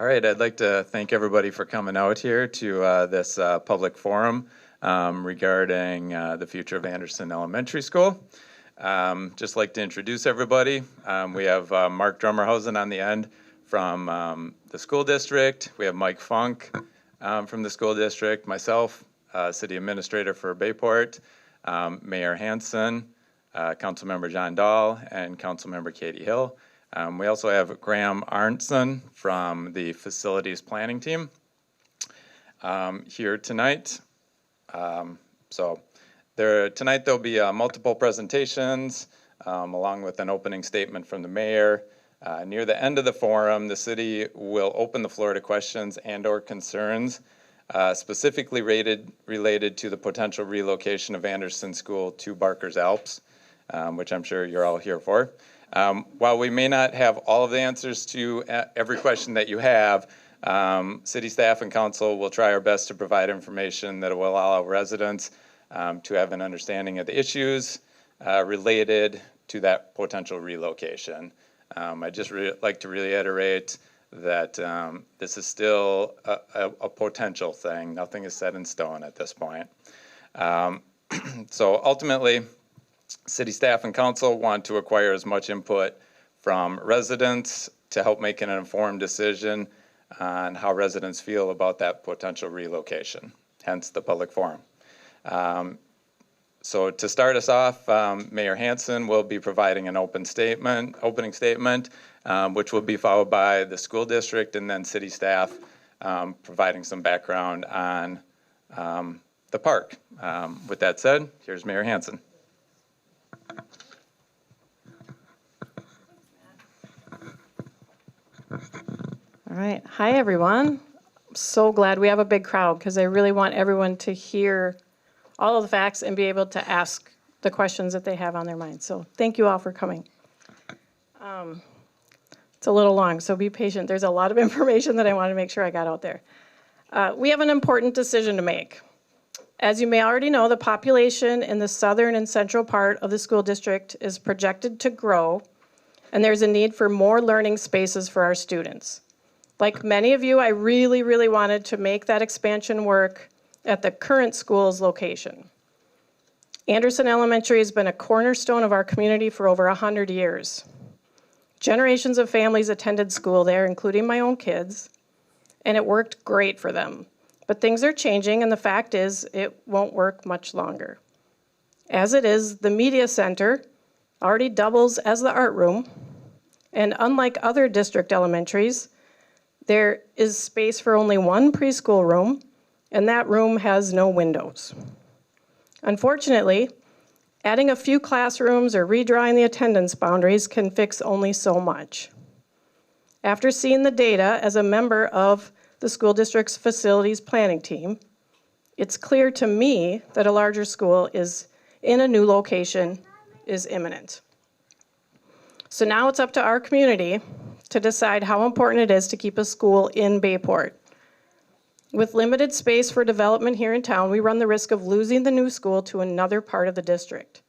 All right, I'd like to thank everybody for coming out here to this public forum regarding the future of Andersen Elementary School. Just like to introduce everybody. We have Mark Drummerhausen on the end from the school district. We have Mike Funk from the school district, myself, city administrator for Bayport, Mayor Hanson, Councilmember John Dahl, and Councilmember Katie Hill. We also have Graham Arntzen from the facilities planning team here tonight. Tonight there'll be multiple presentations along with an opening statement from the mayor. Near the end of the forum, the city will open the floor to questions and/or concerns specifically related to the potential relocation of Andersen School to Barker's Alps, which I'm sure you're all here for. While we may not have all of the answers to every question that you have, city staff and council will try our best to provide information that will allow residents to have an understanding of the issues related to that potential relocation. I just like to reiterate that this is still a potential thing. Nothing is set in stone at this point. So ultimately, city staff and council want to acquire as much input from residents to help make an informed decision on how residents feel about that potential relocation, hence the public forum. So to start us off, Mayor Hanson will be providing an opening statement, which will be followed by the school district and then city staff providing some background on the park. With that said, here's Mayor Hanson. All right. Hi, everyone. I'm so glad we have a big crowd because I really want everyone to hear all of the facts and be able to ask the questions that they have on their mind. So thank you all for coming. It's a little long, so be patient. There's a lot of information that I want to make sure I got out there. We have an important decision to make. As you may already know, the population in the southern and central part of the school district is projected to grow, and there's a need for more learning spaces for our students. Like many of you, I really wanted to make that expansion work at the current school's location. Andersen Elementary has been a cornerstone of our community for over 100 years. Generations of families attended school there, including my own kids, and it worked great for them. But things are changing, and the fact is it won't work much longer. As it is, the media center already doubles as the art room, and unlike other district elementaries, there is space for only one preschool room, and that room has no windows. Unfortunately, adding a few classrooms or redrawing the attendance boundaries can fix only so much. After seeing the data as a member of the school district's facilities planning team, it's clear to me that a larger school is in a new location is imminent. So now it's up to our community to decide how important it is to keep a school in Bayport. With limited space for development here in town, we run the risk of losing the new school to another part of the district.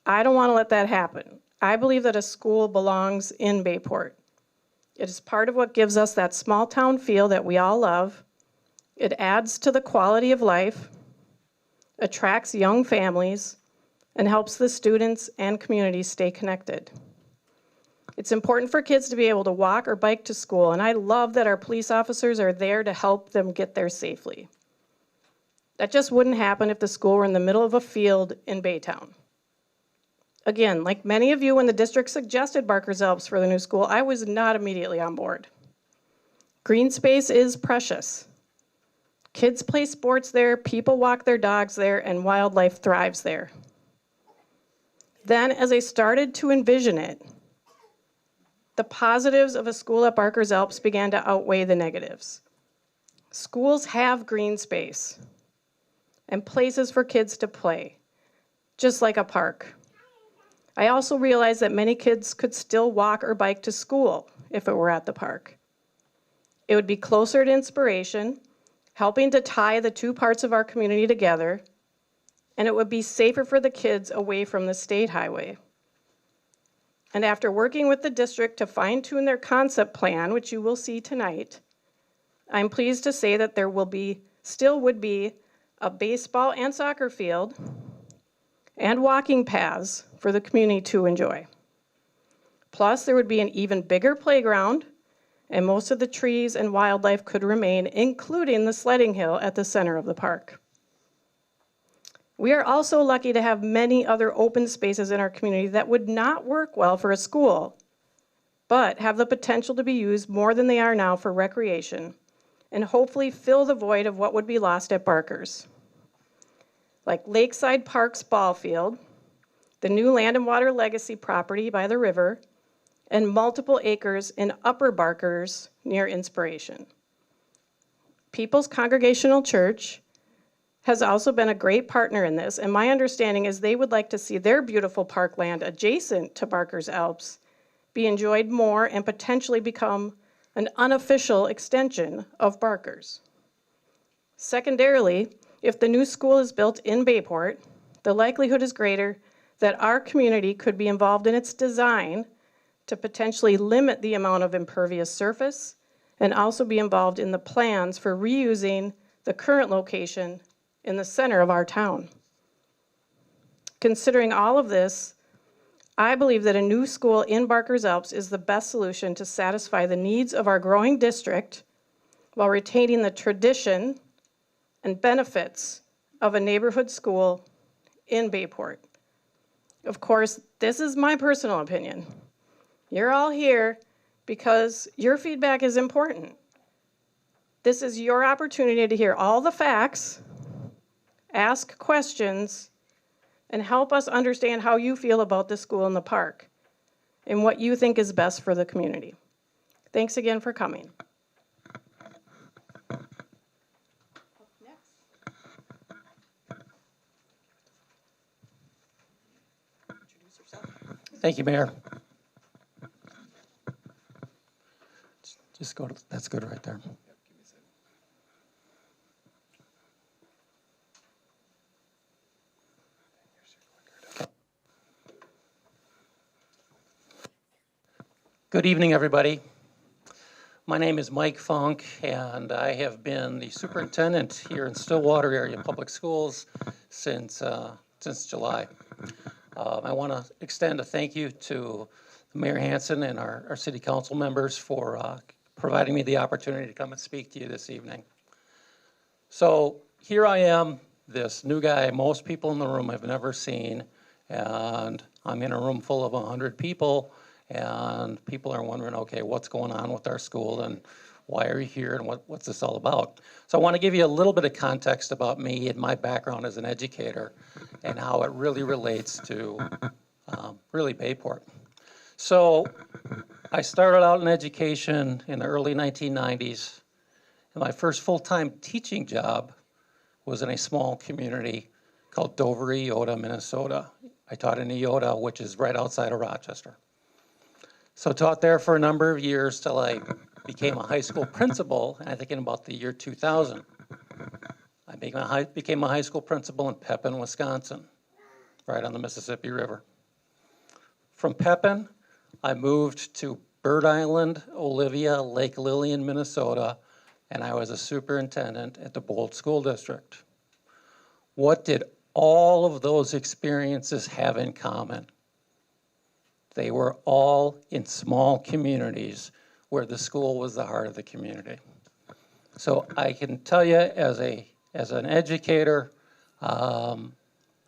I don't want to let that happen. I believe that a school belongs in Bayport. It is part of what gives us that small town feel that we all love. It adds to the quality of life, attracts young families, and helps the students and community stay connected. It's important for kids to be able to walk or bike to school, and I love that our police officers are there to help them get there safely. That just wouldn't happen if the school were in the middle of a field in Baytown. Again, like many of you, when the district suggested Barker's Alps for the new school, I was not immediately on board. Green space is precious. Kids play sports there, people walk their dogs there, and wildlife thrives there. Then, as I started to envision it, the positives of a school at Barker's Alps began to outweigh the negatives. Schools have green space and places for kids to play, just like a park. I also realized that many kids could still walk or bike to school if it were at the park. It would be closer to inspiration, helping to tie the two parts of our community together, and it would be safer for the kids away from the state highway. And after working with the district to fine-tune their concept plan, which you will see tonight, I'm pleased to say that there still would be a baseball and soccer field and walking paths for the community to enjoy. Plus, there would be an even bigger playground, and most of the trees and wildlife could remain, including the sledding hill at the center of the park. We are also lucky to have many other open spaces in our community that would not work well for a school, but have the potential to be used more than they are now for recreation, and hopefully fill the void of what would be lost at Barker's. Like Lakeside Park's ball field, the new Land and Water Legacy property by the river, and multiple acres in Upper Barker's near Inspiration. People's Congregational Church has also been a great partner in this, and my understanding is they would like to see their beautiful parkland adjacent to Barker's Alps be enjoyed more and potentially become an unofficial extension of Barker's. Secondarily, if the new school is built in Bayport, the likelihood is greater that our community could be involved in its design to potentially limit the amount of impervious surface and also be involved in the plans for reusing the current location in the center of our town. Considering all of this, I believe that a new school in Barker's Alps is the best solution to satisfy the needs of our growing district while retaining the tradition and benefits of a neighborhood school in Bayport. Of course, this is my personal opinion. You're all here because your feedback is important. This is your opportunity to hear all the facts, ask questions, and help us understand how you feel about the school and the park and what you think is best for the community. Thanks again for coming. Thank you, Mayor. Just go to, that's good right there. Good evening, everybody. My name is Mike Funk, and I have been the superintendent here in Stillwater Area Public Schools since July. I want to extend a thank you to Mayor Hansen and our city council members for providing me the opportunity to come and speak to you this evening. So here I am, this new guy most people in the room have never seen, and I'm in a room full of 100 people, and people are wondering, okay, what's going on with our school, and why are you here, and what's this all about? So I want to give you a little bit of context about me and my background as an educator and how it really relates to really Bayport. So I started out in education in the early 1990s, and my first full-time teaching job was in a small community called Dover, Eota, Minnesota. I taught in Eota, which is right outside of Rochester. So taught there for a number of years till I became a high school principal, and I think in about the year 2000. I became a high school principal in Pepin, Wisconsin, right on the Mississippi River. From Pepin, I moved to Bird Island, Olivia, Lake Lillian, Minnesota, and I was a superintendent at the Bold School District. What did all of those experiences have in common? They were all in small communities where the school was the heart of the community. So I can tell you as an educator, I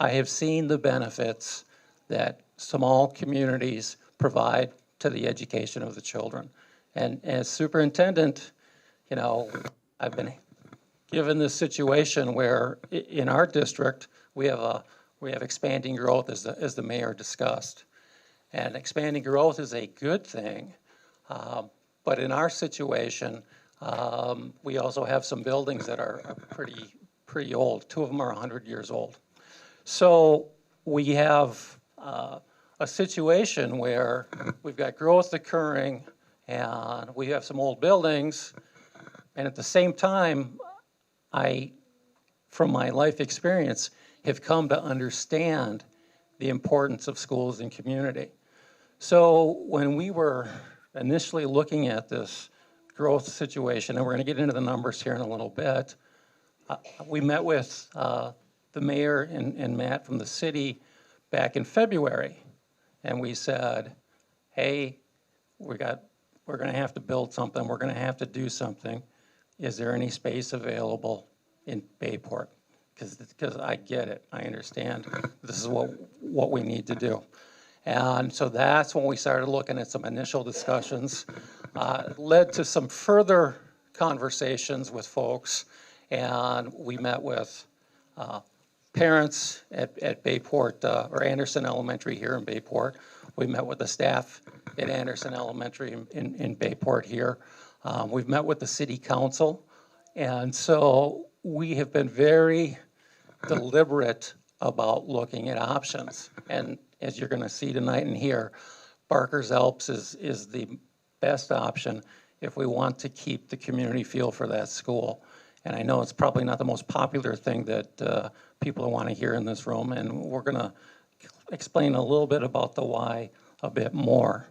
have seen the benefits that small communities provide to the education of the children. And as superintendent, you know, I've been given this situation where in our district, we have expanding growth as the mayor discussed. And expanding growth is a good thing, but in our situation, we also have some buildings that are pretty old. Two of them are 100 years old. So we have a situation where we've got growth occurring and we have some old buildings, and at the same time, I, from my life experience, have come to understand the importance of schools and community. So when we were initially looking at this growth situation, and we're going to get into the numbers here in a little bit. We met with the mayor and Matt from the city back in February, and we said, hey, we're going to have to build something, we're going to have to do something. Is there any space available in Bayport? Because I get it, I understand. This is what we need to do. And so that's when we started looking at some initial discussions. It led to some further conversations with folks, and we met with parents at Bayport, or Andersen Elementary here in Bayport. We met with the staff at Andersen Elementary in Bayport here. We've met with the city council, and so we have been very deliberate about looking at options. And as you're going to see tonight and hear, Barker's Alps is the best option if we want to keep the community feel for that school. And I know it's probably not the most popular thing that people want to hear in this room, and we're going to explain a little bit about the why a bit more.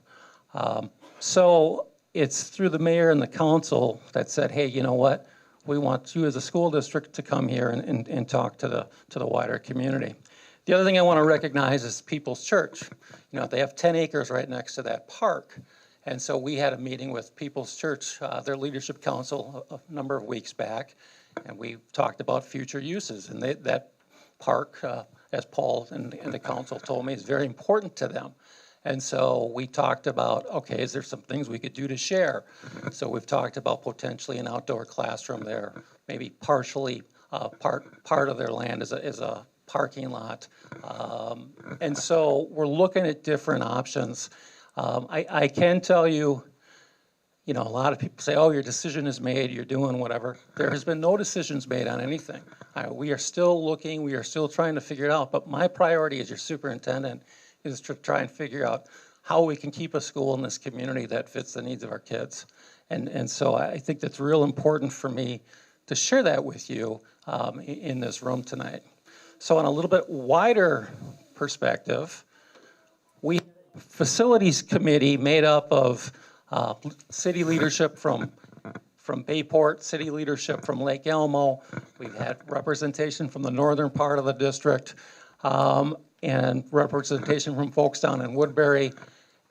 So it's through the mayor and the council that said, hey, you know what? We want you as a school district to come here and talk to the wider community. The other thing I want to recognize is People's Church. You know, they have 10 acres right next to that park. And so we had a meeting with People's Church, their leadership council, a number of weeks back, and we talked about future uses. And that park, as Paul and the council told me, is very important to them. And so we talked about, okay, is there some things we could do to share? So we've talked about potentially an outdoor classroom there, maybe partially part of their land is a parking lot. And so we're looking at different options. I can tell you, you know, a lot of people say, oh, your decision is made, you're doing whatever. There has been no decisions made on anything. We are still looking, we are still trying to figure it out, but my priority as your superintendent is to try and figure out how we can keep a school in this community that fits the needs of our kids. And so I think that's real important for me to share that with you in this room tonight. So on a little bit wider perspective, we have a facilities committee made up of city leadership from Bayport, city leadership from Lake Elmo. We've had representation from the northern part of the district, and representation from folks down in Woodbury.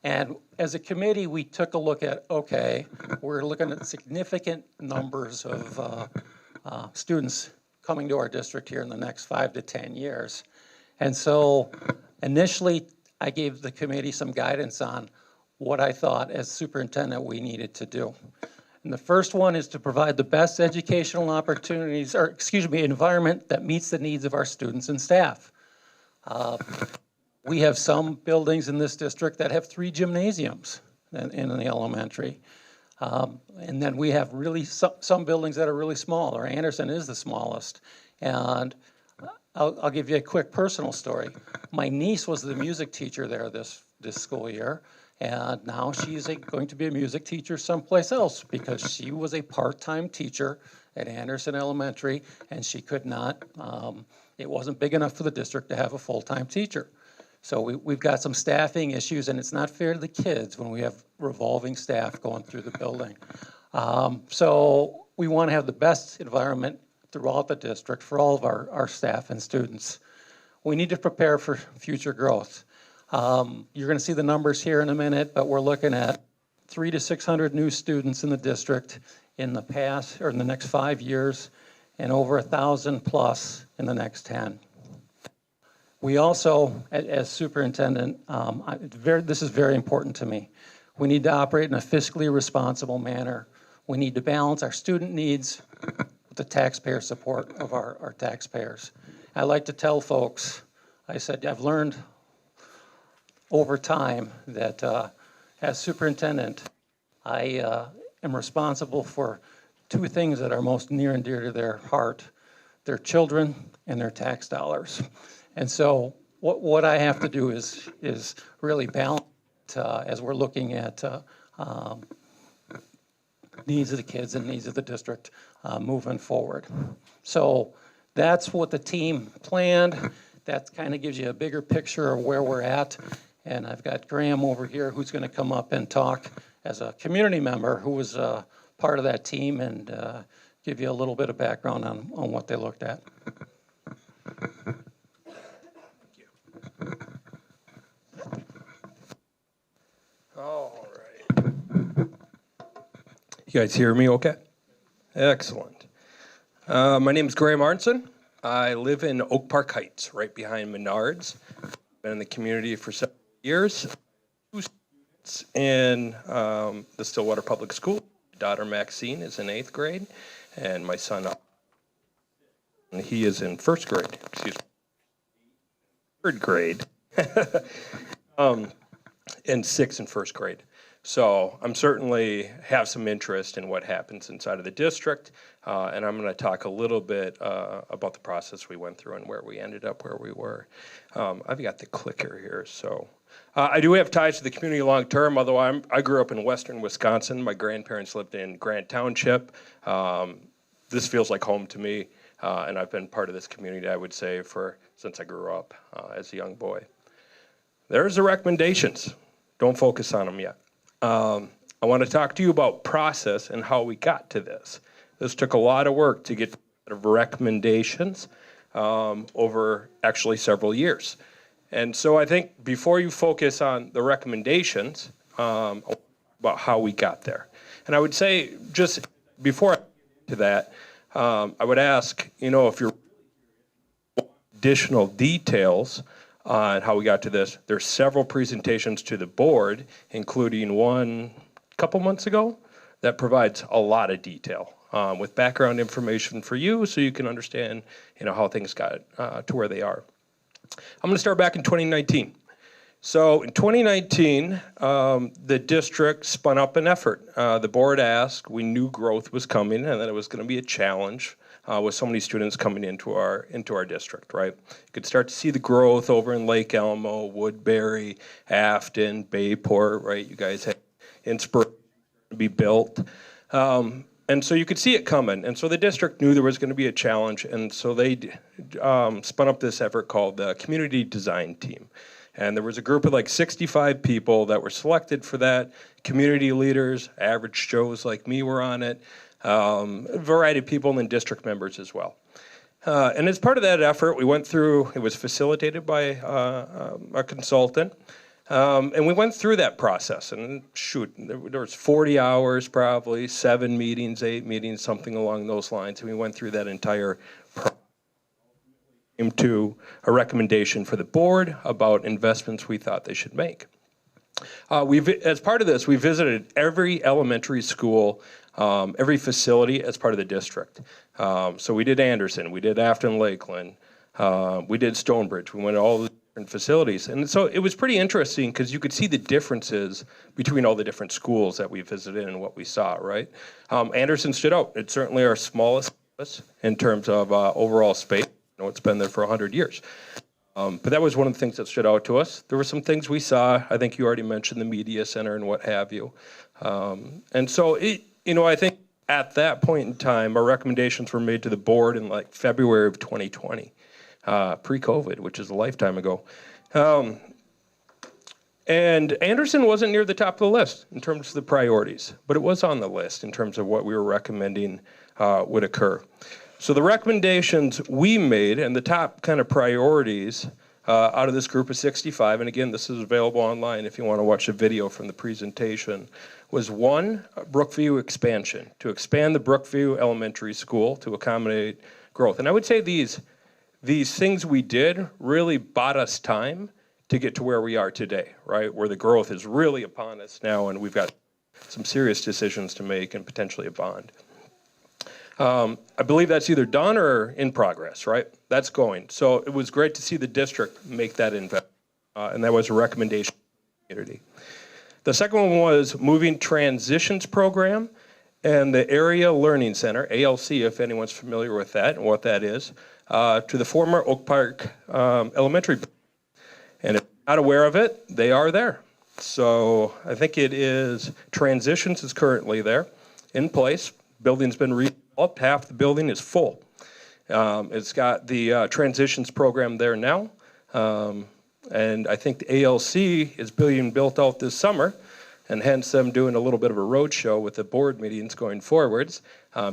And as a committee, we took a look at, okay, we're looking at significant numbers of students coming to our district here in the next 5 to 10 years. And so initially, I gave the committee some guidance on what I thought as superintendent we needed to do. And the first one is to provide the best educational opportunities, or excuse me, environment that meets the needs of our students and staff. We have some buildings in this district that have 3 gymnasiums in the elementary. And then we have really some buildings that are really small, or Andersen is the smallest. And I'll give you a quick personal story. My niece was the music teacher there this school year, and now she's going to be a music teacher someplace else because she was a part-time teacher at Andersen Elementary, and she could not, it wasn't big enough for the district to have a full-time teacher. So we've got some staffing issues, and it's not fair to the kids when we have revolving staff going through the building. So we want to have the best environment throughout the district for all of our staff and students. We need to prepare for future growth. You're going to see the numbers here in a minute, but we're looking at 300 to 600 new students in the district in the past, or in the next 5 years, and over 1,000 plus in the next 10. We also, as superintendent, this is very important to me. We need to operate in a fiscally responsible manner. We need to balance our student needs with the taxpayer support of our taxpayers. I like to tell folks, I said, I've learned over time that as superintendent, I am responsible for 2 things that are most near and dear to their heart: their children and their tax dollars. And so what I have to do is really balance as we're looking at needs of the kids and needs of the district moving forward. So that's what the team planned. That kind of gives you a bigger picture of where we're at. And I've got Graham over here who's going to come up and talk as a community member who was part of that team and give you a little bit of background on what they looked at. All right. You guys hear me okay? Excellent. My name is Graham Andersen. I live in Oak Park Heights, right behind Menards. Been in the community for several years. 2 students in the Stillwater Public School. My daughter Maxine is in 8th grade, and my son, he is in 1st grade. Excuse me. 3rd grade. And 6th and 1st grade. So I'm certainly have some interest in what happens inside of the district, and I'm going to talk a little bit about the process we went through and where we ended up where we were. I've got the clicker here, so I do have ties to the community long term. Although I grew up in western Wisconsin, my grandparents lived in Grant Township. This feels like home to me, and I've been part of this community, I would say, since I grew up as a young boy. There's the recommendations. Don't focus on them yet. I want to talk to you about process and how we got to this. This took a lot of work to get recommendations over actually several years. And so I think before you focus on the recommendations, about how we got there. And I would say just before I get to that, I would ask, if you're additional details on how we got to this. There's several presentations to the board, including one a couple months ago that provides a lot of detail with background information for you so you can understand how things got to where they are. I'm going to start back in 2019. So in 2019, the district spun up an effort. The board asked, we knew growth was coming and that it was going to be a challenge with so many students coming into our district, right? You could start to see the growth over in Lake Elmo, Woodbury, Afton, Bayport, right? You guys had inspiration to be built. And so you could see it coming. And so the district knew there was going to be a challenge. And so they spun up this effort called the Community Design Team. And there was a group of like 65 people that were selected for that. Community leaders, average Joes like me were on it. A variety of people and then district members as well. And as part of that effort, we went through, it was facilitated by a consultant, and we went through that process. And shoot, there was 40 hours probably, 7 meetings, 8 meetings, something along those lines. And we went through that entire process. Came to a recommendation for the board about investments we thought they should make. As part of this, we visited every elementary school, every facility as part of the district. So we did Andersen, we did Afton Lakeland, we did Stonebridge, we went to all the different facilities. And so it was pretty interesting because you could see the differences between all the different schools that we visited and what we saw, right? Andersen stood out. It's certainly our smallest campus in terms of overall space. It's been there for 100 years. But that was one of the things that stood out to us. There were some things we saw. I think you already mentioned the media center and what have you. And so, I think at that point in time, our recommendations were made to the board in like February of 2020, pre-COVID, which is a lifetime ago. And Andersen wasn't near the top of the list in terms of the priorities, but it was on the list in terms of what we were recommending would occur. So the recommendations we made and the top kind of priorities out of this group of 65, and again, this is available online if you want to watch a video from the presentation, was 1, Brookview expansion, to expand the Brookview Elementary School to accommodate growth. And I would say these things we did really bought us time to get to where we are today, right? Where the growth is really upon us now and we've got some serious decisions to make and potentially a bond. I believe that's either done or in progress, right? That's going. So it was great to see the district make that investment, and that was a recommendation from the community. The second one was moving transitions program and the Area Learning Center, ALC, if anyone's familiar with that and what that is, to the former Oak Park Elementary. And if you're not aware of it, they are there. So I think it is, transitions is currently there, in place. Building's been rebuilt, half the building is full. It's got the transitions program there now. And I think the ALC is being built out this summer. and hence them doing a little bit of a roadshow with the board meetings going forwards,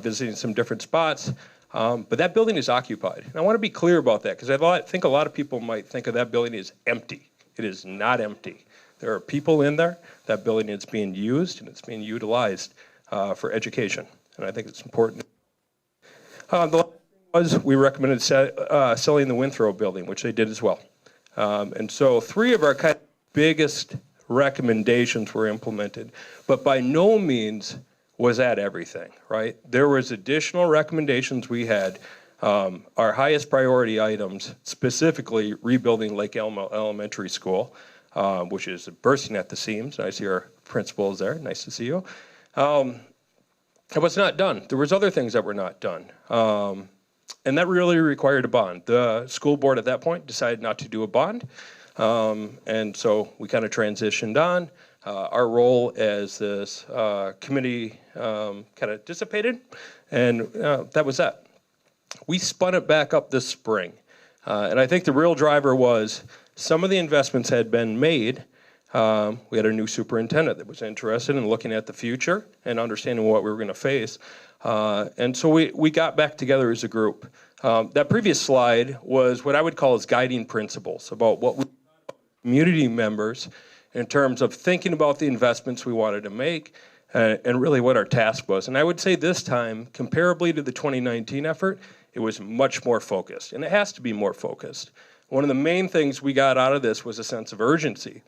visiting some different spots. But that building is occupied. And I want to be clear about that because I think a lot of people might think of that building as empty. It is not empty. There are people in there. That building is being used and it's being utilized for education. And I think it's important. The last thing was we recommended selling the Withrow building, which they did as well. And so 3 of our kind of biggest recommendations were implemented, but by no means was that everything, right? There was additional recommendations we had. Our highest priority items, specifically rebuilding Lake Elmo Elementary School, which is bursting at the seams. I see our principals there. Nice to see you. It was not done. There was other things that were not done. And that really required a bond. The school board at that point decided not to do a bond. And so we kind of transitioned on. Our role as this committee kind of dissipated, and that was that. We spun it back up this spring. And I think the real driver was some of the investments had been made. We had a new superintendent that was interested in looking at the future and understanding what we were going to face. And so we got back together as a group. That previous slide was what I would call as guiding principles about what we community members in terms of thinking about the investments we wanted to make and really what our task was. And I would say this time, comparably to the 2019 effort, it was much more focused, and it has to be more focused. One of the main things we got out of this was a sense of urgency.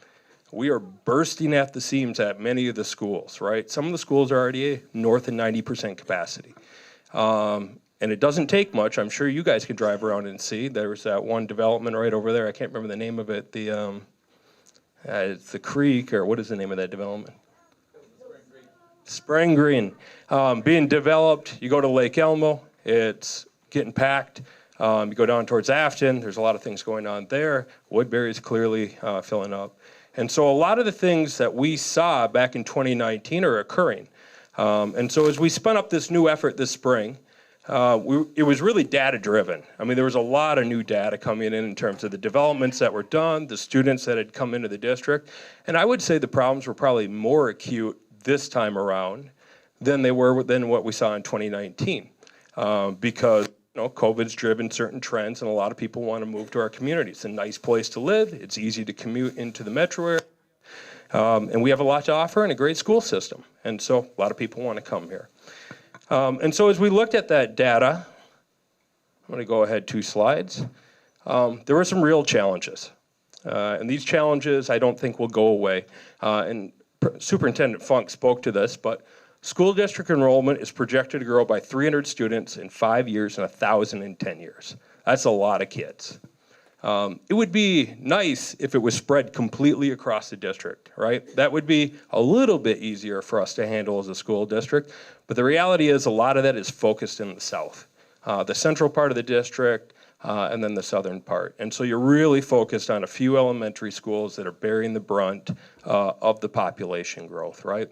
We are bursting at the seams at many of the schools, right? Some of the schools are already north of 90% capacity. And it doesn't take much. I'm sure you guys could drive around and see. There's that one development right over there. I can't remember the name of it. It's the Creek, or what is the name of that development? Spring Green. Being developed, you go to Lake Elmo, it's getting packed. You go down towards Afton, there's a lot of things going on there. Woodbury is clearly filling up. And so a lot of the things that we saw back in 2019 are occurring. And so as we spun up this new effort this spring, it was really data-driven. I mean, there was a lot of new data coming in terms of the developments that were done, the students that had come into the district. And I would say the problems were probably more acute this time around than what we saw in 2019. Because COVID's driven certain trends, and a lot of people want to move to our community. It's a nice place to live. It's easy to commute into the metro area. And we have a lot to offer and a great school system. And so a lot of people want to come here. And so as we looked at that data, I'm going to go ahead 2 slides. There were some real challenges. And these challenges I don't think will go away. And Superintendent Funk spoke to this, but school district enrollment is projected to grow by 300 students in 5 years and 1,000 in 10 years. That's a lot of kids. It would be nice if it was spread completely across the district, right? That would be a little bit easier for us to handle as a school district. But the reality is a lot of that is focused in the south, the central part of the district, and then the southern part. And so you're really focused on a few elementary schools that are bearing the brunt of the population growth, right?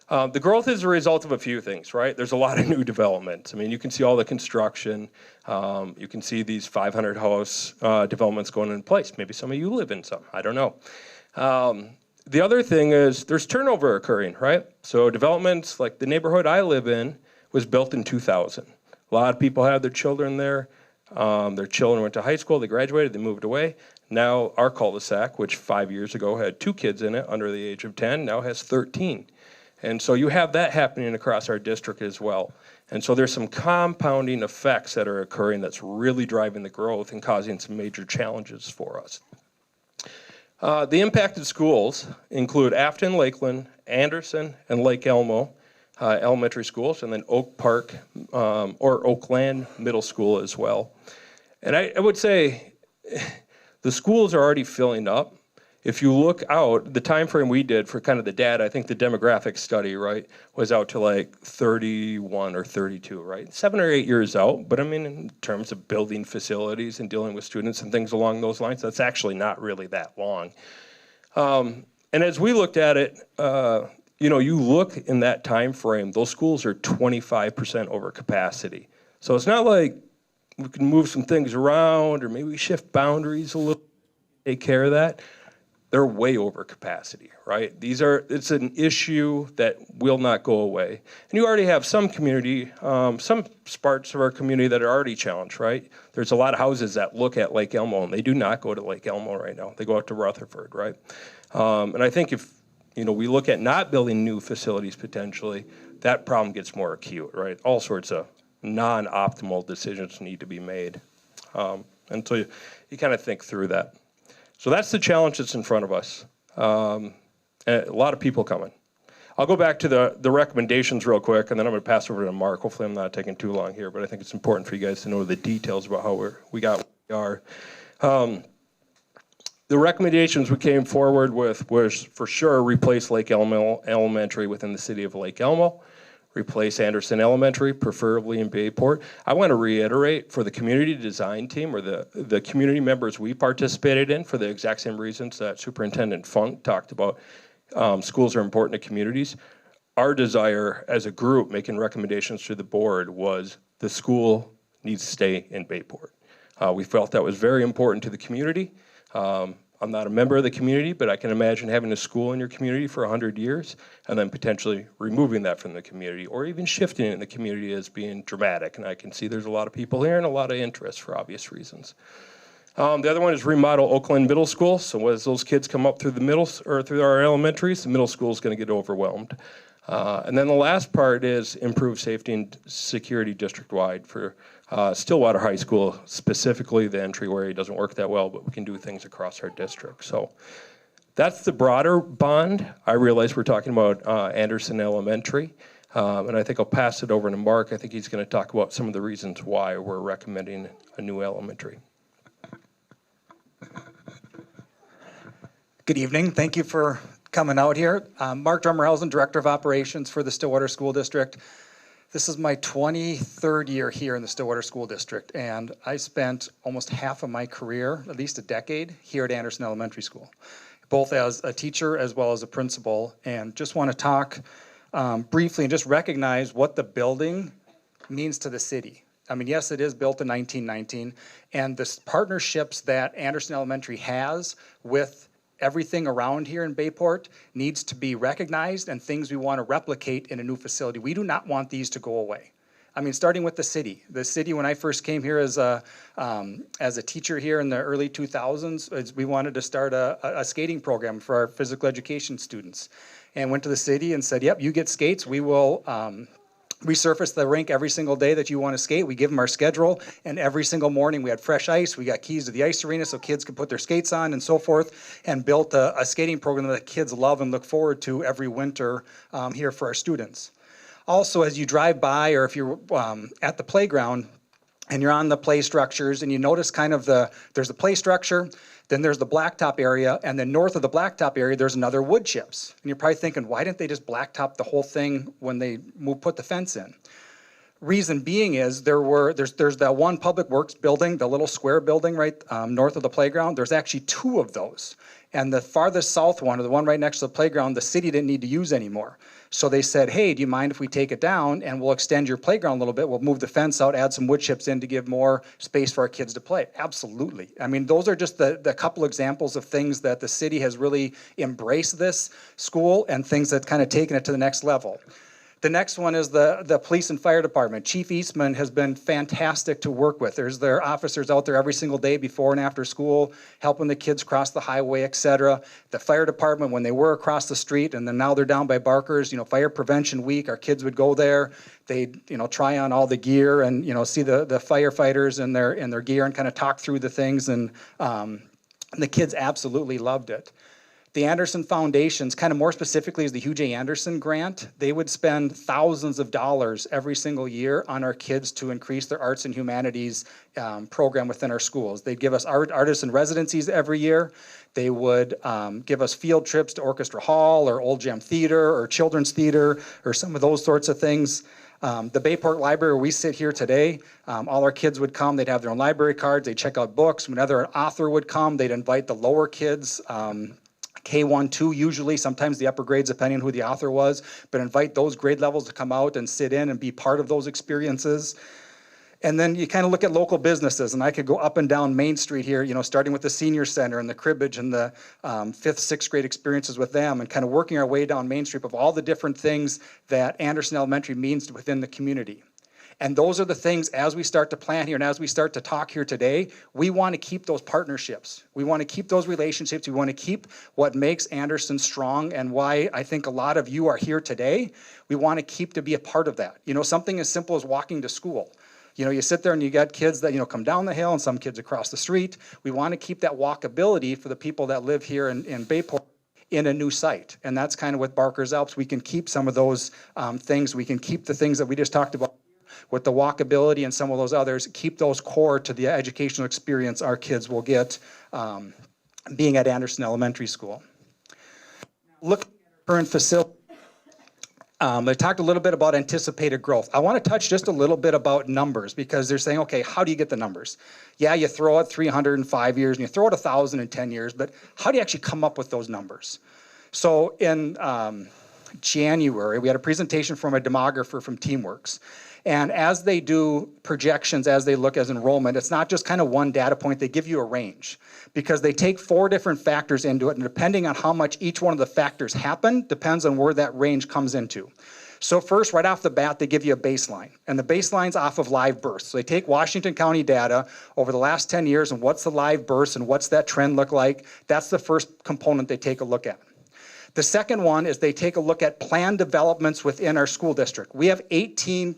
The growth is a result of a few things, right? There's a lot of new developments. I mean, you can see all the construction. You can see these 500 house developments going in place. Maybe some of you live in some. I don't know. The other thing is there's turnover occurring, right? So developments like the neighborhood I live in was built in 2000. A lot of people had their children there. Their children went to high school. They graduated. They moved away. Now our cul-de-sac, which 5 years ago had 2 kids in it under the age of 10, now has 13. And so you have that happening across our district as well. And so there's some compounding effects that are occurring that's really driving the growth and causing some major challenges for us. The impacted schools include Afton, Lakeland, Andersen, and Lake Elmo elementary schools, and then Oak Park or Oakland Middle School as well. And I would say the schools are already filling up. If you look out, the time frame we did for kind of the data, I think the demographic study, right, was out to like 31 or 32, right? 7 or 8 years out. But I mean, in terms of building facilities and dealing with students and things along those lines, that's actually not really that long. And as we looked at it, you look in that time frame, those schools are 25% over capacity. So it's not like we can move some things around or maybe shift boundaries a little, take care of that. they're way over capacity, right? It's an issue that will not go away. And you already have some community, some parts of our community that are already challenged, right? There's a lot of houses that look at Lake Elmo and they do not go to Lake Elmo right now. They go out to Rutherford, right? And I think if, we look at not building new facilities potentially, that problem gets more acute, right? All sorts of non-optimal decisions need to be made. And so you kind of think through that. So that's the challenge that's in front of us. And a lot of people coming. I'll go back to the recommendations real quick, and then I'm going to pass over to Mark. Hopefully I'm not taking too long here, but I think it's important for you guys to know the details about how we got where we are. The recommendations we came forward with was for sure replace Lake Elmo Elementary within the city of Lake Elmo. Replace Andersen Elementary, preferably in Bayport. I want to reiterate for the community design team or the community members we participated in for the exact same reasons that Superintendent Funk talked about. Schools are important to communities. Our desire as a group making recommendations to the board was the school needs to stay in Bayport. We felt that was very important to the community. I'm not a member of the community, but I can imagine having a school in your community for 100 years and then potentially removing that from the community or even shifting it in the community as being dramatic. And I can see there's a lot of people here and a lot of interest for obvious reasons. The other one is remodel Oakland Middle School. So as those kids come up through the middle or through our elementaries, the middle school is going to get overwhelmed. And then the last part is improve safety and security district-wide for Stillwater High School, specifically the entryway doesn't work that well, but we can do things across our district. So that's the broader bond. I realize we're talking about Andersen Elementary, and I think I'll pass it over to Mark. I think he's going to talk about some of the reasons why we're recommending a new elementary. Good evening. Thank you for coming out here. Mark Drummerhausen, Director of Operations for the Stillwater School District. This is my 23rd year here in the Stillwater School District, and I spent almost half of my career, at least a decade, here at Andersen Elementary School, both as a teacher as well as a principal, and just want to talk briefly and just recognize what the building means to the city. I mean, yes, it is built in 1919, and the partnerships that Andersen Elementary has with everything around here in Bayport needs to be recognized and things we want to replicate in a new facility. We do not want these to go away. I mean, starting with the city. The city, when I first came here as a teacher here in the early 2000s, we wanted to start a skating program for our physical education students. And went to the city and said, yep, you get skates, we will resurface the rink every single day that you want to skate. We give them our schedule, and every single morning we had fresh ice. We got keys to the ice arena so kids could put their skates on and so forth, and built a skating program that kids love and look forward to every winter here for our students. Also, as you drive by or if you're at the playground and you're on the play structures and you notice kind of there's the play structure, then there's the blacktop area, and then north of the blacktop area, there's another wood chips. And you're probably thinking, why didn't they just blacktop the whole thing when they put the fence in? Reason being is there's that one public works building, the little square building right north of the playground. There's actually two of those. And the farthest south one, or the one right next to the playground, the city didn't need to use anymore. So they said, hey, do you mind if we take it down and we'll extend your playground a little bit? We'll move the fence out, add some wood chips in to give more space for our kids to play. Absolutely. I mean, those are just the couple examples of things that the city has really embraced this school and things that kind of taken it to the next level. The next one is the police and fire department. Chief Eastman has been fantastic to work with. There's their officers out there every single day before and after school, helping the kids cross the highway, etc. The fire department, when they were across the street, and then now they're down by Barker's, Fire Prevention Week, our kids would go there. They'd, try on all the gear and, see the firefighters in their gear and kind of talk through the things, and the kids absolutely loved it. The Andersen Foundations, kind of more specifically is the Hugh J. Andersen grant. They would spend thousands of dollars every single year on our kids to increase their arts and humanities program within our schools. They'd give us artists and residencies every year. They would give us field trips to Orchestra Hall or Old Gem Theater or Children's Theater or some of those sorts of things. The Bayport Library, where we sit here today, all our kids would come. They'd have their own library cards. They'd check out books. Whenever an author would come, they'd invite the lower kids, K1, 2 usually, sometimes the upper grades depending on who the author was, but invite those grade levels to come out and sit in and be part of those experiences. And then you kind of look at local businesses, and I could go up and down Main Street here, you know, starting with the senior center and the cribbage and the 5th, 6th grade experiences with them, and kind of working our way down Main Street of all the different things that Andersen Elementary means within the community. And those are the things, as we start to plan here and as we start to talk here today, we want to keep those partnerships. We want to keep those relationships. We want to keep what makes Andersen strong, and why I think a lot of you are here today. We want to keep to be a part of that. You know, something as simple as walking to school. You know, you sit there and you got kids that, you know, come down the hill and some kids across the street. We want to keep that walkability for the people that live here in Bayport in a new site. And that's kind of with Barker's Alps. We can keep some of those things. We can keep the things that we just talked about with the walkability and some of those others, keep those core to the educational experience our kids will get being at Andersen Elementary School. Look at our current facility. I talked a little bit about anticipated growth. I want to touch just a little bit about numbers, because they're saying, okay, how do you get the numbers? Yeah, you throw out 300 in 5 years and you throw out 1,000 in 10 years, but how do you actually come up with those numbers? So in January, we had a presentation from a demographer from TeamWorks. And as they do projections, as they look as enrollment, it's not just kind of one data point, they give you a range, because they take 4 different factors into it, and depending on how much each one of the factors happen, depends on where that range comes into. So first, right off the bat, they give you a baseline, and the baseline's off of live births. So they take Washington County data over the last 10 years, and what's the live births, and what's that trend look like? That's the first component they take a look at. The second one is they take a look at planned developments within our school district. We have 18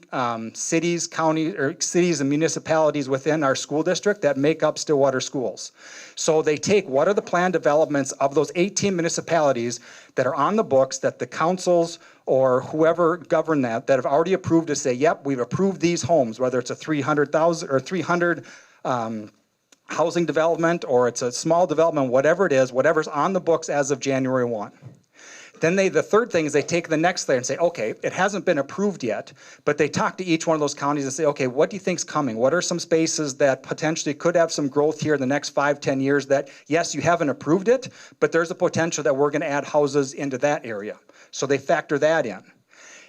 cities, counties, or cities and municipalities within our school district that make up Stillwater Schools. So they take what are the planned developments of those 18 municipalities that are on the books, that the councils or whoever govern that have already approved to say, yep, we've approved these homes, whether it's a 300,000 or 300 housing development, or it's a small development, whatever it is, whatever's on the books as of January 1. Then the third thing is they take the next layer and say, okay, it hasn't been approved yet, but they talk to each one of those counties and say, okay, what do you think's coming? What are some spaces that potentially could have some growth here in the next 5, 10 years that, yes, you haven't approved it, but there's a potential that we're going to add houses into that area. So they factor that in.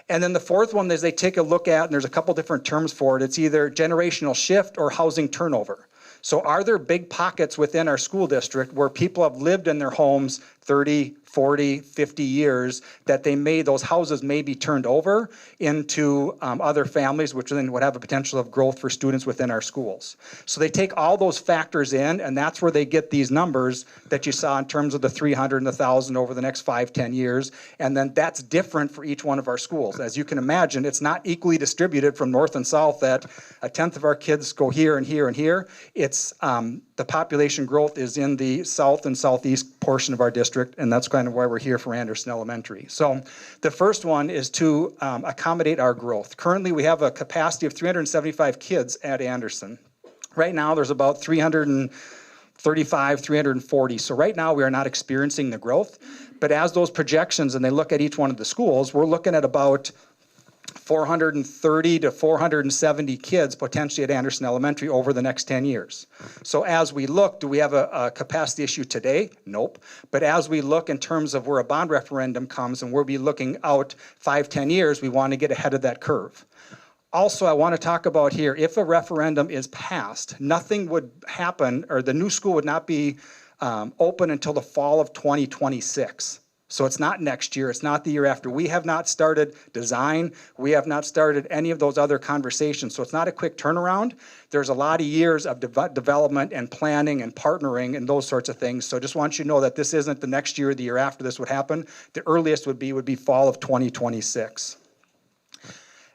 And then the fourth one is they take a look at, and there's a couple different terms for it, it's either generational shift or housing turnover. So are there big pockets within our school district where people have lived in their homes 30, 40, 50 years, that those houses may be turned over into other families, which then would have a potential of growth for students within our schools. So they take all those factors in, and that's where they get these numbers that you saw in terms of the 300 and 1,000 over the next 5, 10 years. And then that's different for each one of our schools. As you can imagine, it's not equally distributed from north and south, that 1/10 of our kids go here and here and here. It's the population growth is in the south and southeast portion of our district, and that's kind of why we're here for Andersen Elementary. So the first one is to accommodate our growth. Currently, we have a capacity of 375 kids at Andersen. Right now, there's about 335, 340. So right now, we are not experiencing the growth. But as those projections, and they look at each one of the schools, we're looking at about 430 to 470 kids potentially at Andersen Elementary over the next 10 years. So as we look, do we have a capacity issue today? Nope. But as we look in terms of where a bond referendum comes, and we'll be looking out 5, 10 years, we want to get ahead of that curve. Also, I want to talk about here, if a referendum is passed, nothing would happen, or the new school would not be open until the fall of 2026. So it's not next year, it's not the year after. We have not started design, we have not started any of those other conversations. So it's not a quick turnaround. There's a lot of years of development and planning and partnering and those sorts of things. So just want you to know that this isn't the next year or the year after this would happen. The earliest would be fall of 2026.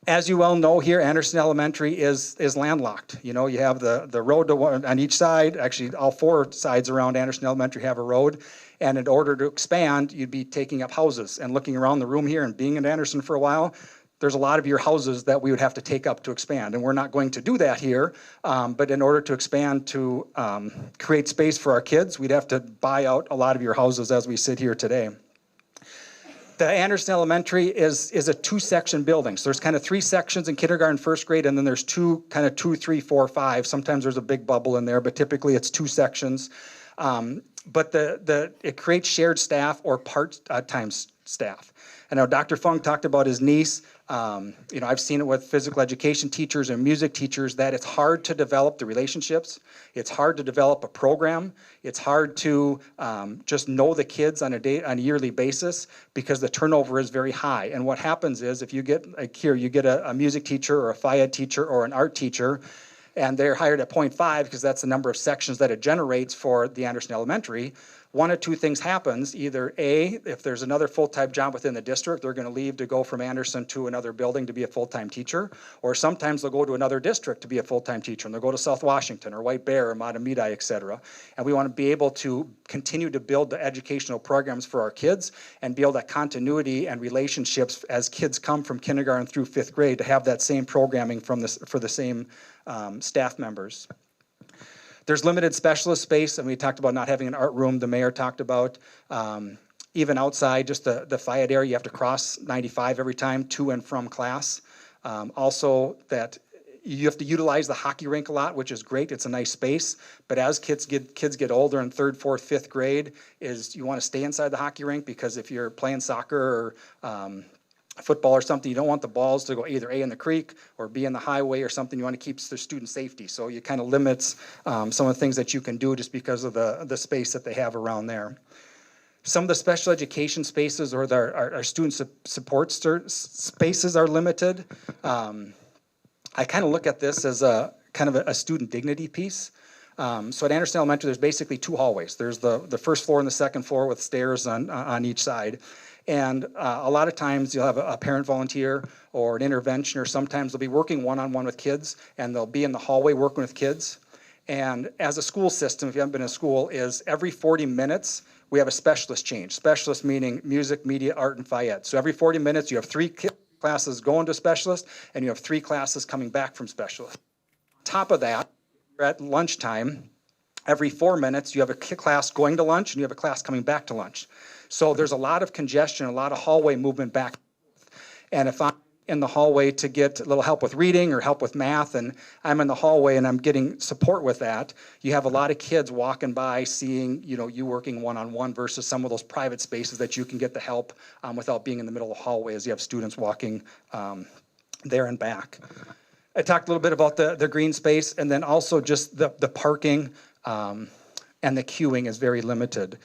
As you well know here, Andersen Elementary is landlocked. You know, you have the road on each side. Actually, all 4 sides around Andersen Elementary have a road. And in order to expand, you'd be taking up houses. And looking around the room here and being in Andersen for a while, there's a lot of your houses that we would have to take up to expand. And we're not going to do that here. But in order to expand to create space for our kids, we'd have to buy out a lot of your houses as we sit here today. The Andersen Elementary is a 2-section building. So there's kind of 3 sections in kindergarten, 1st grade, and then there's 2, 3, 4, 5. Sometimes there's a big bubble in there, but typically it's 2 sections. but it creates shared staff or part-time staff. I know Dr. Funk talked about his niece. I've seen it with physical education teachers and music teachers that it's hard to develop the relationships. It's hard to develop a program. It's hard to just know the kids on a yearly basis because the turnover is very high. And what happens is if you get, like here, you get a music teacher or a phy ed teacher or an art teacher, and they're hired at 0.5 because that's the number of sections that it generates for the Andersen Elementary. One of two things happens. Either A, if there's another full-time job within the district, they're going to leave to go from Andersen to another building to be a full-time teacher, or sometimes they'll go to another district to be a full-time teacher, and they'll go to South Washington or White Bear or Matamidi, et cetera. And we want to be able to continue to build the educational programs for our kids and build that continuity and relationships as kids come from kindergarten through 5th grade to have that same programming for the same staff members. There's limited specialist space, and we talked about not having an art room. The mayor talked about even outside, just the phy ed area, you have to cross 95 every time to and from class. Also, that you have to utilize the hockey rink a lot, which is great. It's a nice space, but as kids get older in 3rd, 4th, 5th grade, you want to stay inside the hockey rink because if you're playing soccer or football or something, you don't want the balls to go either A in the creek or B in the highway or something. You want to keep the student safety. So you kind of limits some of the things that you can do just because of the space that they have around there. Some of the special education spaces or our student support spaces are limited. I kind of look at this as a kind of a student dignity piece. So at Andersen Elementary, there's basically 2 hallways. There's the first floor and the second floor with stairs on each side. And a lot of times you'll have a parent volunteer or an intervention, or sometimes they'll be working one-on-one with kids, and they'll be in the hallway working with kids. And as a school system, if you haven't been in school, is every 40 minutes we have a specialist change. Specialist meaning music, media, art, and phy ed. So every 40 minutes you have 3 classes going to specialist, and you have 3 classes coming back from specialist. On top of that, at lunchtime, every 4 minutes you have a class going to lunch, and you have a class coming back to lunch. So there's a lot of congestion, a lot of hallway movement back. And if I'm in the hallway to get a little help with reading or help with math, and I'm in the hallway and I'm getting support with that, you have a lot of kids walking by seeing, you working one-on-one versus some of those private spaces that you can get the help without being in the middle of the hallway as you have students walking there and back. I talked a little bit about the green space, and then also just the parking and the queuing is very limited.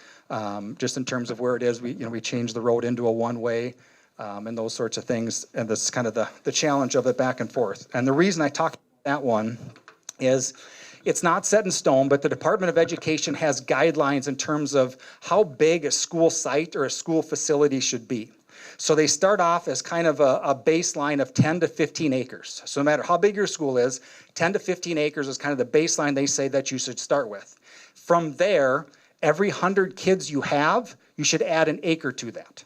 Just in terms of where it is, we changed the road into a one-way and those sorts of things, and this is kind of the challenge of it back and forth. And the reason I talked about that one is it's not set in stone, but the Department of Education has guidelines in terms of how big a school site or a school facility should be. So they start off as kind of a baseline of 10 to 15 acres. So no matter how big your school is, 10 to 15 acres is kind of the baseline they say that you should start with. From there, every 100 kids you have, you should add an acre to that.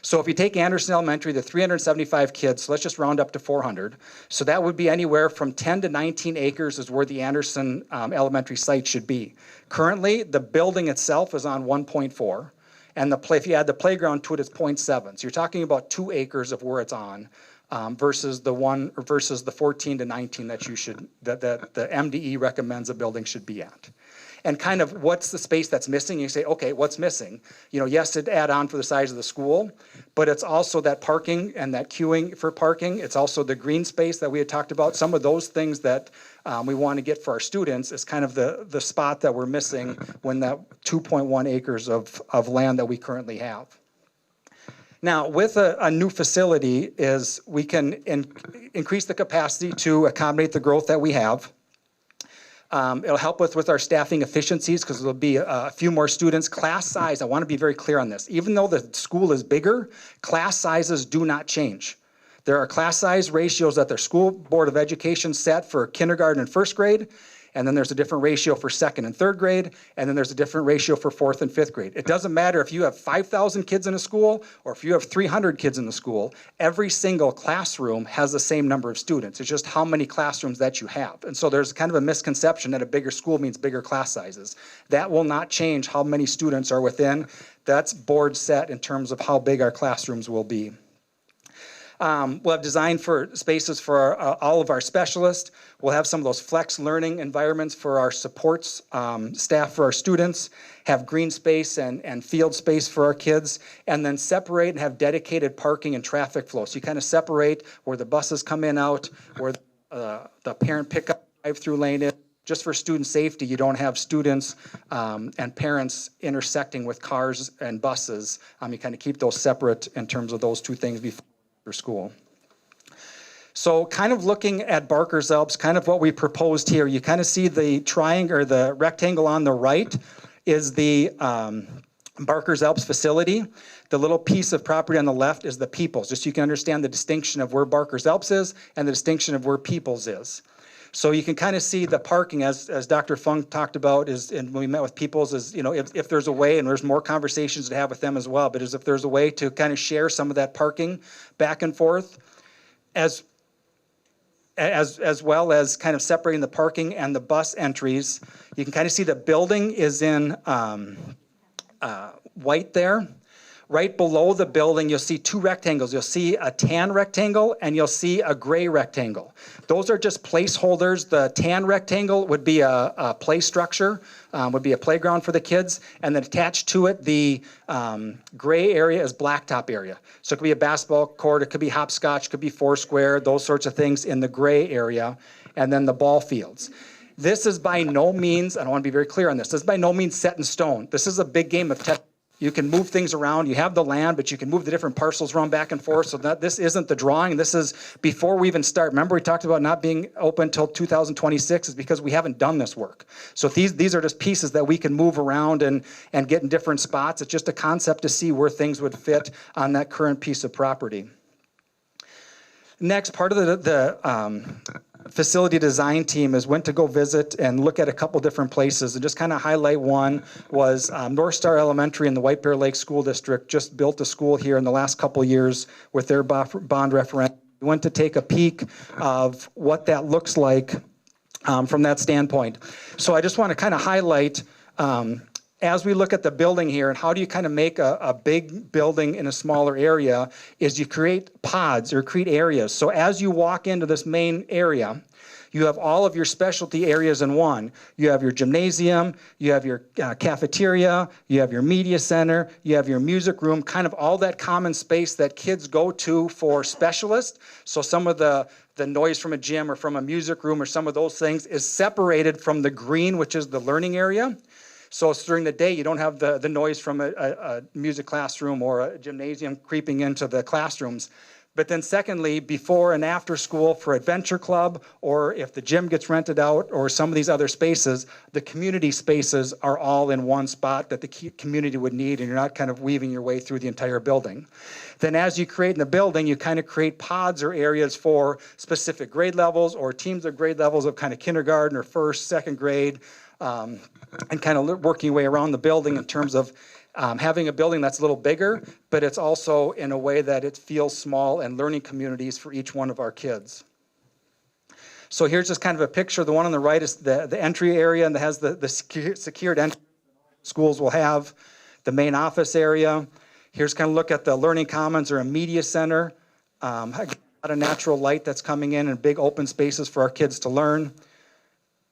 So if you take Andersen Elementary, the 375 kids, so let's just round up to 400. So that would be anywhere from 10 to 19 acres is where the Andersen Elementary site should be. Currently, the building itself is on 1.4. And if you add the playground to it, it's 0.7. So you're talking about 2 acres of where it's on versus the 14 to 19 that the MDE recommends a building should be at. And kind of what's the space that's missing? You say, okay, what's missing? Yes, it'd add on for the size of the school, but it's also that parking and that queuing for parking. It's also the green space that we had talked about. Some of those things that we want to get for our students is kind of the spot that we're missing when that 2.1 acres of land that we currently have. Now, with a new facility is we can increase the capacity to accommodate the growth that we have. It'll help with our staffing efficiencies because there'll be a few more students. Class size, I want to be very clear on this. Even though the school is bigger, class sizes do not change. There are class size ratios that their school board of education set for kindergarten and 1st grade, and then there's a different ratio for 2nd and 3rd grade, and then there's a different ratio for 4th and 5th grade. It doesn't matter if you have 5,000 kids in a school or if you have 300 kids in the school, every single classroom has the same number of students. It's just how many classrooms that you have. And so there's kind of a misconception that a bigger school means bigger class sizes. That will not change how many students are within. That's board set in terms of how big our classrooms will be. We'll have designed for spaces for all of our specialists. We'll have some of those flex learning environments for our supports, staff for our students, have green space and field space for our kids, and then separate and have dedicated parking and traffic flow. So you kind of separate where the buses come in out, where the parent pickup drive-through lane is. Just for student safety, you don't have students and parents intersecting with cars and buses. You kind of keep those separate in terms of those two things before school. So kind of looking at Barker's Alps, kind of what we proposed here, you kind of see the triangle or the rectangle on the right is the Barker's Alps facility. The little piece of property on the left is the Peoples, just so you can understand the distinction of where Barker's Alps is and the distinction of where Peoples is. So you can kind of see the parking, as Dr. Funk talked about, and when we met with Peoples, is, if there's a way, and there's more conversations to have with them as well, but if there's a way to kind of share some of that parking back and forth, as well as kind of separating the parking and the bus entries. You can kind of see the building is in white there. Right below the building, you'll see two rectangles. You'll see a tan rectangle and you'll see a gray rectangle. Those are just placeholders. The tan rectangle would be a play structure, would be a playground for the kids, and then attached to it, the gray area is blacktop area. So it could be a basketball court, it could be hopscotch, it could be foursquare, those sorts of things in the gray area, and then the ball fields. This is by no means, and I want to be very clear on this, this is by no means set in stone. This is a big game of test. You can move things around. You have the land, but you can move the different parcels around back and forth. So that this isn't the drawing. This is before we even start. Remember, we talked about not being open until 2026 is because we haven't done this work. So these are just pieces that we can move around and get in different spots. It's just a concept to see where things would fit on that current piece of property. Next, part of the facility design team went to go visit and look at a couple different places, and just kind of highlight one was North Star Elementary in the White Bear Lake School District just built a school here in the last couple years with their bond referendum. We went to take a peek of what that looks like from that standpoint. So I just want to kind of highlight as we look at the building here and how do you kind of make a big building in a smaller area is you create pods or create areas. So as you walk into this main area, you have all of your specialty areas in one. You have your gymnasium, you have your cafeteria, you have your media center, you have your music room, kind of all that common space that kids go to for specialists. So some of the noise from a gym or from a music room or some of those things is separated from the green, which is the learning area. So it's during the day, you don't have the noise from a music classroom or a gymnasium creeping into the classrooms. But then secondly, before and after school for Adventure Club, or if the gym gets rented out, or some of these other spaces, the community spaces are all in one spot that the community would need, and you're not kind of weaving your way through the entire building. Then as you create in the building, you kind of create pods or areas for specific grade levels or teams of grade levels of kind of kindergarten or first, second grade, and kind of working your way around the building in terms of having a building that's a little bigger, but it's also in a way that it feels small and learning communities for each one of our kids. So here's just kind of a picture. The one on the right is the entry area, and it has the secured entry schools will have, the main office area. Here's kind of look at the learning commons or a media center. A lot of natural light that's coming in and big open spaces for our kids to learn.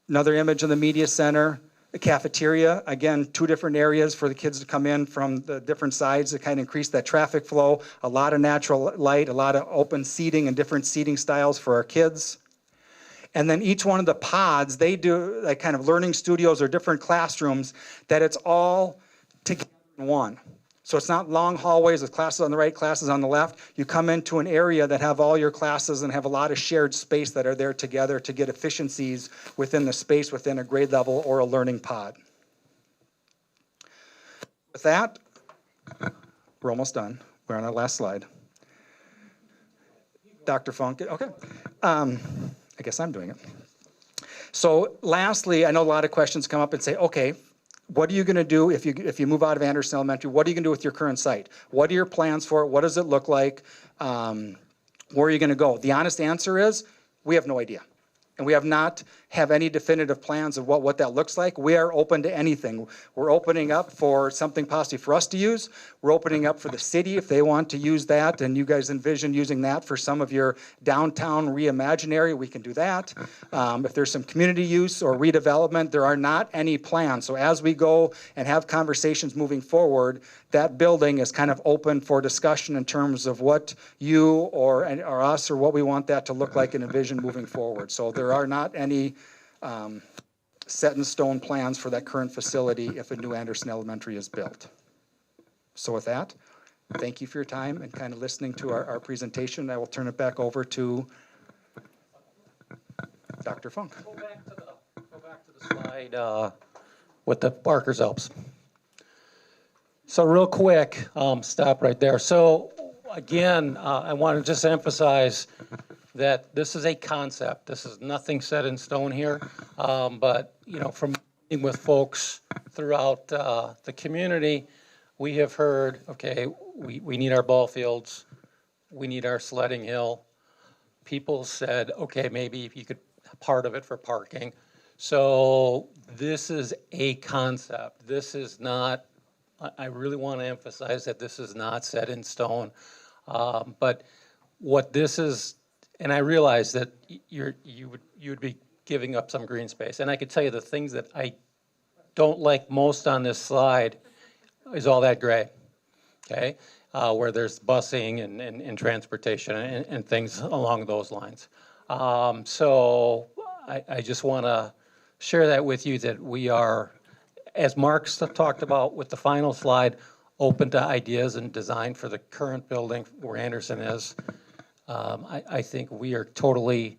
Another image of the media center. The cafeteria, again, two different areas for the kids to come in from the different sides to kind of increase that traffic flow. A lot of natural light, a lot of open seating and different seating styles for our kids. And then each one of the pods, they do like kind of learning studios or different classrooms that it's all together in one. So it's not long hallways with classes on the right, classes on the left. You come into an area that have all your classes and have a lot of shared space that are there together to get efficiencies within the space within a grade level or a learning pod. With that, we're almost done. We're on our last slide. Dr. Funk, okay. I guess I'm doing it. So lastly, I know a lot of questions come up and say, okay, what are you going to do if you move out of Andersen Elementary? What are you going to do with your current site? What are your plans for it? What does it look like? Where are you going to go? The honest answer is we have no idea. And we have not have any definitive plans of what that looks like, we are open to anything. We're opening up for something possibly for us to use. We're opening up for the city if they want to use that, and you guys envision using that for some of your downtown reimaginary, we can do that. If there's some community use or redevelopment, there are not any plans. So as we go and have conversations moving forward, that building is kind of open for discussion in terms of what you or us or what we want that to look like and envision moving forward. So there are not any set in stone plans for that current facility if a new Andersen Elementary is built. So with that, thank you for your time and kind of listening to our presentation. I will turn it back over to Dr. Funk. Go back to the slide with the Barker's Alps. So real quick, stop right there. So again, I want to just emphasize that this is a concept. This is nothing set in stone here. But, you know, from meeting with folks throughout the community, we have heard, okay, we need our ball fields. We need our sledding hill. People said, okay, maybe if you could part of it for parking. So this is a concept. This is not, I really want to emphasize that this is not set in stone. But what this is, and I realize that you would be giving up some green space. And I could tell you the things that I don't like most on this slide is all that gray, okay? Where there's busing and transportation and things along those lines. So I just want to share that with you, that we are, as Mark's talked about with the final slide, open to ideas and design for the current building where Andersen is. I think we are totally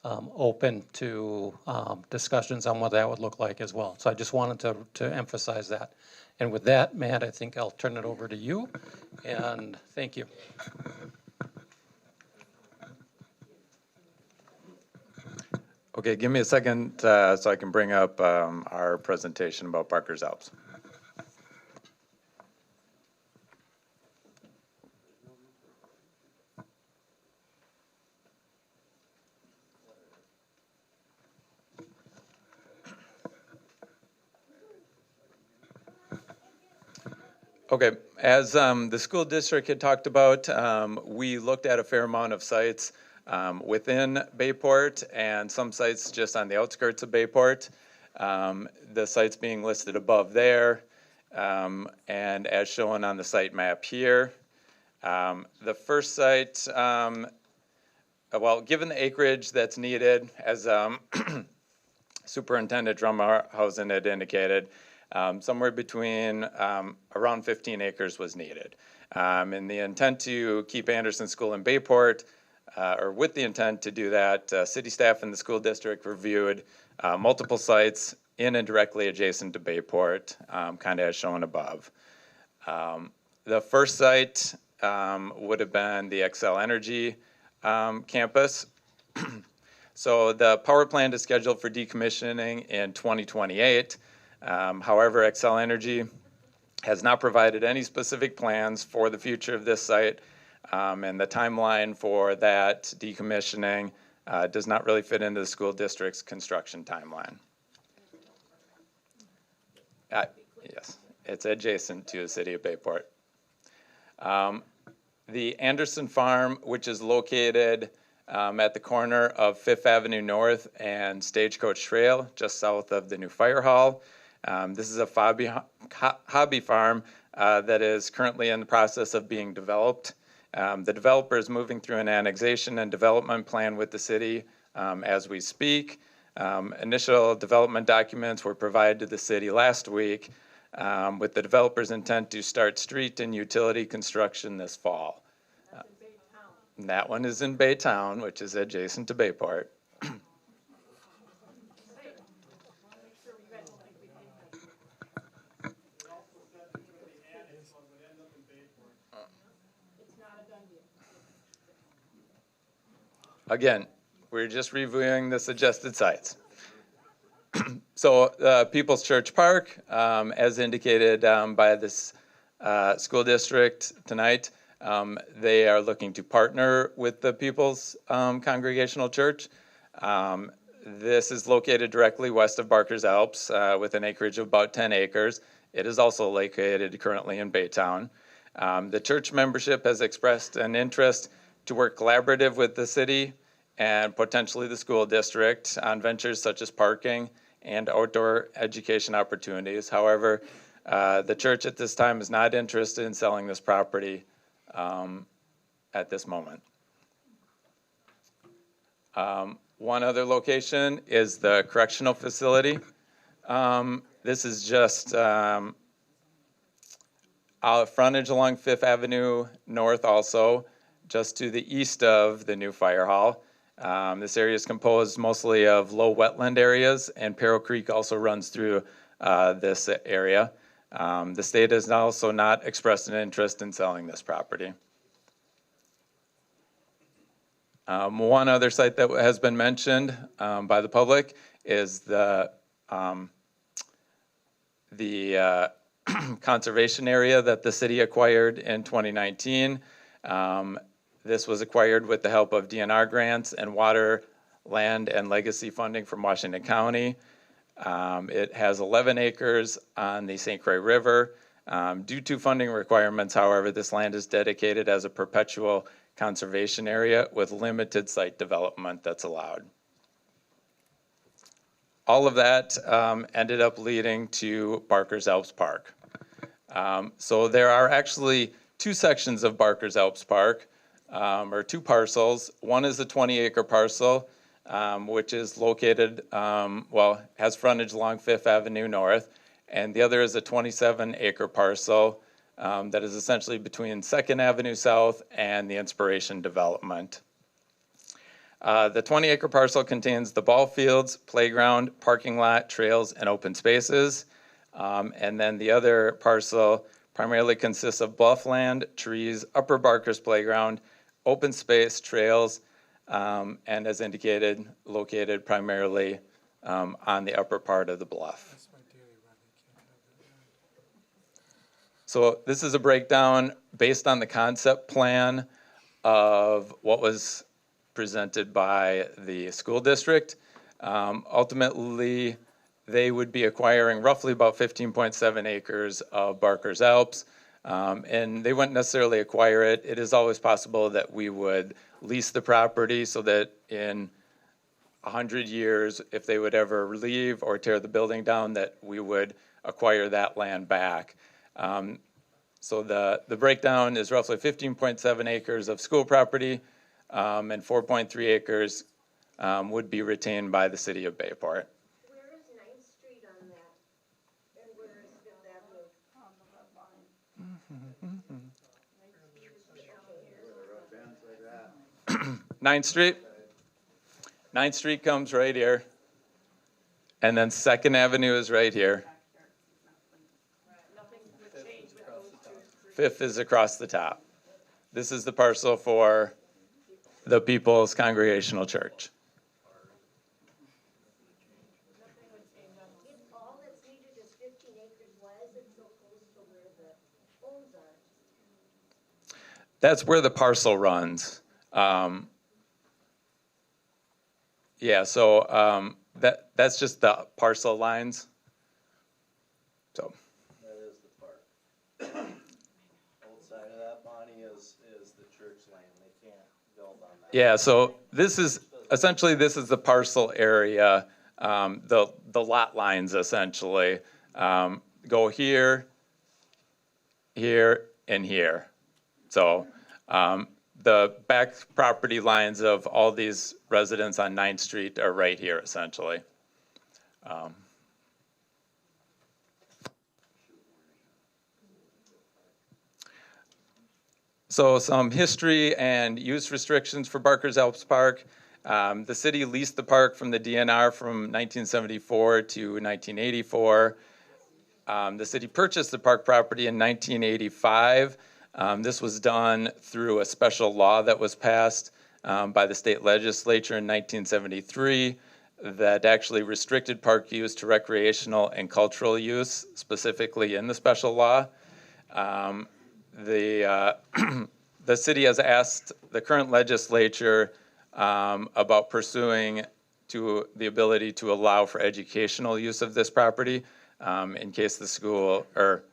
open to discussions on what that would look like as well. So I just wanted to emphasize that. And with that, Matt, I think I'll turn it over to you, and thank you. Okay, give me a second so I can bring up our presentation about Barker's Alps. Okay, as the school district had talked about, we looked at a fair amount of sites within Bayport and some sites just on the outskirts of Bayport. The sites being listed above there and as shown on the site map here. The first site, well, given the acreage that's needed, as Superintendent Drumhausen had indicated, somewhere between around 15 acres was needed. And the intent to keep Andersen School in Bayport, or with the intent to do that, city staff and the school district reviewed multiple sites in and directly adjacent to Bayport, kind of as shown above. The first site would have been the Xcel Energy campus. So the power plant is scheduled for decommissioning in 2028. However, Xcel Energy has not provided any specific plans for the future of this site, and the timeline for that decommissioning does not really fit into the school district's construction timeline. Yes, it's adjacent to the city of Bayport. The Andersen Farm, which is located at the corner of 5th Avenue North and Stagecoach Trail, just south of the new fire hall. This is a hobby farm that is currently in the process of being developed. The developer is moving through an annexation and development plan with the city as we speak. Initial development documents were provided to the city last week with the developer's intent to start street and utility construction this fall. That one is in Baytown, which is adjacent to Bayport. Again, we're just reviewing the suggested sites. So People's Church Park, as indicated by this school district tonight, they are looking to partner with the People's Congregational Church. This is located directly west of Barker's Alps with an acreage of about 10 acres. It is also located currently in Baytown. The church membership has expressed an interest to work collaborative with the city and potentially the school district on ventures such as parking and outdoor education opportunities. However, the church at this time is not interested in selling this property at this moment. One other location is the correctional facility. This is just frontage along Fifth Avenue North also, just to the east of the new fire hall. This area is composed mostly of low wetland areas, and Perro Creek also runs through this area. The state has also not expressed an interest in selling this property. One other site that has been mentioned by the public is the conservation area that the city acquired in 2019. This was acquired with the help of DNR grants and water, land, and legacy funding from Washington County. It has 11 acres on the St. Croix River. Due to funding requirements, however, this land is dedicated as a perpetual conservation area with limited site development that's allowed. All of that ended up leading to Barker's Alps Park. So there are actually two sections of Barker's Alps Park, or two parcels. One is a 20-acre parcel, which is located, has frontage along Fifth Avenue North, and the other is a 27-acre parcel that is essentially between 2nd Avenue South and the Inspiration Development. The 20-acre parcel contains the ball fields, playground, parking lot, trails, and open spaces. And then the other parcel primarily consists of bluffland, trees, Upper Barker's Playground, open space, trails, and as indicated, located primarily on the upper part of the bluff. So this is a breakdown based on the concept plan of what was presented by the school district. Ultimately, they would be acquiring roughly about 15.7 acres of Barker's Alps, and they wouldn't necessarily acquire it. It is always possible that we would lease the property so that in 100 years, if they would ever leave or tear the building down, that we would acquire that land back. So the breakdown is roughly 15.7 acres of school property, and 4.3 acres would be retained by the city of Bayport. Where is 9th Street on that? And where is Fifth Avenue? On the red line. 9th Street. 9th Street comes right here. And then 2nd Avenue is right here. Fifth is across the top. This is the parcel for the People's Congregational Church. If all that's needed is 15 acres, why is it so close to where the homes are? That's where the parcel runs. That's just the parcel lines. So. That is the park. Outside of that, Bonnie, is the church land. They can't build on that. Yeah, so this is the parcel area, the lot lines essentially go here, here, and here. So the back property lines of all these residents on 9th Street are right here essentially. So some history and use restrictions for Barker's Alps Park. The city leased the park from the DNR from 1974 to 1984. The city purchased the park property in 1985. This was done through a special law that was passed by the state legislature in 1973 that actually restricted park use to recreational and cultural use, specifically in the special law. The city has asked the current legislature about pursuing to the ability to allow for educational use of this property in case the school, or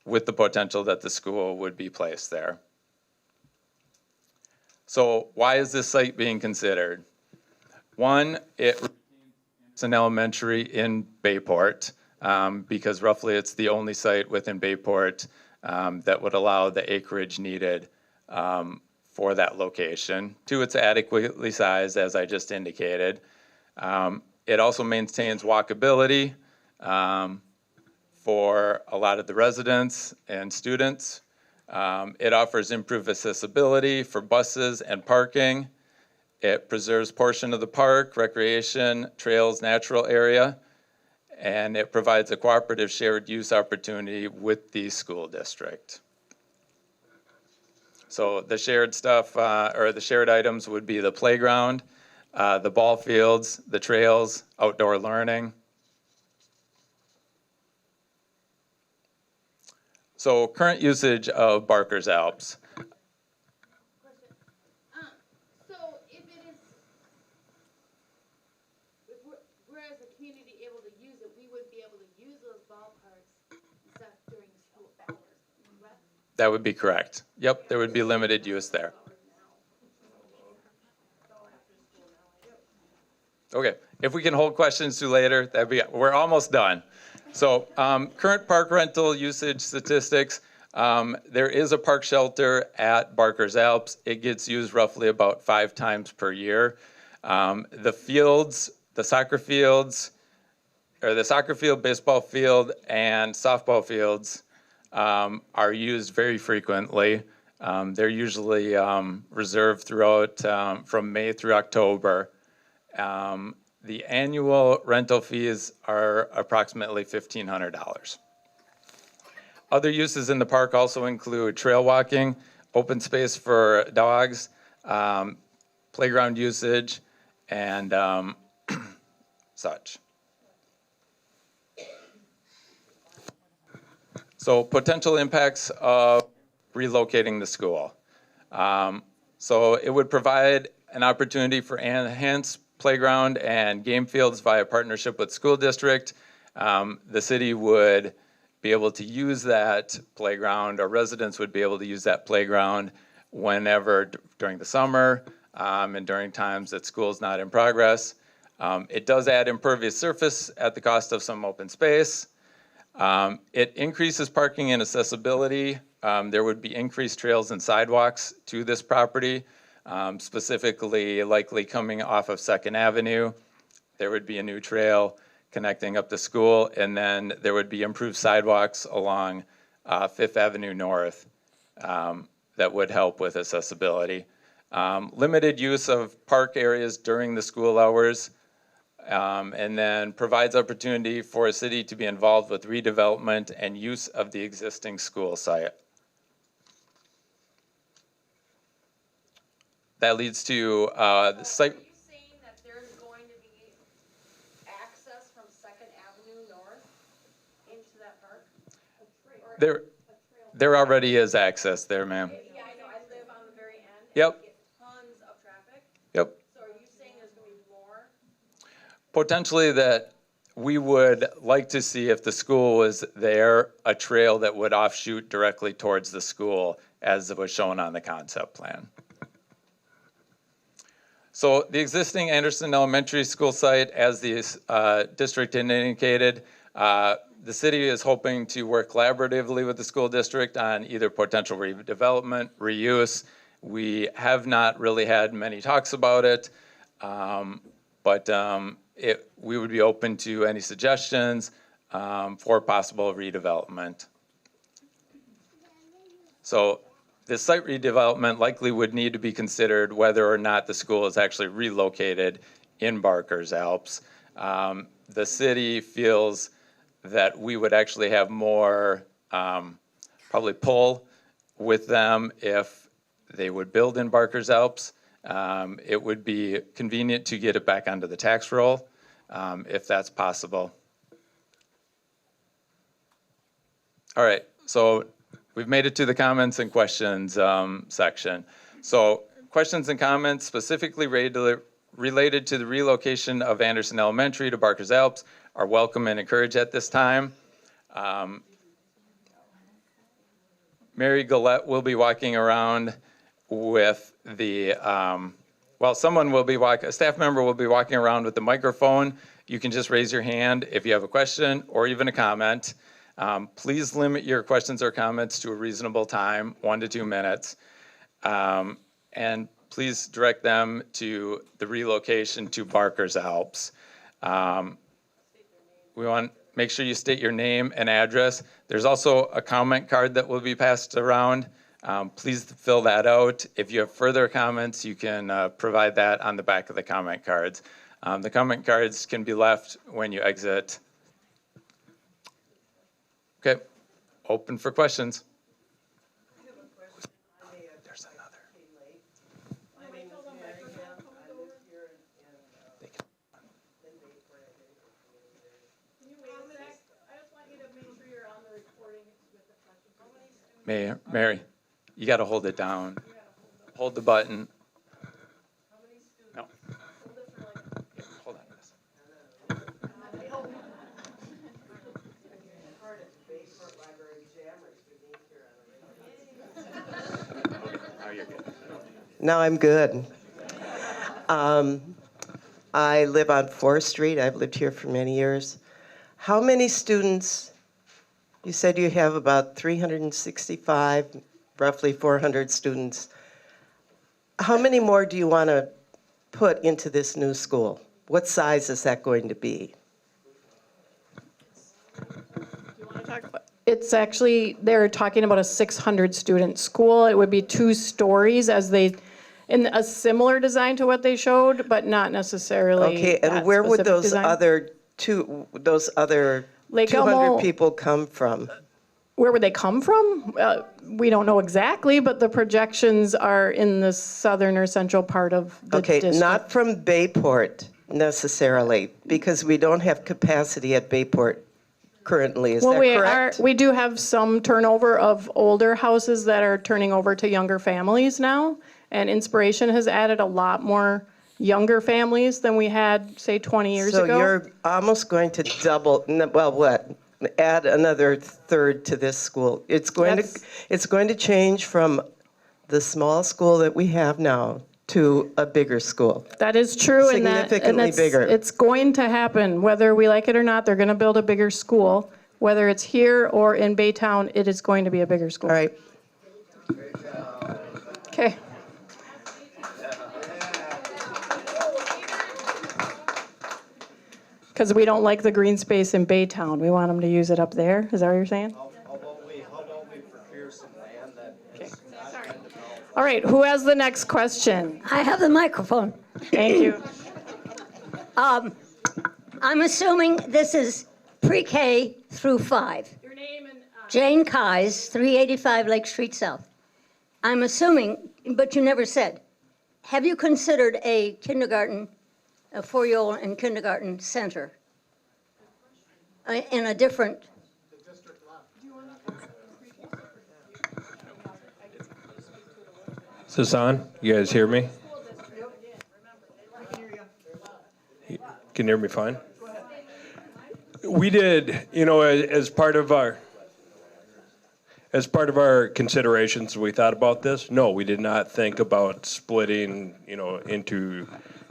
with the potential that the school would be placed there. So why is this site being considered? One, it's an elementary in Bayport, because roughly it's the only site within Bayport that would allow the acreage needed for that location. Two, it's adequately sized, as I just indicated. It also maintains walkability for a lot of the residents and students. It offers improved accessibility for buses and parking. It preserves portion of the park, recreation, trails, natural area, and it provides a cooperative shared use opportunity with the school district. So the shared stuff, or the shared items would be the playground, the ball fields, the trails, outdoor learning. So current usage of Barker's Alps. So if it is, if we're as a community able to use it, we would be able to use those ballparks and stuff during school hours, correct? That would be correct. Yep, there would be limited use there. Okay, if we can hold questions to later, we're almost done. So current park rental usage statistics, there is a park shelter at Barker's Alps. It gets used roughly about 5 times per year. The fields, the soccer fields, or the soccer field, baseball field, and softball fields are used very frequently. They're usually reserved throughout from May through October. The annual rental fees are approximately $1,500. Other uses in the park also include trail walking, open space for dogs, playground usage, and such. So potential impacts of relocating the school. So it would provide an opportunity for enhanced playground and game fields via partnership with school district. The city would be able to use that playground, or residents would be able to use that playground whenever during the summer and during times that school's not in progress. It does add impervious surface at the cost of some open space. It increases parking and accessibility. There would be increased trails and sidewalks to this property. Specifically likely coming off of 2nd Avenue. There would be a new trail connecting up to school, and then there would be improved sidewalks along 5th Avenue North that would help with accessibility. Limited use of park areas during the school hours, and then provides opportunity for a city to be involved with redevelopment and use of the existing school site. That leads to the site. Are you saying that there's going to be access from 2nd Avenue North into that park? There already is access there, ma'am. Yeah, I know, I live on the very end. And Yep. we get tons of traffic. Yep. So are you saying there's gonna be more? Potentially that we would like to see, if the school was there, a trail that would offshoot directly towards the school as it was shown on the concept plan. So the existing Andersen Elementary School site, as the district indicated, the city is hoping to work collaboratively with the school district on either potential redevelopment, reuse. We have not really had many talks about it, but we would be open to any suggestions for possible redevelopment. So this site redevelopment likely would need to be considered whether or not the school is actually relocated in Barker's Alps. The city feels that we would actually have more probably pull with them if they would build in Barker's Alps. It would be convenient to get it back onto the tax roll if that's possible. All right, so we've made it to the comments and questions section. So questions and comments specifically related to the relocation of Andersen Elementary to Barker's Alps are welcome and encouraged at this time. Mary Gillette will be walking around with the, someone will be a staff member will be walking around with the microphone. You can just raise your hand if you have a question or even a comment. Please limit your questions or comments to a reasonable time, 1 to 2 minutes. And please direct them to the relocation to Barker's Alps. We want make sure you state your name and address. There's also a comment card that will be passed around. Please fill that out. If you have further comments, you can provide that on the back of the comment cards. The comment cards can be left when you exit. Okay, open for questions. There's another. Mary, you got to hold it down. Hold the button. No. Hold on. Now you're good. Now I'm good. I live on 4th Street. I've lived here for many years. How many students? You said you have about 365, roughly 400 students. How many more do you want to put into this new school? What size is that going to be? It's actually, they're talking about a 600-student school. It would be 2 stories in a similar design to what they showed, but not necessarily Okay, and that where would specific those design. other Lake 200 Elmo- people come from? Where would they come from? We don't know exactly, but the projections are in the southern or central part of the Okay, district. not from Bayport necessarily, because we don't have capacity at Bayport currently. Is that correct? We do have some turnover of older houses that are turning over to younger families now, and Inspiration has added a lot more younger families than we had, say, 20 years ago. So you're almost going to double, add another third to this school. It's going to change from the small school that we have now to a bigger school. That is true. Significantly bigger. It's going to happen, whether we like it or not. They're going to build a bigger school. Whether it's here or in Baytown, it is going to be a bigger school. All right. Okay. Because we don't like the green space in Baytown. We want them to use it up there. Is that what you're saying? How about we procure some land that is not been developed? All right, who has the next question? I have the microphone. Thank you. I'm assuming this is pre-K through 5. Your name and Jane Kais, 385 Lake Street South. I'm assuming, but you never said, have you considered a kindergarten, a 4-year-old and kindergarten center in a different? Is this on? You guys hear me? Can you hear me fine? We did, as part of our considerations, we thought about this. No, we did not think about splitting, into,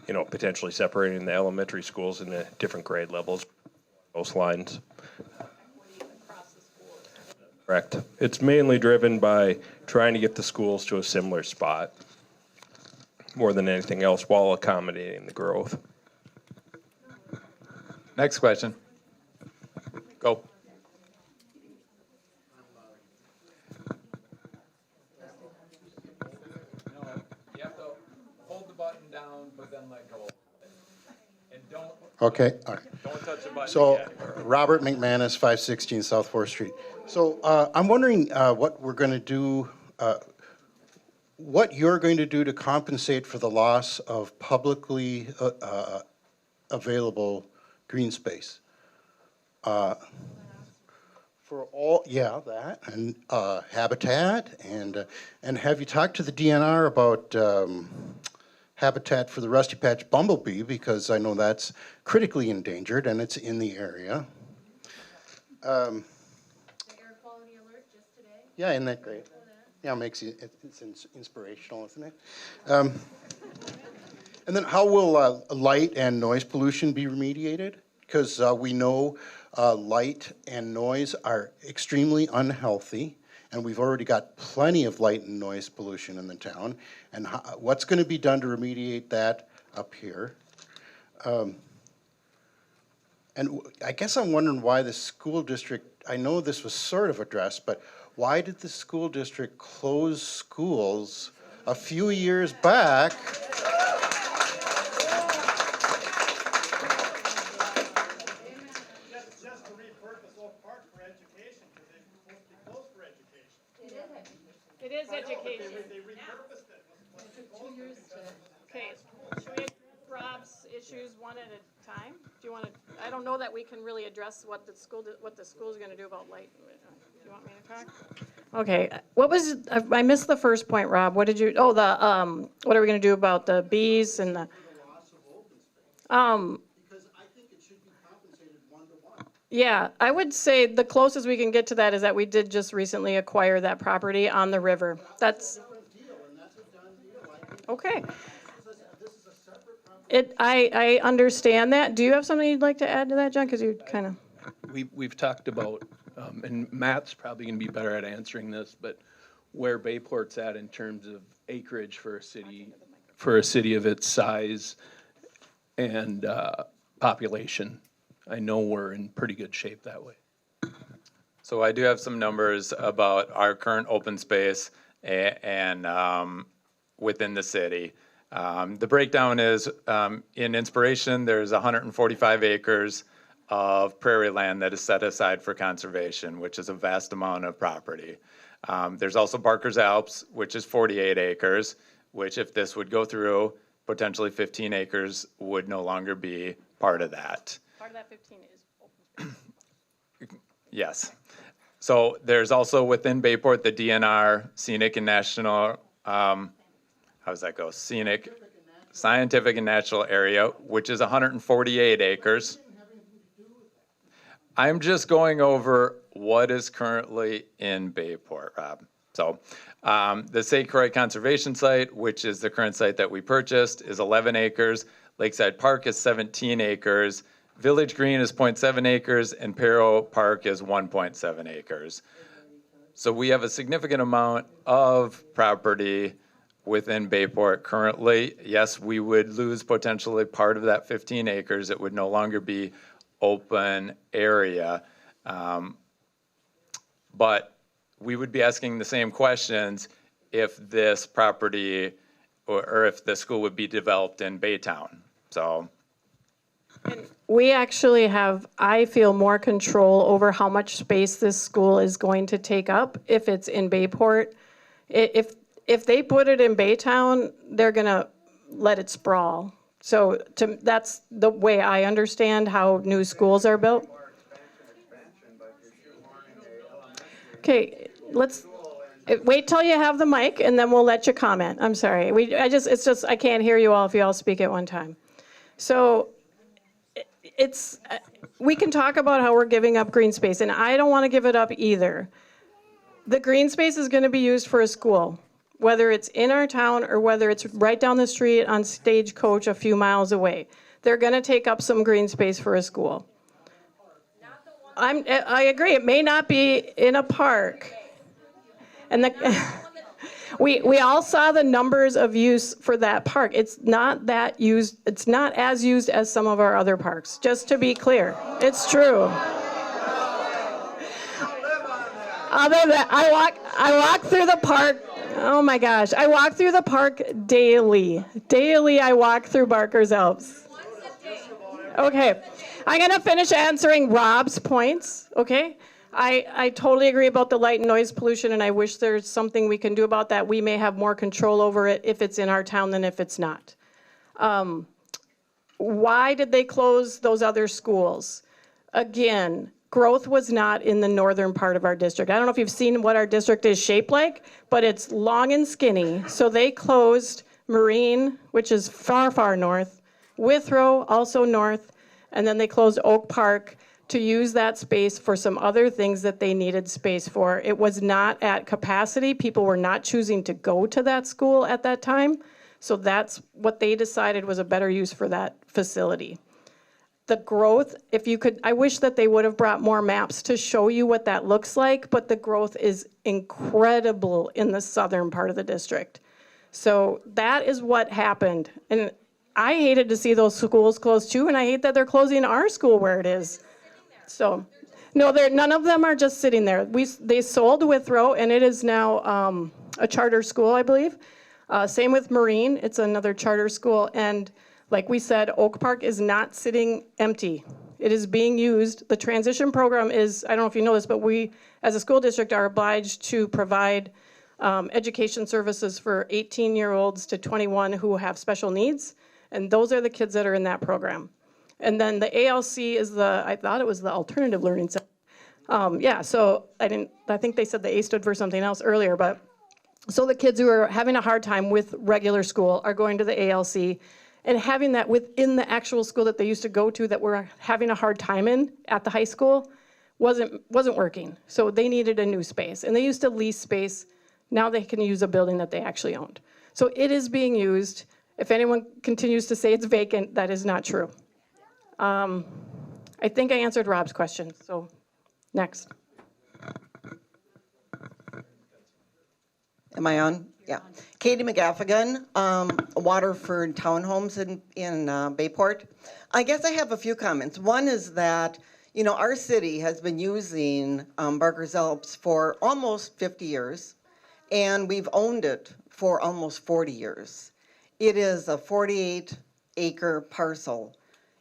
potentially separating the elementary schools into different grade levels. Those lines. Correct. It's mainly driven by trying to get the schools to a similar spot more than anything else while accommodating the growth. Next question. Go. You have to hold the button down, but then let go. And don't Okay, all right. touch the button So, again. Robert McManus, 516 South 4th Street. So, I'm wondering what we're going to do, what you're going to do to compensate for the loss of publicly available green space. For all, that, and habitat, and have you talked to the DNR about habitat for the rusty patch bumblebee, because I know that's critically endangered and it's in the area. The air quality alert just today. Yeah, isn't that great? Yeah, it makes you, it's inspirational, isn't it? And then how will light and noise pollution be remediated? Because we know light and noise are extremely unhealthy, and we've already got plenty of light and noise pollution in the town. And what's going to be done to remediate that up here? And I guess I'm wondering why the school district, I know this was sort of addressed, but why did the school district close schools a few years back? Just to repurpose Oak Park for education, because they're supposed to be closed for education. It is education. They repurposed it. Okay, should we address Rob's issues one at a time? Do you want to, I don't know that we can really address what the school's going to do about light. Do you want me to talk? Okay, what was, I missed the first point, Rob. What did you, oh, what are we going to do about the bees and the, Because I think it should be compensated 1-to-1. yeah, I would say the closest we can get to that is that we did just recently acquire that property on the river. That's, okay. I understand that. Do you have something you'd like to add to that, John? Because you kind of. We've talked about, and Matt's probably going to be better at answering this, but where Bayport's at in terms of acreage for a city of its size and population. I know we're in pretty good shape that way. So I do have some numbers about our current open space and within the city. The breakdown is in Inspiration, there's 145 acres of prairie land that is set aside for conservation, which is a vast amount of property. There's also Barker's Alps, which is 48 acres, which if this would go through, potentially 15 acres would no longer be part of that. Part of that 15 is open space. Yes. So there's also within Bayport, the DNR, Scenic and National, how does that go? Scenic, Scientific and Natural Area, which is 148 acres. I'm just going over what is currently in Bayport, Rob. So the St. Croix Conservation Site, which is the current site that we purchased, is 11 acres. Lakeside Park is 17 acres. Village Green is 0.7 acres, and Perro Park is 1.7 acres. So we have a significant amount of property within Bayport currently. Yes, we would lose potentially part of that 15 acres. It would no longer be open area. But we would be asking the same questions if this property or if the school would be developed in Baytown. So. We actually have, I feel, more control over how much space this school is going to take up if it's in Bayport. If they put it in Baytown, they're going to let it sprawl. So that's the way I understand how new schools are built. Okay, let's wait till you have the mic, and then we'll let you comment. I'm sorry. I can't hear you all if you all speak at one time. So we can talk about how we're giving up green space, and I don't want to give it up either. The green space is going to be used for a school, whether it's in our town or whether it's right down the street on Stagecoach a few miles away. They're going to take up some green space for a school. I agree, it may not be in a park. And we all saw the numbers of use for that park. It's not as used as some of our other parks, just to be clear. It's true. Other than I walk through the park. Oh my gosh, I walk through the park daily. Daily I walk through Barker's Alps. Okay, I'm gonna finish answering Rob's points, okay? I totally agree about the light and noise pollution, and I wish there's something we can do about that. We may have more control over it if it's in our town than if it's not. Why did they close those other schools? Again, growth was not in the northern part of our district. I don't know if you've seen what our district is shaped like, but it's long and skinny. So they closed Marine, which is far, far north, Withrow, also north, and then they closed Oak Park to use that space for some other things that they needed space for. It was not at capacity. People were not choosing to go to that school at that time. So that's what they decided was a better use for that facility. The growth, if you could, I wish that they would have brought more maps to show you what that looks like, but the growth is incredible in the southern part of the district. So that is what happened. And I hated to see those schools close too, and I hate that they're closing our school where it is. So, no, none of them are just sitting there. They sold Withrow, and it is now a charter school, I believe. Same with Marine, it's another charter school. And like we said, Oak Park is not sitting empty. It is being used. The transition program is, I don't know if you know this, but we, as a school district, are obliged to provide education services for 18-year-olds to 21 who have special needs. And those are the kids that are in that program. And then the ALC is I thought it was the Alternative Learning Center. Yeah, so I think they said the A stood for something else earlier, but so the kids who are having a hard time with regular school are going to the ALC, and having that within the actual school that they used to go to that we're having a hard time in at the high school wasn't working. So they needed a new space, and they used to lease space. Now they can use a building that they actually owned. So it is being used. If anyone continues to say it's vacant, that is not true. I think I answered Rob's question, so next. Am I on? Yeah. Katie McGaffigan, Waterford Townhomes in Bayport. I guess I have a few comments. One is that, you know, our city has been using Barker's Alps for almost 50 years, and we've owned it for almost 40 years. It is a 48-acre parcel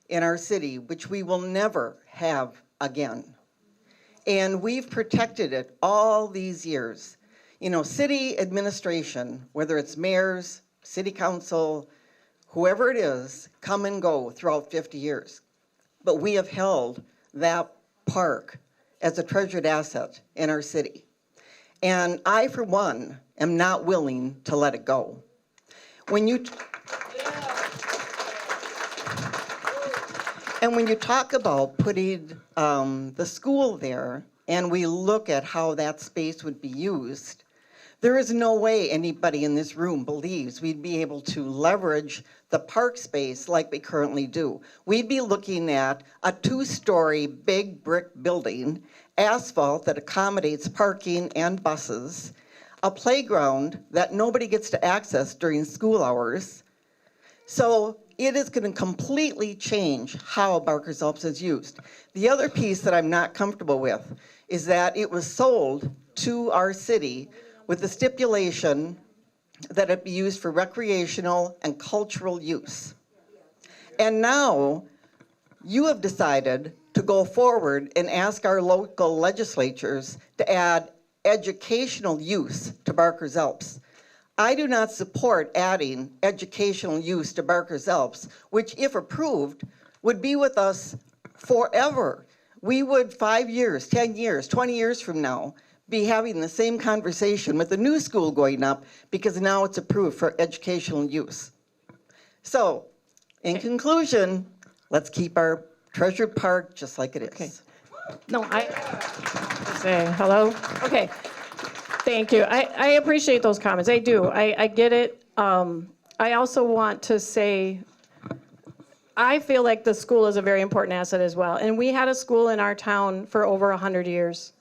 in our city, which we will never have again. And we've protected it all these years. You know, city administration, whether it's mayors, city council, whoever it is, come and go throughout 50 years. But we have held that park as a treasured asset in our city. And I, for one, am not willing to let it go. When you talk about putting the school there, and we look at how that space would be used, there is no way anybody in this room believes we'd be able to leverage the park space like we currently do. We'd be looking at a 2-story big brick building, asphalt that accommodates parking and buses, a playground that nobody gets to access during school hours. So it is going to completely change how Barker's Alps is used. The other piece that I'm not comfortable with is that it was sold to our city with the stipulation that it be used for recreational and cultural use. And now you have decided to go forward and ask our local legislatures to add educational use to Barker's Alps. I do not support adding educational use to Barker's Alps, which, if approved, would be with us forever. We would 5 years, 10 years, 20 years from now be having the same conversation with the new school going up because now it's approved for educational use. So, in conclusion, let's keep our treasured park just like it is. Okay. No, say hello. Okay. Thank you. I appreciate those comments. I do. I get it. I also want to say, I feel like the school is a very important asset as well. And we had a school in our town for over 100 years.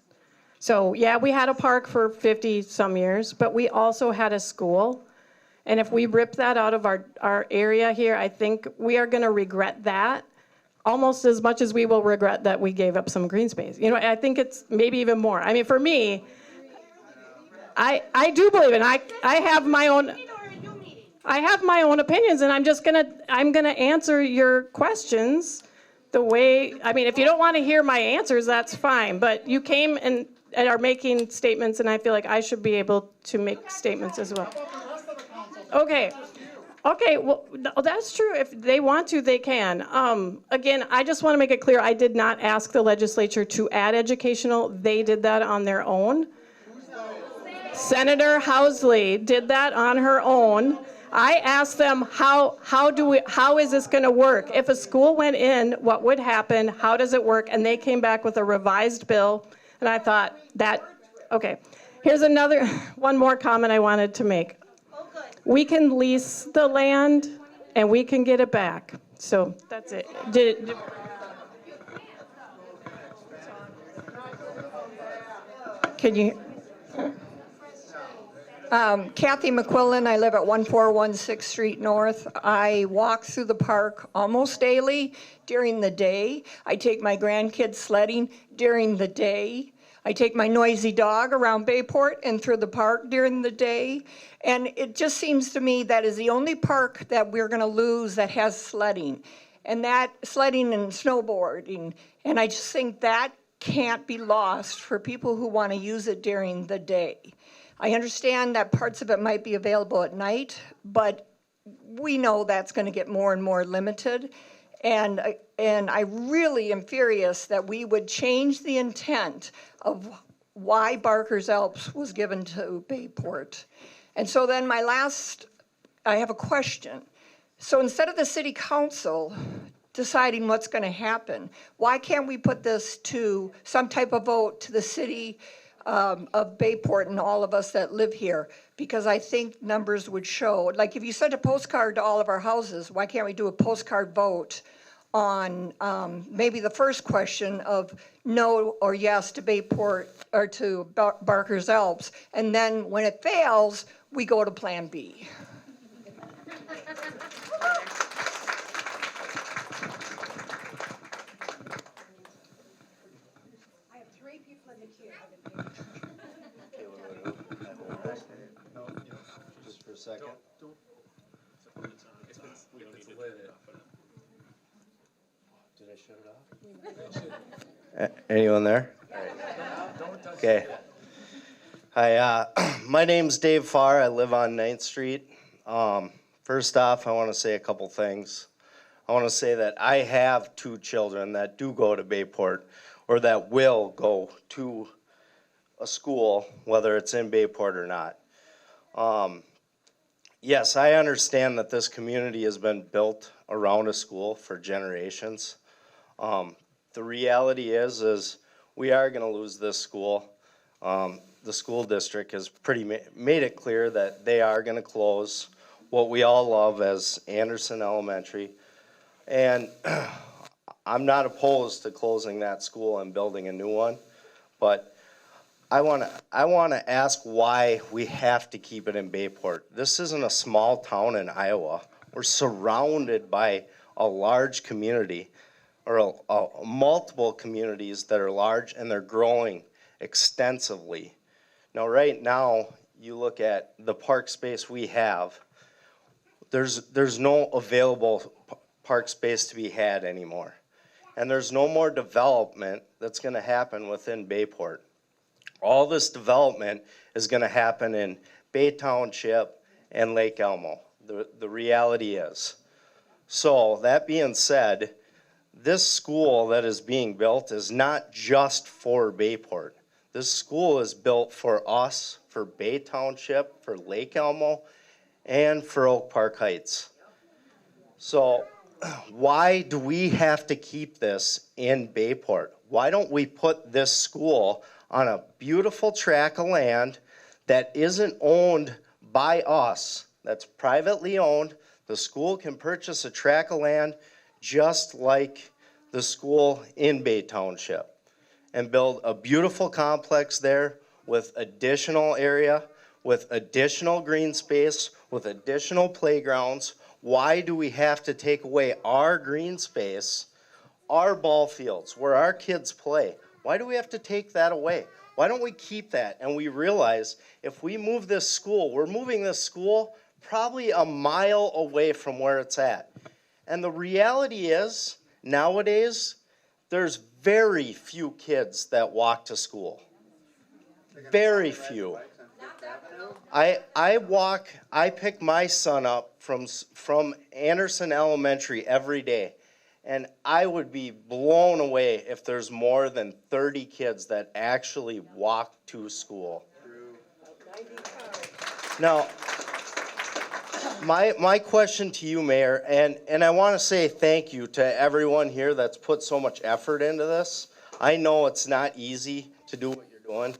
So yeah, we had a park for 50 some years, but we also had a school. And if we rip that out of our area here, I think we are going to regret that almost as much as we will regret that we gave up some green space. You know, I think it's maybe even more. I mean, for me, I do believe it. I have my own opinions, and I'm gonna answer your questions the way, I mean, if you don't want to hear my answers, that's fine. But you came and are making statements, and I feel like I should be able to make statements as well. Okay. Okay, well, that's true. If they want to, they can. Again, I just want to make it clear, I did not ask the legislature to add educational. They did that on their own. Senator Housley did that on her own. I asked them, how is this going to work? If a school went in, what would happen? How does it work? And they came back with a revised bill. And I thought okay. Here's one more comment I wanted to make. We can lease the land and we can get it back. So that's it. Can you? Kathy McQuillan, I live at 1416 Street North. I walk through the park almost daily during the day. I take my grandkids sledding during the day. I take my noisy dog around Bayport and through the park during the day. And it just seems to me that is the only park that we're going to lose that has sledding. And that sledding and snowboarding. And I just think that can't be lost for people who want to use it during the day. I understand that parts of it might be available at night, but we know that's going to get more and more limited. And I really am furious that we would change the intent of why Barker's Alps was given to Bayport. And so then I have a question. So instead of the city council deciding what's going to happen, why can't we put this to some type of vote to the city of Bayport and all of us that live here? Because I think numbers would show, like if you sent a postcard to all of our houses, why can't we do a postcard vote on maybe the first question of no or yes to Bayport or to Barker's Alps, and then when it fails, we go to Plan B. I have 3 people in the queue. Just for a second. Did I shut it off? Anyone there? Okay. Hi, my name's Dave Farr. I live on 9th Street. First off, I want to say a couple things. I want to say that I have 2 children that do go to Bayport or that will go to a school, whether it's in Bayport or not. Yes, I understand that this community has been built around a school for generations. The reality is we are going to lose this school. The school district has made it clear that they are going to close what we all love as Andersen Elementary. And I'm not opposed to closing that school and building a new one, but I want to ask why we have to keep it in Bayport. This isn't a small town in Iowa. We're surrounded by a large community, or multiple communities that are large, and they're growing extensively. Now, right now, you look at the park space we have, there's no available park space to be had anymore. And there's no more development that's going to happen within Bayport. All this development is going to happen in Bay Township and Lake Elmo. The reality is. So that being said, this school that is being built is not just for Bayport. This school is built for us, for Bay Township, for Lake Elmo, and for Oak Park Heights. So why do we have to keep this in Bayport? Why don't we put this school on a beautiful tract of land that isn't owned by us, that's privately owned? The school can purchase a tract of land just like the school in Bay Township and build a beautiful complex there with additional area, with additional green space, with additional playgrounds. Why do we have to take away our green space, our ball fields, where our kids play? Why do we have to take that away? Why don't we keep that? And we realize if we move this school, we're moving this school probably a mile away from where it's at. And the reality is, nowadays, there's very few kids that walk to school. Very few. I pick my son up from Andersen Elementary every day. And I would be blown away if there's more than 30 kids that actually walk to school. Now, My question to you, Mayor, and I want to say thank you to everyone here that's put so much effort into this. I know it's not easy to do what you're doing,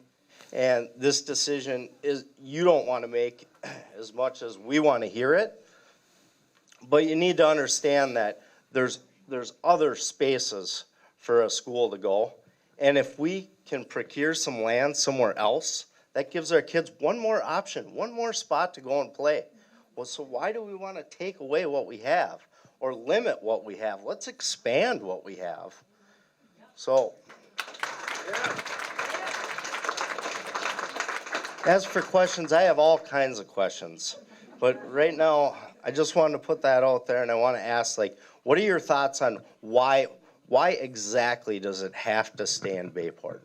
and this decision is, you don't want to make as much as we want to hear it, but you need to understand that there's other spaces for a school to go, and if we can procure some land somewhere else, that gives our kids one more option, one more spot to go and play. Well, so why do we want to take away what we have or limit what we have? Let's expand what we have. So, as for questions, I have all kinds of questions. But right now, I just wanted to put that out there, and I want to ask, like, what are your thoughts on why exactly does it have to stay in Bayport?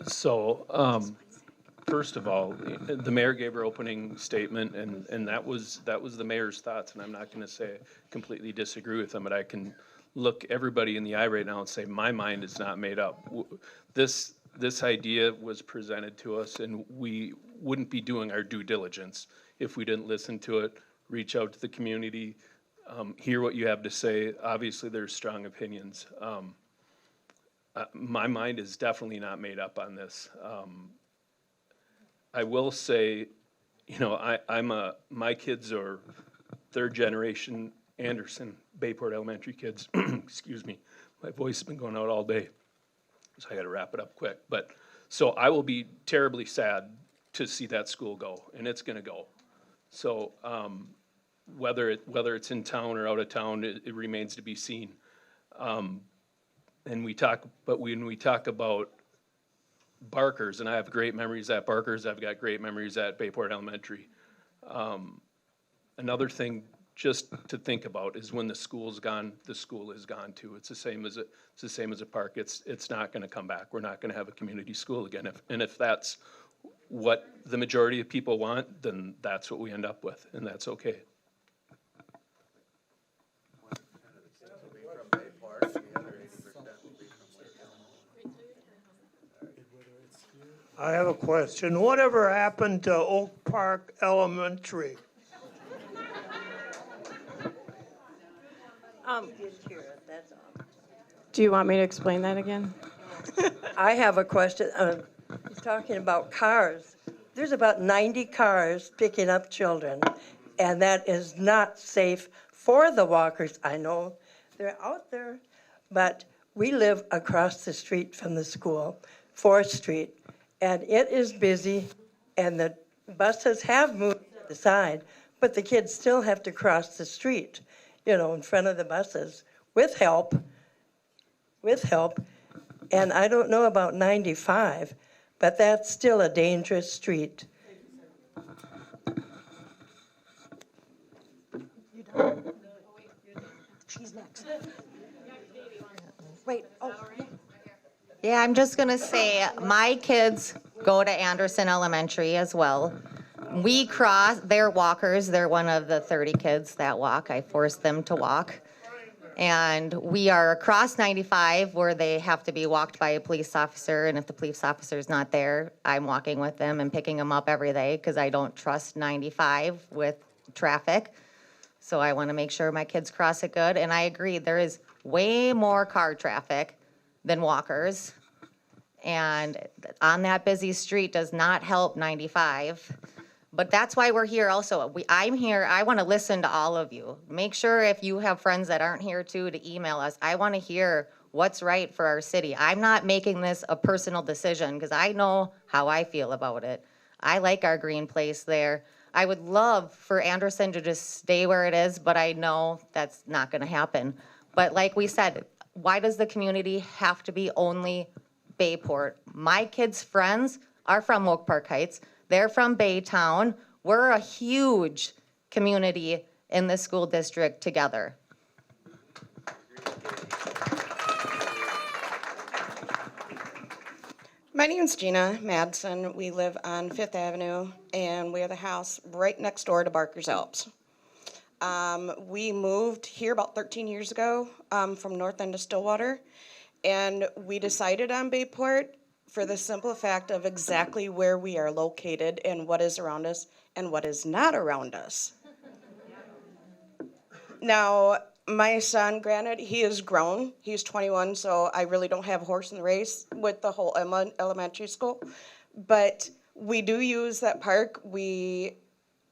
So, first of all, the mayor gave her opening statement, and that was the mayor's thoughts, and I'm not gonna say I completely disagree with them, but I can look everybody in the eye right now and say, my mind is not made up. This idea was presented to us, and we wouldn't be doing our due diligence if we didn't listen to it, reach out to the community, hear what you have to say. Obviously, there's strong opinions. My mind is definitely not made up on this. I will say, you know, my kids are third generation Andersen, Bayport Elementary kids. Excuse me, my voice has been going out all day, so I gotta wrap it up quick. But, so I will be terribly sad to see that school go, and it's gonna go. So, whether it's in town or out of town, it remains to be seen. And when we talk about Barker's, and I have great memories at Barker's, I've got great memories at Bayport Elementary. Another thing just to think about is when the school's gone, the school is gone too. It's the same as a park. It's not gonna come back. We're not gonna have a community school again. If that's what the majority of people want, then that's what we end up with, and that's okay. I have a question. Whatever happened to Oak Park Elementary? Do you want me to explain that again? I have a question. He's talking about cars. There's about 90 cars picking up children, and that is not safe for the walkers. I know they're out there, but we live across the street from the school, 4th Street, and it is busy, and the buses have moved to the side, but the kids still have to cross the street, you know, in front of the buses with help. And I don't know about 95, but that's still a dangerous street. She's next. Wait, oh. Yeah, I'm just gonna say, my kids go to Andersen Elementary as well. They're walkers, they're one of the 30 kids that walk. I force them to walk. And we are across 95 where they have to be walked by a police officer, and if the police officer's not there, I'm walking with them and picking them up every day because I don't trust 95 with traffic. So I want to make sure my kids cross it good, and I agree, there is way more car traffic than walkers. And on that busy street does not help 95. But that's why we're here also. I'm here, I want to listen to all of you. Make sure if you have friends that aren't here too, to email us. I want to hear what's right for our city. I'm not making this a personal decision because I know how I feel about it. I like our green place there. I would love for Andersen to just stay where it is, but I know that's not going to happen. But like we said, why does the community have to be only Bayport? My kids' friends are from Oak Park Heights. They're from Baytown. We're a huge community in the school district together. My name's Gina Madsen. We live on 5th Avenue, and we are the house right next door to Barker's Alps. We moved here about 13 years ago from North End of Stillwater, and we decided on Bayport for the simple fact of exactly where we are located and what is around us and what is not around us. Now, my son, granted, he is grown. He's 21, so I really don't have a horse in the race with the whole elementary school. But we do use that park. We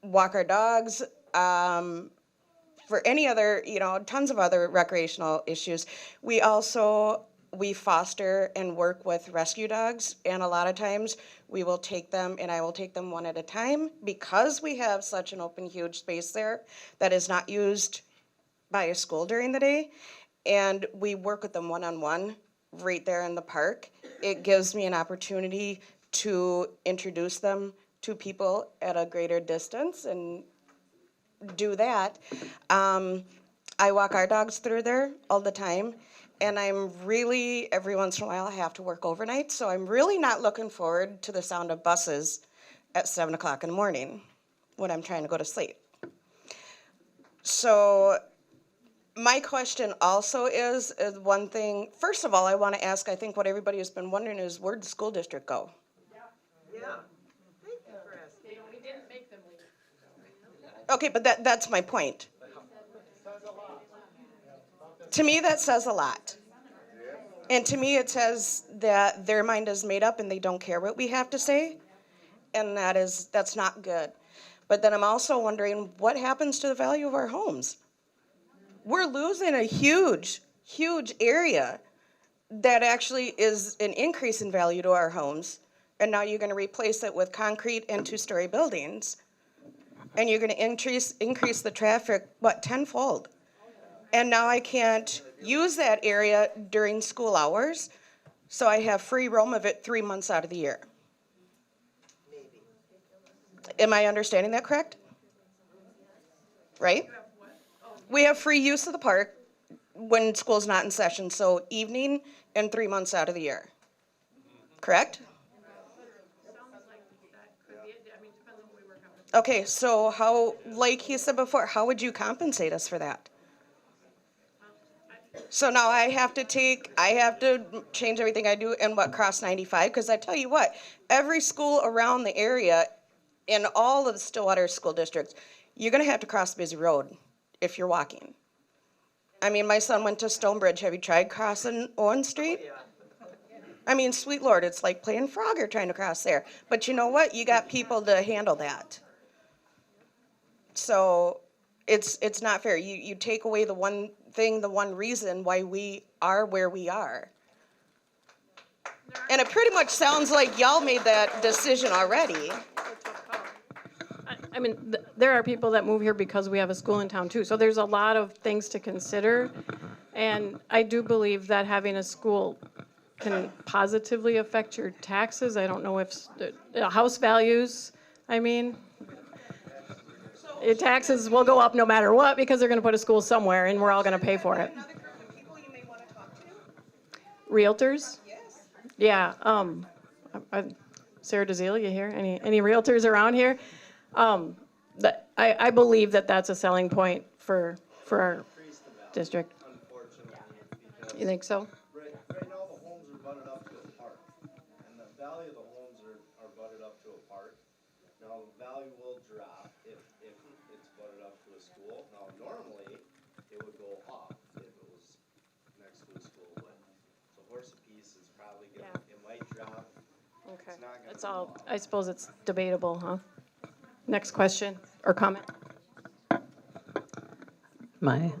walk our dogs. For any other, tons of other recreational issues. We foster and work with rescue dogs, and a lot of times we will take them, and I will take them one at a time, because we have such an open, huge space there that is not used by a school during the day, and we work with them one-on-one right there in the park. It gives me an opportunity to introduce them to people at a greater distance and do that. I walk our dogs through there all the time, and I'm really, every once in a while, I have to work overnight, so I'm really not looking forward to the sound of buses at 7 o'clock in the morning when I'm trying to go to sleep. So my question also is one thing. First of all, I want to ask, I think what everybody has been wondering is, where'd the school district go? Yeah. Thank you for asking. We didn't make them leave. Okay, but that's my point. To me, that says a lot. And to me, it says that their mind is made up and they don't care what we have to say. And that's not good. But then I'm also wondering, what happens to the value of our homes? We're losing a huge, huge area that actually is an increase in value to our homes. And now you're going to replace it with concrete and two-story buildings. And you're going to increase the traffic, tenfold. And now I can't use that area during school hours, so I have free roam of it 3 months out of the year. Am I understanding that correct? Right? We have free use of the park when school's not in session, so evening and 3 months out of the year. Correct? Okay, so how, like he said before, how would you compensate us for that? So now I have to change everything I do and cross 95, because I tell you what, every school around the area in all of the Stillwater school districts, you're gonna have to cross Busy Road if you're walking. I mean, my son went to Stonebridge. Have you tried crossing Owen Street? I mean, sweet Lord, it's like playing Frogger trying to cross there. But you know what? You got people to handle that. So it's not fair. You take away the one thing, the one reason why we are where we are. And it pretty much sounds like y'all made that decision already. I mean, there are people that move here because we have a school in town too. So there's a lot of things to consider. And I do believe that having a school can positively affect your taxes. I don't know if house values, your taxes will go up no matter what, because they're going to put a school somewhere and we're all going to pay for it. Realtors? Yes. Yeah. Sarah DeZiel, you here? Any realtors around here? I believe that that's a selling point for our district. You think so? Right now, the homes are butted up to a park, and the value of the homes are butted up to a park. Now, the value will drop if it's butted up to a school. Now, normally, it would go up if it was next to a school, but the horse apiece is probably it might drop. Okay. It's not gonna That's go all, up. I suppose it's debatable, huh? Next question or comment? My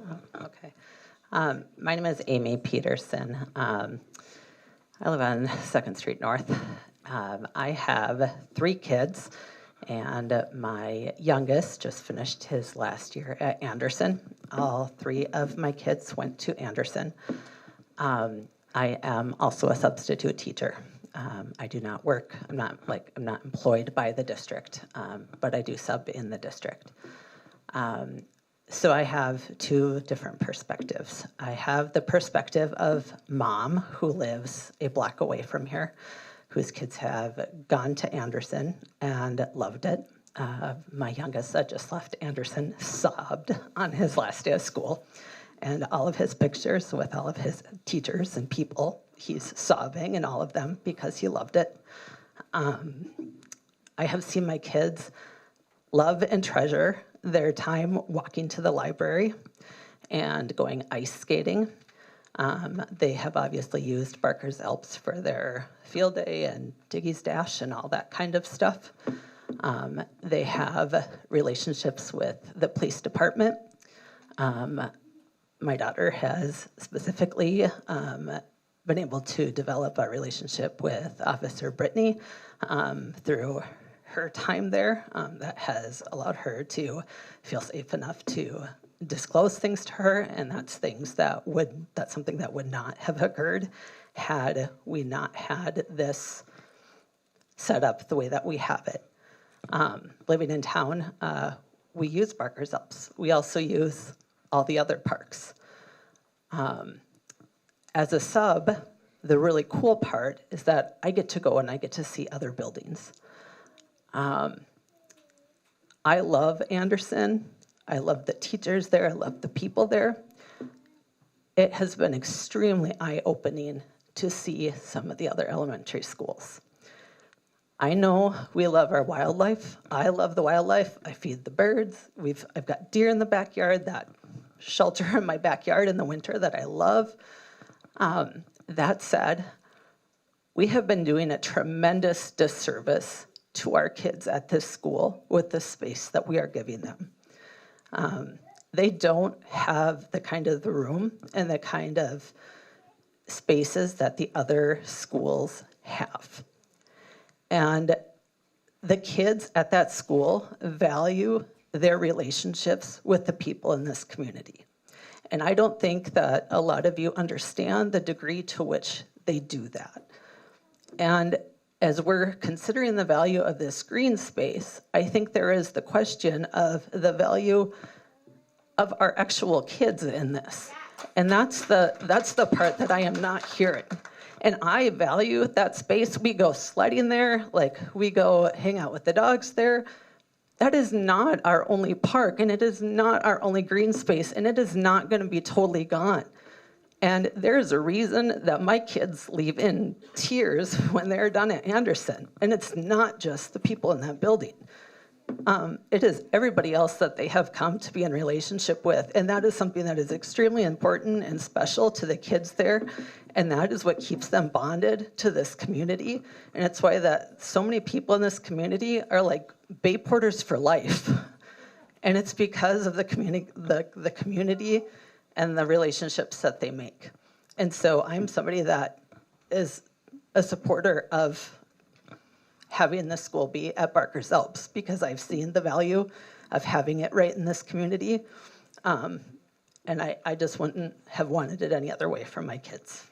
name is Amy Peterson. I live on 2nd Street North. I have 3 kids, and my youngest just finished his last year at Andersen. All 3 of my kids went to Andersen. I am also a substitute teacher. I do not work, I'm not employed by the district, but I do sub in the district. So I have 2 different perspectives. I have the perspective of mom who lives a block away from here, whose kids have gone to Andersen and loved it. My youngest that just left Andersen sobbed on his last day of school. And all of his pictures with all of his teachers and people he's sobbing in all of them because he loved it. I have seen my kids love and treasure their time walking to the library and going ice skating. They have obviously used Barker's Alps for their field day and Diggy's Dash and all that kind of stuff. They have relationships with the police department. My daughter has specifically been able to develop a relationship with Officer Brittany through her time there that has allowed her to feel safe enough to disclose things to her, and that's something that would not have occurred had we not had this set up the way that we have it. Living in town, we use Barker's Alps. We also use all the other parks. As a sub, the really cool part is that I get to go and I get to see other buildings. I love Andersen. I love the teachers there. I love the people there. It has been extremely eye-opening to see some of the other elementary schools. I know we love our wildlife. I love the wildlife. I feed the birds. I've got deer in the backyard, that shelter in my backyard in the winter that I love. That said, we have been doing a tremendous disservice to our kids at this school with the space that we are giving them. They don't have the kind of the room and the kind of spaces that the other schools have. And the kids at that school value their relationships with the people in this community. And I don't think that a lot of you understand the degree to which they do that. And as we're considering the value of this green space, I think there is the question of the value of our actual kids in this. And that's the part that I am not hearing. And I value that space. We go sledding there, like we go hang out with the dogs there. That is not our only park, and it is not our only green space, and it is not going to be totally gone. And there's a reason that my kids leave in tears when they're done at Andersen. And it's not just the people in that building. It is everybody else that they have come to be in relationship with. And that is something that is extremely important and special to the kids there. And that is what keeps them bonded to this community. And it's why that so many people in this community are like Bayporters for life. And it's because of the community and the relationships that they make. And so I'm somebody that is a supporter of having this school be at Barker's Alps because I've seen the value of having it right in this community. And I just wouldn't have wanted it any other way for my kids.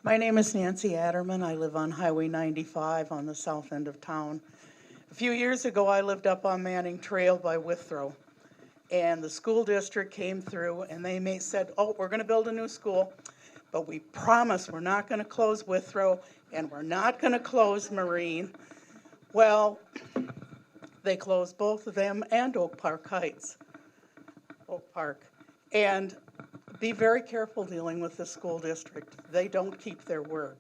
My name is Nancy Adderman. I live on Highway 95 on the south end of town. A few years ago, I lived up on Manning Trail by Withrow. And the school district came through and they said, oh, we're going to build a new school, but we promise we're not going to close Withrow and we're not going to close Marine. Well, they closed both of them and Oak Park Heights. Oak Park. And be very careful dealing with the school district. They don't keep their word.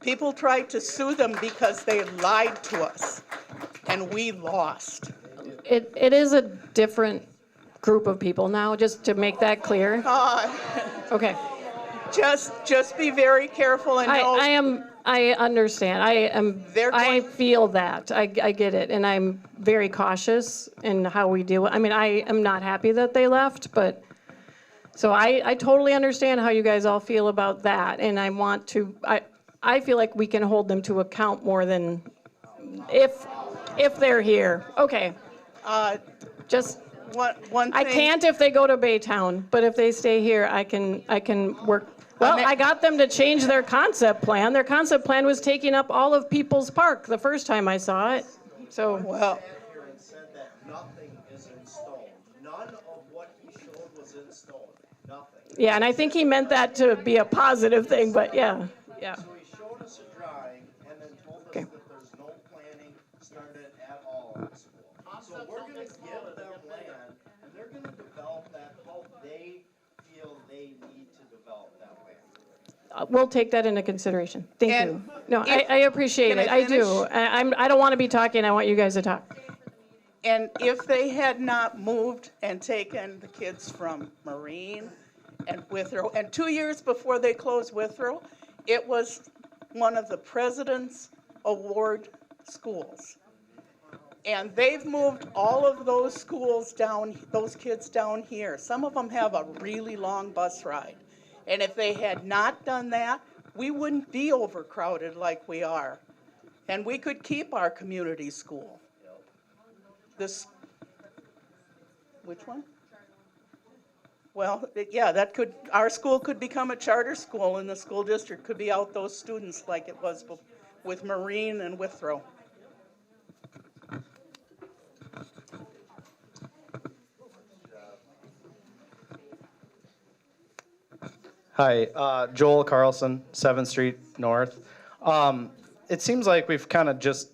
People tried to sue them because they lied to us, and we lost. It is a different group of people now, just to make that clear. Okay. Just be very careful and know. I understand. I feel that. I get it. And I'm very cautious in how we deal with I mean, I am not happy that they left, but so I totally understand how you guys all feel about that. And I want to I feel like we can hold them to account more than if they're here. Okay. Just one thing. I can't if they go to Baytown, but if they stay here, I can work. Well, I got them to change their concept plan. Their concept plan was taking up all of People's Park the first time I saw it. So well, said that nothing is in stone. None of what he showed was in stone. Nothing. yeah, and I think he meant that to be a positive thing, but yeah. So he showed us a drawing and then told us that there's no planning started at all. they need to develop that land. We'll take that into consideration. Thank And you. No, if- I appreciate Can it. I I do. finish? I don't want to be talking. I want you guys to talk. And if they had not moved and taken the kids from Marine and Withrow, and 2 years before they closed Withrow, it was one of the President's Award schools. And they've moved all of those schools down, those kids down here. Some of them have a really long bus ride. And if they had not done that, we wouldn't be overcrowded like we are. And we could keep our community school. This, which one? Well, yeah, that could, our school could become a charter school and the school district could be out those students like it was with Marine and Withrow. Hi, Joel Carlson, 7th Street North. It seems like we've kind of just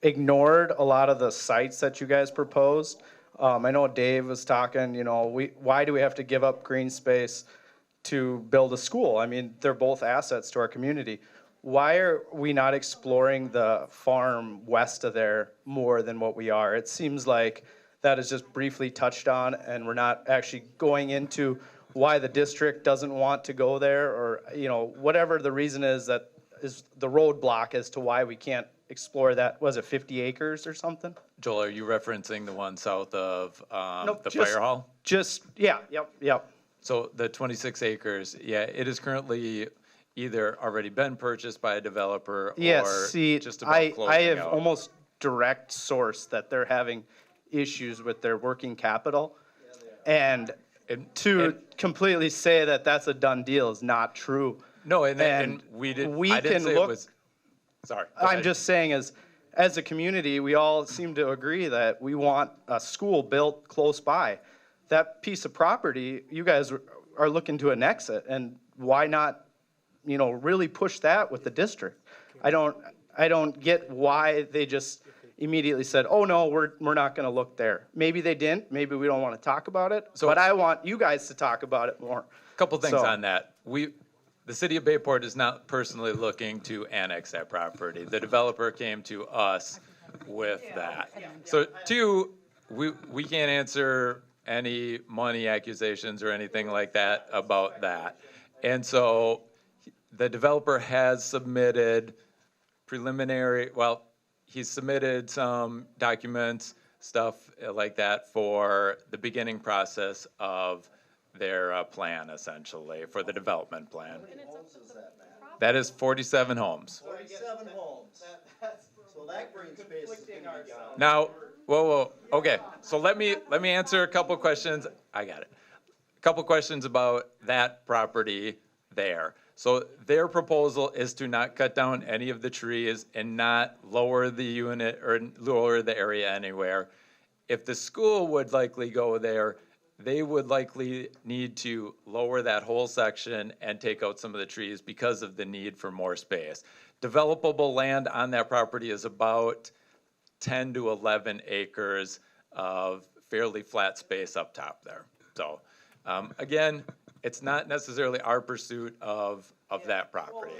ignored a lot of the sites that you guys proposed. I know Dave was talking, you know, why do we have to give up green space to build a school? I mean, they're both assets to our community. Why are we not exploring the farm west of there more than what we are? It seems like that is just briefly touched on and we're not actually going into why the district doesn't want to go there, or, you know, whatever the reason is that is the roadblock as to why we can't explore that. Was it 50 acres or something? Joel, are you referencing the one south of Nope, the just- fire hall? Yep. So the 26 acres, yeah, it is currently either already been purchased by a developer Yes, or see, just about I closing have out. almost direct source that they're having issues with their working capital. And to completely say that that's a done deal is not true. No, and we didn't, I didn't can say look, it was, sorry. go I'm ahead. just saying as a community, we all seem to agree that we want a school built close by. That piece of property, you guys are looking to annex it, and why not, you know, really push that with the district? I don't get why they just immediately said, oh no, we're not gonna look there. Maybe they didn't, maybe we don't wanna talk about it, but I want you guys to talk about it more. Couple things So- on that. The city of Bayport is not personally looking to annex that property. The developer came to us with that. So two, we can't answer any money accusations or anything like that about that. And so the developer has submitted preliminary, well, he's submitted some documents, stuff like that for the beginning process of their plan, essentially, for the development plan. That is 47 homes. 47 homes. So that green space is gonna be gone. Now, whoa, okay, so let me answer a couple questions. I got it. A couple questions about that property there. So their proposal is to not cut down any of the trees and not lower the unit or lower the area anywhere. If the school would likely go there, they would likely need to lower that whole section and take out some of the trees because of the need for more space. Developable land on that property is about 10 to 11 acres of fairly flat space up top there. So, again, it's not necessarily our pursuit of that property.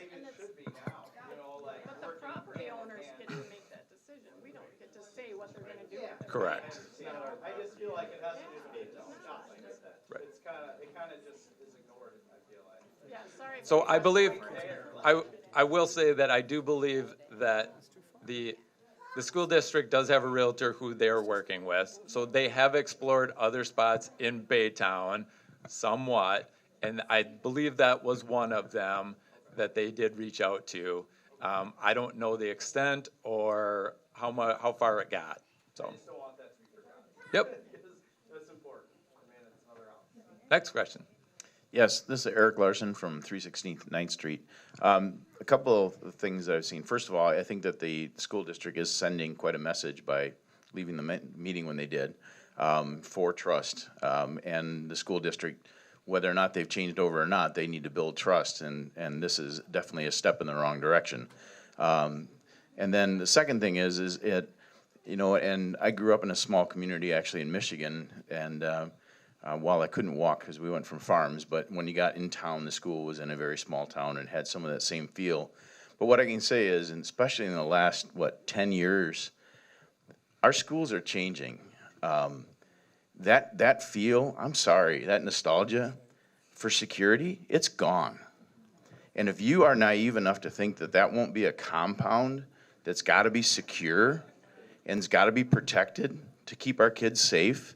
But the property owners get to make that decision. We don't get to say what they're gonna do. with it. Correct. I just feel like it has to just be done. Right. It kinda just is ignored, I feel like. Yeah, sorry. So I believe, I will say that I do believe that the school district does have a realtor who they're working with. So they have explored other spots in Baytown somewhat, and I believe that was one of them that they did reach out to. I don't know the extent or how far it got, so. Yep. That's important. I mean, it's another option. Next question. Yes, this is Eric Larson from 316 9th Street. A couple of things that I've seen. First of all, I think that the school district is sending quite a message by leaving the meeting when they did for trust. And the school district, whether or not they've changed over or not, they need to build trust, and this is definitely a step in the wrong direction. And then the second thing is it, you know, and I grew up in a small community actually in Michigan, and While I couldn't walk because we went from farms, but when you got in town, the school was in a very small town and had some of that same feel. But what I can say is, and especially in the last, 10 years, our schools are changing. That feel, I'm sorry, that nostalgia for security, it's gone. And if you are naive enough to think that that won't be a compound that's got to be secure and it's got to be protected to keep our kids safe,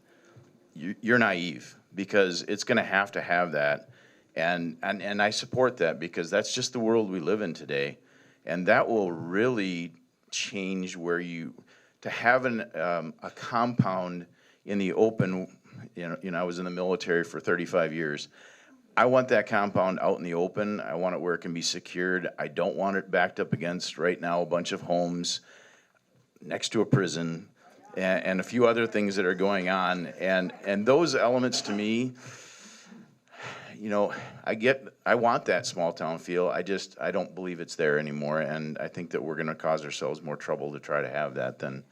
you're naive, because it's going to have that. And I support that, because that's just the world we live in today. And that will really change to have a compound in the open. I was in the military for 35 years. I want that compound out in the open. I want it where it can be secured. I don't want it backed up against, right now, a bunch of homes next to a prison and a few other things that are going on. And those elements, to me, I want that small town feel. I don't believe it's there anymore. And I think that we're going to cause ourselves more trouble to try to have that than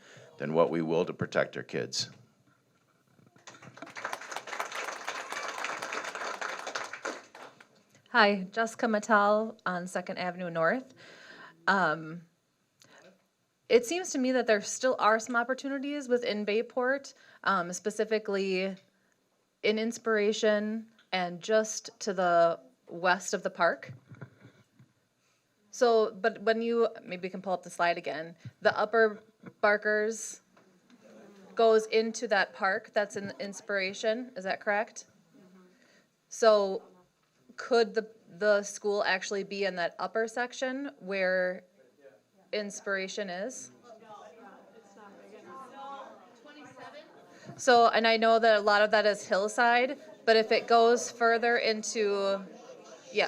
what we will to protect our kids. Hi, Jessica Mattel on 2nd Avenue North. It seems to me that there still are some opportunities within Bayport, specifically in Inspiration and just to the west of the park. So, but when you, maybe you can pull up the slide again, the Upper Barkers goes into that park that's in Inspiration, is that correct? So could the school actually be in that upper section where Inspiration is? So, and I know that a lot of that is hillside, but if it goes further into, yeah.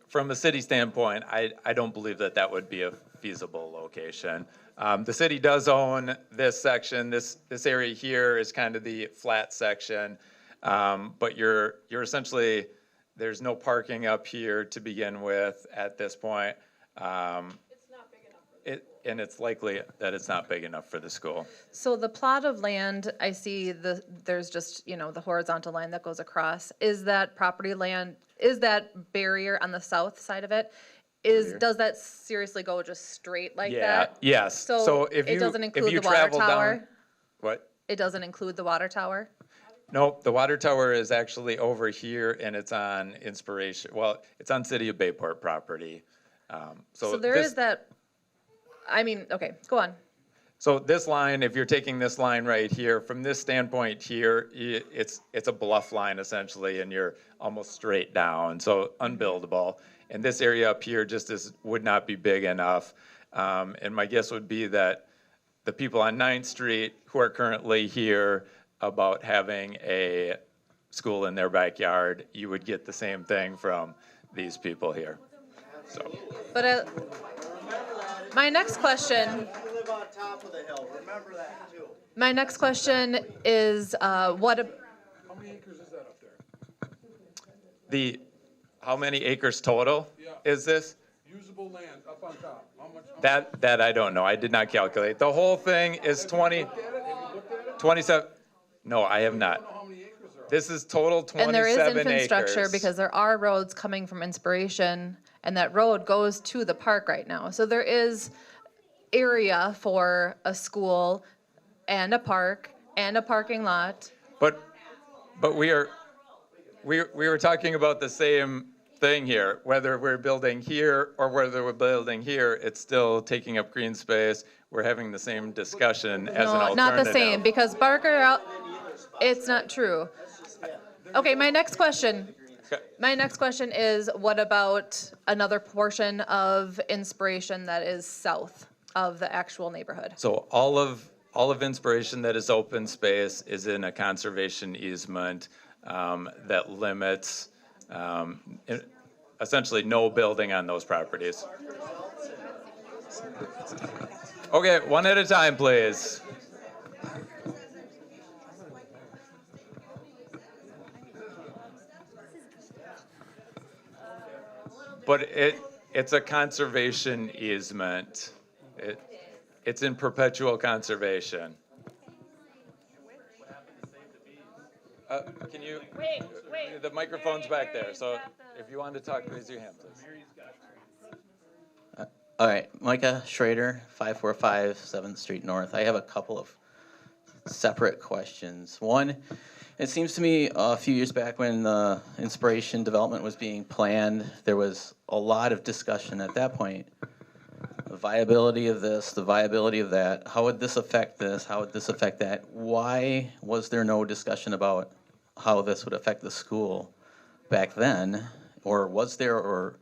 From a city standpoint, I don't believe that would be a feasible location. The city does own this section. This area here is kind of the flat section, but you're essentially, there's no parking up here to begin with at this point. And it's likely that it's not big enough for the school. So the plot of land, I see there's just, the horizontal line that goes across. Is that property land, is that barrier on the south side of it? Does that seriously go just straight like that? Yes. So if it doesn't include the water travel tower? down, what? It doesn't include the water tower? Nope, the water tower is actually over here, and it's on Inspiration. Well, it's on City of Bayport property. So there is that. Okay, go on. So this line, if you're taking this line right here, from this standpoint here, it's a bluff line essentially, and you're almost straight down, so unbuildable. And this area up here would not be big enough. And my guess would be that the people on 9th Street who are currently here about having a school in their backyard, you would get the same thing from these people here. So. But my next question. You live on top of the hill. Remember that too. My next question is How many acres is that up there? How many acres total is this? Usable land up on top. How much? That I don't know. I did not calculate. The whole thing is 27. No, I have not. This is total 27 and there is acres. infrastructure because there are roads coming from Inspiration, and that road goes to the park right now. So there is area for a school and a park and a parking lot. But we were talking about the same thing here. Whether we're building here or whether we're building here, it's still taking up green space. We're having the same discussion as an alternative. No, not the same, because Barker, it's not true. Okay, my next question is, what about another portion of Inspiration that is south of the actual neighborhood? So all of Inspiration that is open space is in a conservation easement that limits essentially no building on those properties. Okay, one at a time, please. But it's a conservation easement. It's in perpetual conservation. Can you, the microphone's back there, so if you want to talk, raise your hand, please. All right, Micah Schrader, 545 7th Street North. I have a couple of separate questions. One, it seems to me a few years back when the Inspiration development was being planned, there was a lot of discussion at that point. The viability of this, the viability of that. How would this affect this? How would this affect that? Why was there no discussion about how this would affect the school back then? Or was there, or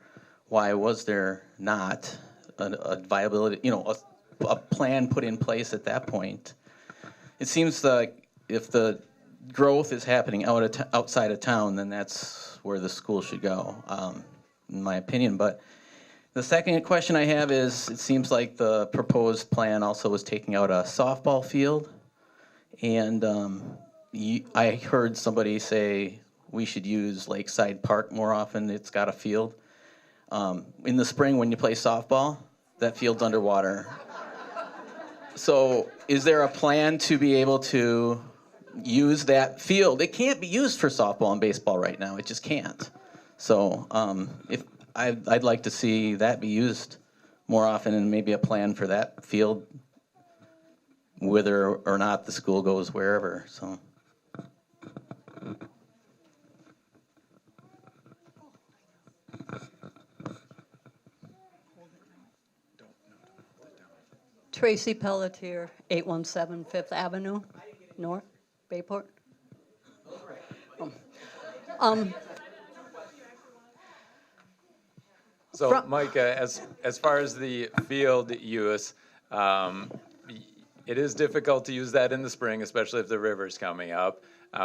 why was there not a viability, a plan put in place at that point? It seems like if the growth is happening outside of town, then that's where the school should go, in my opinion. But the second question I have is, it seems like the proposed plan also was taking out a softball field. And I heard somebody say we should use Lakeside Park more often. It's got a field. In the spring when you play softball, that field's underwater. So is there a plan to be able to use that field? It can't be used for softball and baseball right now. It just can't. So if I'd like to see that be used more often, and maybe a plan for that field, whether or not the school goes wherever. So. Tracy Pelletier, 817 Fifth Avenue, North, Bayport. So, Micah, as far as the field use, it is difficult to use that in the spring, especially if the river's coming up.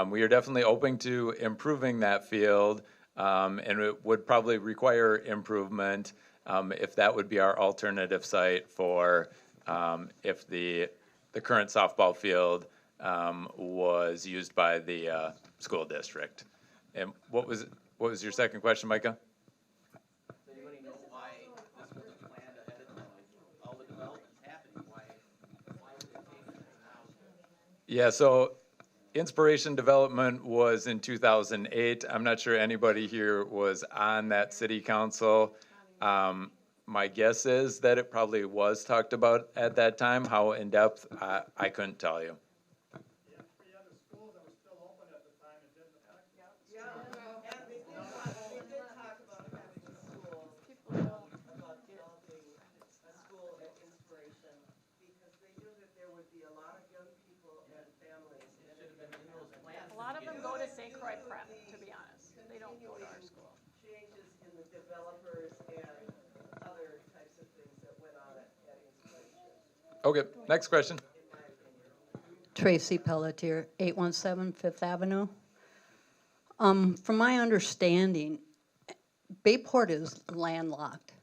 We are definitely open to improving that field, and it would probably require improvement if that would be our alternative site for if the current softball field was used by the school district. And what was your second question, Micah? Yeah, so Inspiration Development was in 2008. I'm not sure anybody here was on that city council. My guess is that it probably was talked about at that time. How in depth, I couldn't tell you. A lot of them go to St. Croix Prep, to be honest. They don't go to our school. Changes in the developers and other types of things that went on at Inspiration. Okay, next question. Tracy Pelletier, 817 Fifth Avenue. From my understanding, Bayport is landlocked.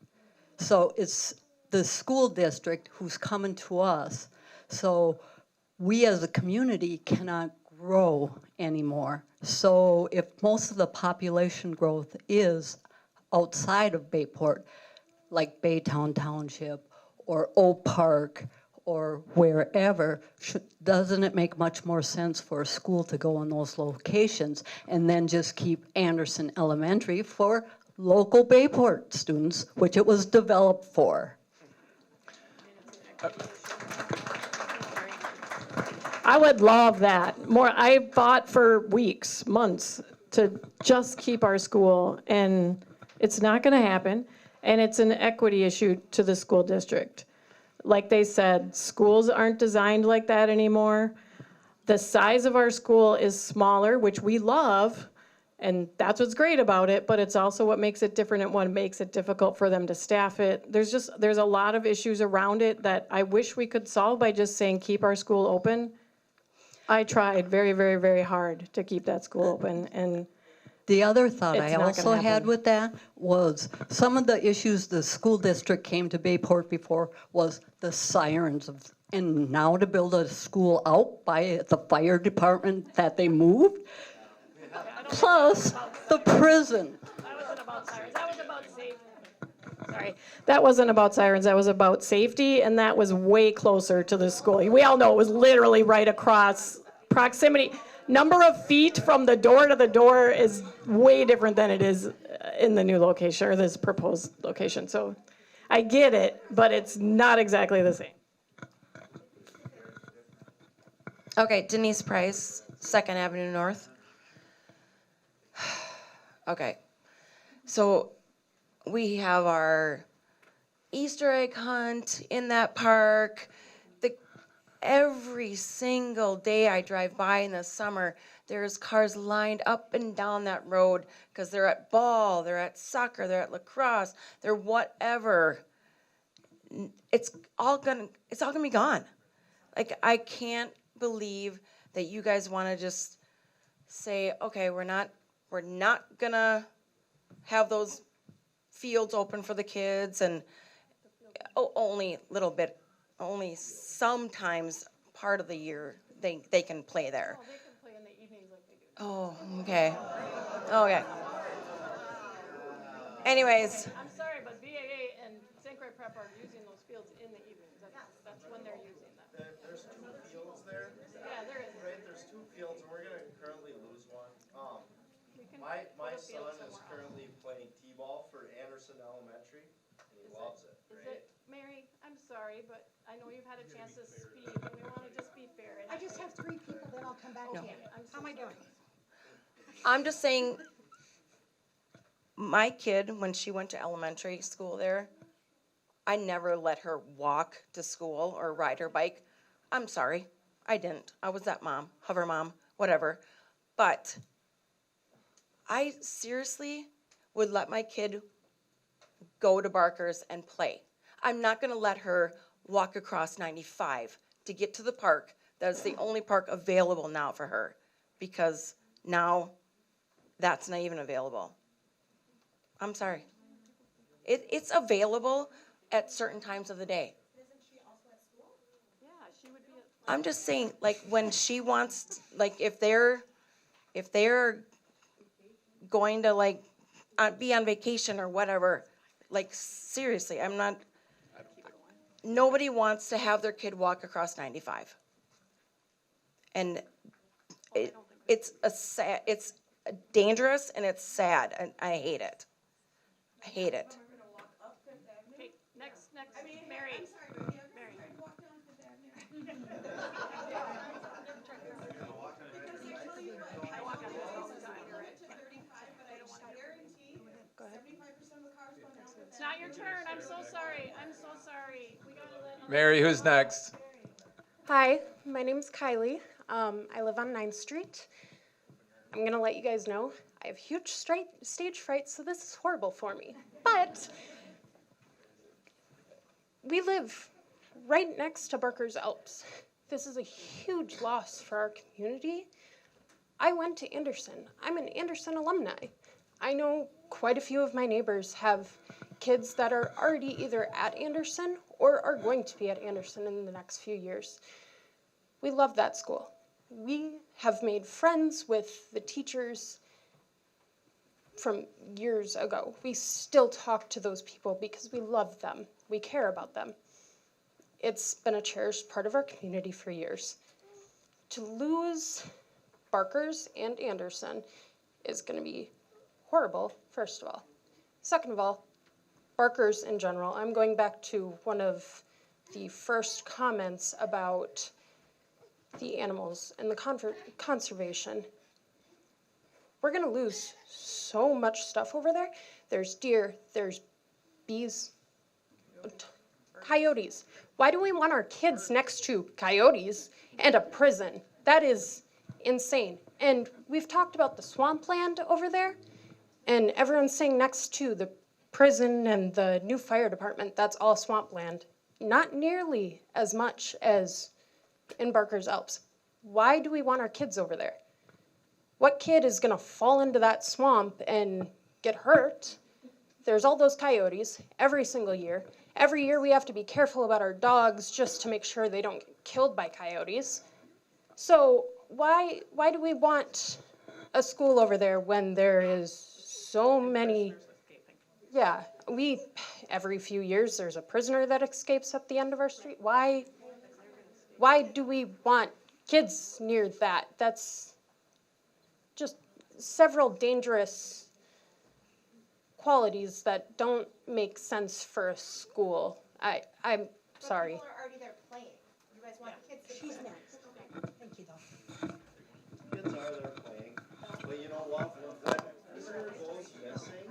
So it's the school district who's coming to us. So we as a community cannot grow anymore. So if most of the population growth is outside of Bayport, like Baytown Township or Oak Park or wherever, doesn't it make much more sense for a school to go in those locations and then just keep Andersen Elementary for local Bayport students, which it was developed for? I would love that. I fought for weeks, months, to just keep our school, and it's not going to happen, and it's an equity issue to the school district. Like they said, schools aren't designed like that anymore. The size of our school is smaller, which we love, and that's what's great about it, but it's also what makes it different and what makes it difficult for them to staff it. There's a lot of issues around it that I wish we could solve by just saying keep our school open. I tried very, very, very hard to keep that school open, and the other thought I it's not gonna also had happen. with that was some of the issues the school district came to Bayport before was the sirens and now to build a school out by the fire department that they moved, plus the prison. That wasn't about sirens, that was about safety. Sorry, that wasn't about sirens, that was about safety, and that was way closer to the school. We all know it was literally right across proximity. Number of feet from the door to the door is way different than it is in the new location or this proposed location. So I get it, but it's not exactly the same. Okay, Denise Price, 2nd Avenue North. Okay, so we have our Easter egg hunt in that park. Every single day I drive by in the summer, there's cars lined up and down that road because they're at ball, they're at soccer, they're at lacrosse, they're whatever. It's all gonna be gone. Like, I can't believe that you guys want to just say, okay, we're not gonna have those fields open for the kids, and only a little bit, only sometimes part of the year they can play there. Oh, they can play in the evenings like they do. Oh, okay. Okay. Anyways. I'm sorry, but BAA and St. Croix Prep are using those fields in the evenings. That's when they're using them. There's 2 fields there. Yeah, there is. Right, there's 2 fields, and we're gonna currently lose one. My son is currently playing T-ball for Andersen Elementary, and he loves it, right? Mary, I'm sorry, but I know you've had a chance to speak, and we want to just be fair. I just have 3 people, then I'll come back to you. How am I doing? I'm just saying, my kid, when she went to elementary school there, I never let her walk to school or ride her bike. I'm sorry, I didn't. I was that mom, hover mom, whatever. But I seriously would let my kid go to Barker's and play. I'm not gonna let her walk across 95 to get to the park. That's the only park available now for her, because now that's not even available. I'm sorry. It's available at certain times of the day. Yeah, she would be. I'm just saying, like, when she wants, like, if they're going to, like, be on vacation or whatever, like, seriously, nobody wants to have their kid walk across 95. And it's dangerous, and it's sad, and I hate it. I hate it. Okay, next, Mary. Mary. It's not your turn. I'm so sorry. We gotta let. Mary, who's next? Hi, my name's Kylie. I live on 9th Street. I'm going to let you guys know I have huge stage fright, so this is horrible for me. But we live right next to Barker's Alps. This is a huge loss for our community. I went to Andersen. I'm an Andersen alumni. I know quite a few of my neighbors have kids that are already either at Andersen or are going to be at Andersen in the next few years. We love that school. We have made friends with the teachers from years ago. We still talk to those people because we love them. We care about them. It's been a cherished part of our community for years. To lose Barker's and Andersen is going to be horrible, first of all. Second of all, Barker's in general. I'm going back to one of the first comments about the animals and the conservation. We're going to lose so much stuff over there. There's deer, there's bees, coyotes. Why do we want our kids next to coyotes and a prison? That is insane. And we've talked about the swampland over there, and everyone's saying next to the prison and the new fire department, that's all swampland. Not nearly as much as in Barker's Alps. Why do we want our kids over there? What kid is gonna fall into that swamp and get hurt? There's all those coyotes every single year. Every year we have to be careful about our dogs just to make sure they don't get killed by coyotes. So why do we want a school over there when there is so many? Yeah, every few years there's a prisoner that escapes at the end of our street. Why do we want kids near that. That's just several dangerous qualities that don't make sense for a school. I'm sorry. People are already there playing. You guys want the kids to. She's next. Thank you, though. Kids are there playing, but you know what, when this goes missing,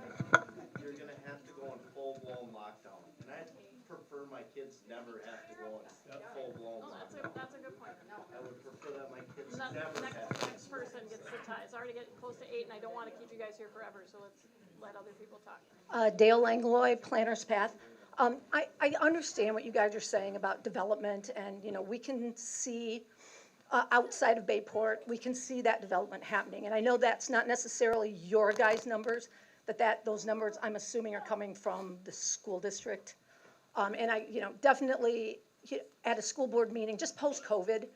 you're gonna have to go in full-blown lockdown. And I prefer my kids never have to go in full-blown lockdown. That's a good point. I would prefer that my kids Next, never next, have to. next person gets the tie. It's already getting close to 8, and I don't want to keep you guys here forever, so let's let other people talk. Dale Langlois, Planner's Path. I understand what you guys are saying about development, and, you know, we can see outside of Bayport, we can see that development happening. And I know that's not necessarily your guys' numbers, those numbers, I'm assuming, are coming from the school district. And definitely at a school board meeting, just post-COVID,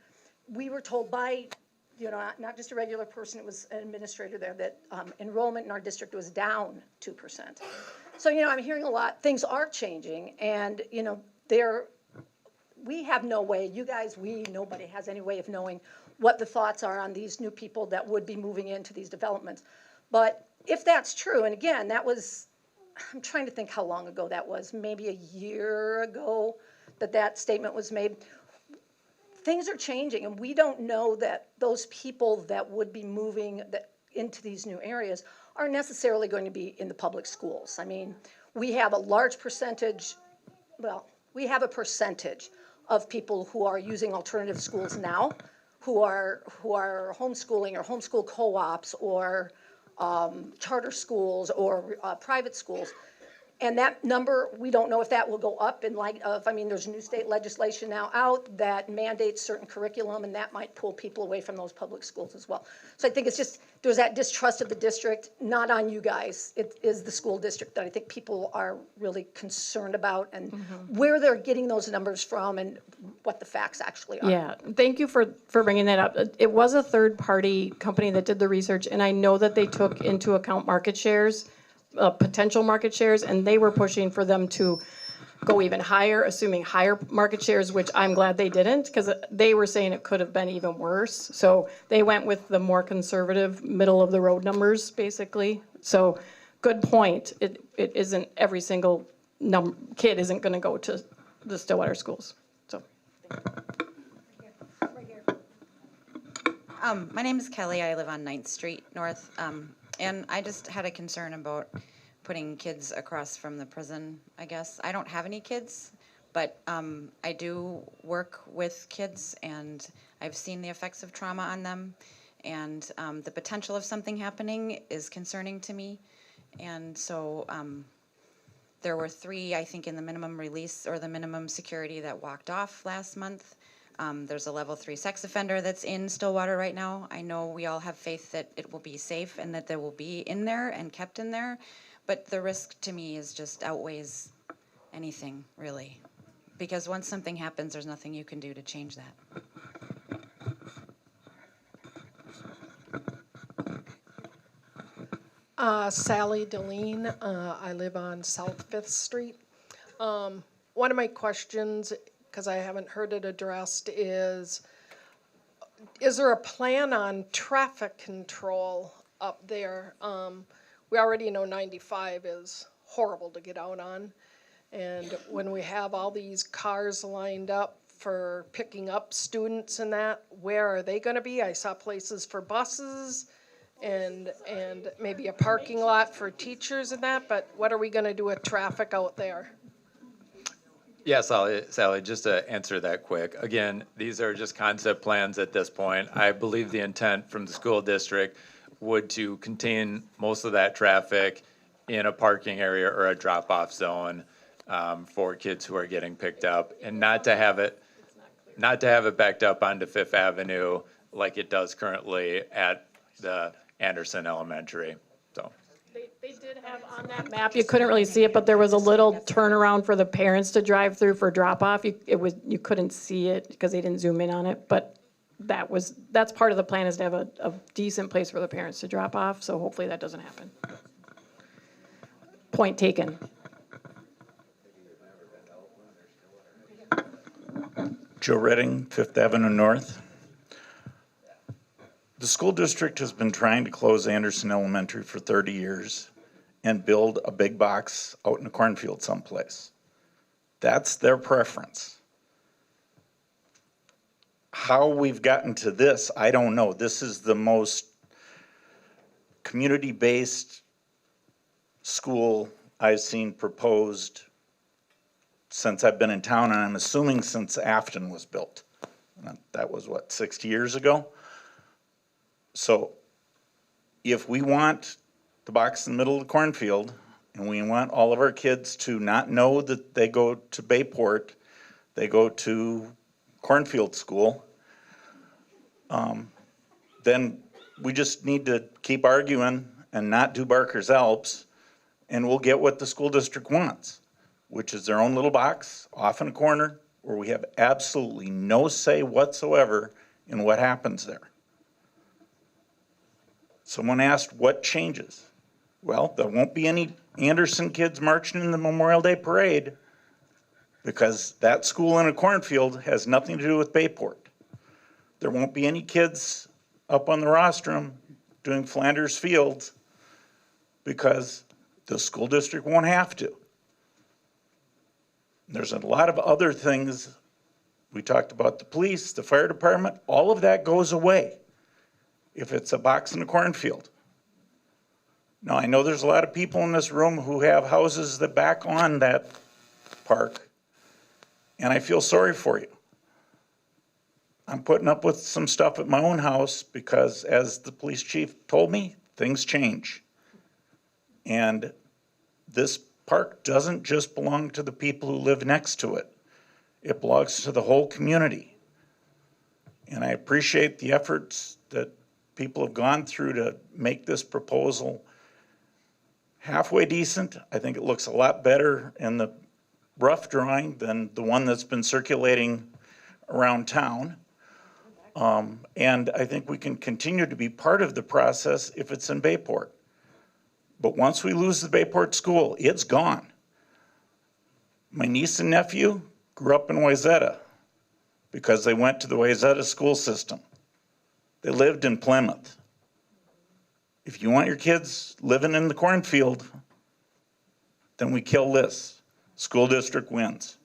we were told by, not just a regular person, it was an administrator there, that enrollment in our district was down 2%. So, I'm hearing a lot, things are changing, and, we have no way, nobody has any way of knowing what the thoughts are on these new people that would be moving into these developments. But if that's true, and again, I'm trying to think how long ago that was, maybe a year ago that statement was made. Things are changing, and we don't know that those people that would be moving into these new areas are necessarily going to be in the public schools. I mean, we have a large percentage, we have a percentage of people who are using alternative schools now, who are homeschooling or homeschool co-ops or charter schools or private schools. And that number, we don't know if that will go up in light of, there's new state legislation now out that mandates certain curriculum, and that might pull people away from those public schools as well. So I think it's just, there's that distrust of the district, not on you guys. It is the school district that I think people are really concerned about, and where they're getting those numbers from and what the facts actually are. Yeah, thank you for bringing that up. It was a third-party company that did the research, and I know that they took into account market shares, potential market shares, and they were pushing for them to go even higher, assuming higher market shares, which I'm glad they didn't, because they were saying it could have been even worse. So they went with the more conservative, middle-of-the-road numbers, basically. So good point. It isn't every single kid isn't going to go to the Stillwater schools. So. My name is Kelly. I live on 9th Street North. And I just had a concern about putting kids across from the prison, I guess. I don't have any kids, but I do work with kids, and I've seen the effects of trauma on them. And the potential of something happening is concerning to me. And so there were 3, I think, in the minimum release or the minimum security that walked off last month. There's a level 3 sex offender that's in Stillwater right now. I know we all have faith that it will be safe and that they will be in there and kept in there, but the risk to me is just outweighs anything, really. Because once something happens, there's nothing you can do to change that. Sally Deline, I live on South 5th Street. One of my questions, because I haven't heard it addressed, is there a plan on traffic control up there? We already know 95 is horrible to get out on. And when we have all these cars lined up for picking up students and that, where are they gonna be? I saw places for buses and maybe a parking lot for teachers and that, but what are we gonna do with traffic out there? Yeah, Sally, just to answer that quick, again, these are just concept plans at this point. I believe the intent from the school district would to contain most of that traffic in a parking area or a drop-off zone for kids who are getting picked up, and not to have it backed up onto Fifth Avenue like it does currently at the Andersen Elementary, so. They did have on that map, you couldn't really see it, but there was a little turnaround for the parents to drive through for drop-off. You couldn't see it because they didn't zoom in on it, but that's part of the plan, is to have a decent place for the parents to drop off, so hopefully that doesn't happen. Point taken. Joe Redding, Fifth Avenue North. The school district has been trying to close Andersen Elementary for 30 years and build a big box out in a cornfield someplace. That's their preference. How we've gotten to this, I don't know. This is the most community-based school I've seen proposed since I've been in town, and I'm assuming since Afton was built. That was what, 60 years ago? So if we want the box in the middle of the cornfield, and we want all of our kids to not know that they go to Bayport, they go to cornfield school, then we just need to keep arguing and not do Barker's Alps, and we'll get what the school district wants, which is their own little box off in a corner where we have absolutely no say whatsoever in what happens there. Someone asked what changes. Well, there won't be any Andersen kids marching in the Memorial Day parade because that school in a cornfield has nothing to do with Bayport. There won't be any kids up on the rostrum doing Flanders Fields because the school district won't have to. There's a lot of other things. We talked about the police, the fire department, all of that goes away if it's a box in a cornfield. Now, I know there's a lot of people in this room who have houses that back on that park, and I feel sorry for you. I'm putting up with some stuff at my own house because, as the police chief told me, things change. And this park doesn't just belong to the people who live next to it. It belongs to the whole community. And I appreciate the efforts that people have gone through to make this proposal halfway decent. I think it looks a lot better in the rough drawing than the one that's been circulating around town. And I think we can continue to be part of the process if it's in Bayport. But once we lose the Bayport school, it's gone. My niece and nephew grew up in Wayzata because they went to the Wayzata school system. They lived in Plymouth. If you want your kids living in the cornfield, then we kill this. School district wins.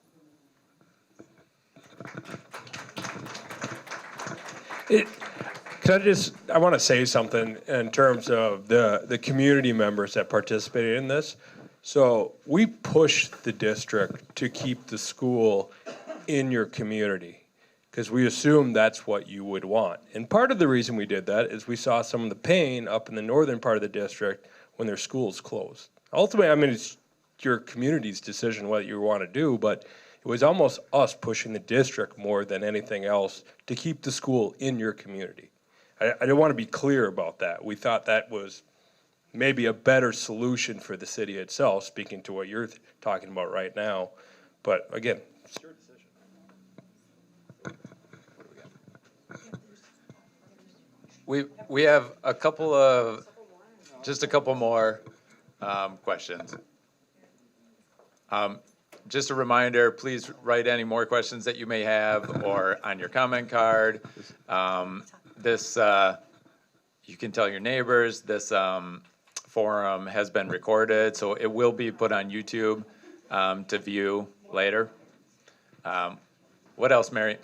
I want to say something in terms of the community members that participated in this. So we pushed the district to keep the school in your community because we assumed that's what you would want. And part of the reason we did that is we saw some of the pain up in the northern part of the district when their schools closed. Ultimately, I mean, it's your community's decision what you want to do, but it was almost us pushing the district more than anything else to keep the school in your community. I do want to be clear about that. We thought that was maybe a better solution for the city itself, speaking to what you're talking about right now. But again, it's your decision. We have a couple of, just a couple more questions. Just a reminder, please write any more questions that you may have or on your comment card. This, you can tell your neighbors, this forum has been recorded, so it will be put on YouTube to view later. What else, Mary?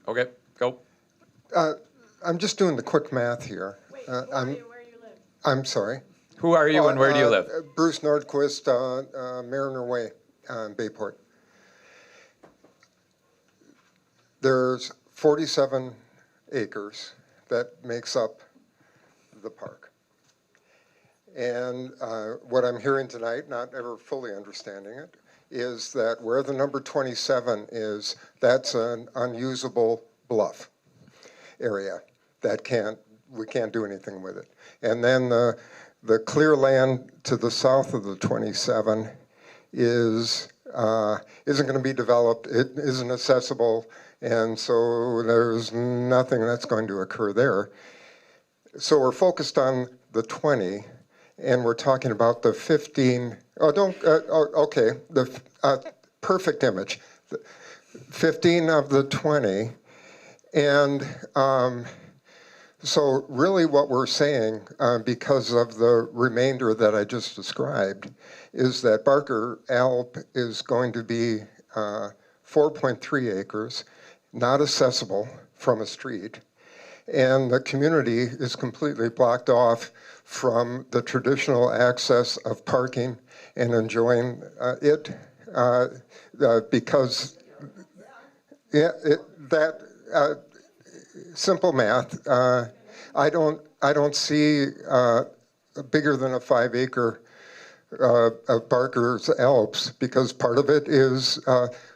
Okay, go. I'm just doing the quick math here. Wait, who are you? Where do you live? I'm sorry. Who are you and where do you live? Bruce Nordquist, Mariner Way, Bayport. There's 47 acres that makes up the park. And what I'm hearing tonight, not ever fully understanding it, is that where the number 27 is, that's an unusable bluff area that we can't do anything with it. And then the clear land to the south of the 27 isn't going to be developed. It isn't accessible, and so there's nothing that's going to occur there. So we're focused on the 20, and we're talking about the 15. Okay, the perfect image. 15 of the 20, and So really what we're saying, because of the remainder that I just described, is that Barker Alp is going to be 4.3 acres, not accessible from a street, and the community is completely blocked off from the traditional access of parking and enjoying it because simple math. I don't see bigger than a 5-acre of Barker's Alps because part of it is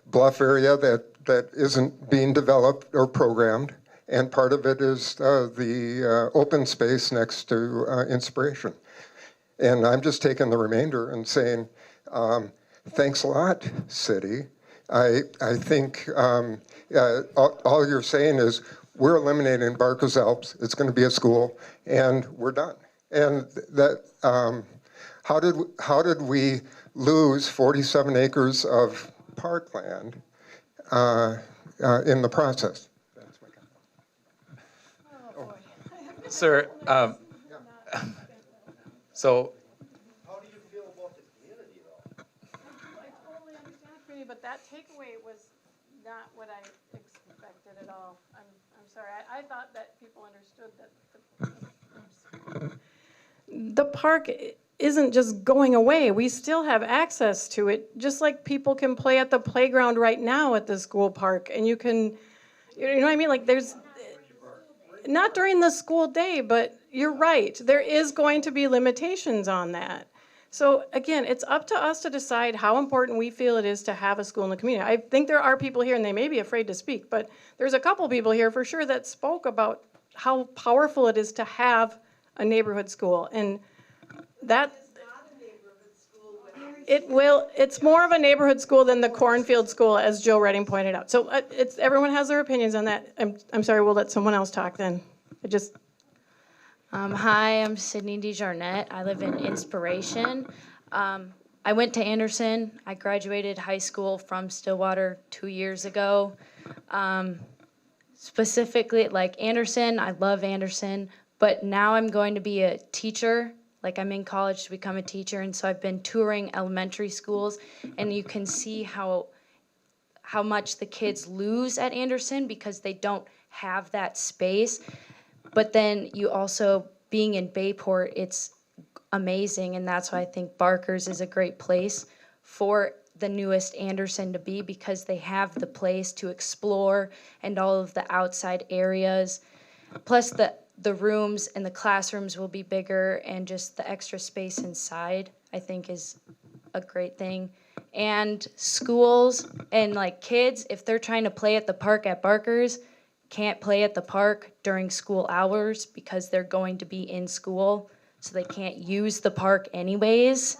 bluff area that isn't being developed or programmed, and part of it is the open space next to Inspiration. And I'm just taking the remainder and saying, thanks a lot, city. I think all you're saying is we're eliminating Barker's Alps. It's going to be a school, and we're done. And that how did we lose 47 acres of parkland in the process? Sir, so. How do you feel about the community, though? I totally understand the community, but that takeaway was not what I expected at all. I'm sorry. I thought that people understood that the park isn't just going away. We still have access to it, just like people can play at the playground right now at the school park, and you can, you know what I mean? Like there's. Not during the school day, but you're right. There is going to be limitations on that. So again, it's up to us to decide how important we feel it is to have a school in the community. I think there are people here, and they may be afraid to speak, but there's a couple people here for sure that spoke about how powerful it is to have a neighborhood school. And that it's more of a neighborhood school than the Cornfield School, as Joe Redding pointed out. So everyone has their opinions on that. I'm sorry, we'll let someone else talk then. Hi, I'm Sydney DeJarnette. I live in Inspiration. I went to Andersen. I graduated high school from Stillwater 2 years ago. Specifically, like Andersen, I love Andersen, but now I'm going to be a teacher. Like I'm in college to become a teacher, and so I've been touring elementary schools, and you can see how much the kids lose at Andersen because they don't have that space. But then you also, being in Bayport, it's amazing, and that's why I think Barker's is a great place for the newest Andersen to be, because they have the place to explore and all of the outside areas. Plus the rooms and the classrooms will be bigger, and just the extra space inside I think is a great thing. And schools and like kids, if they're trying to play at the park at Barker's, can't play at the park during school hours because they're going to be in school, so they can't use the park anyways.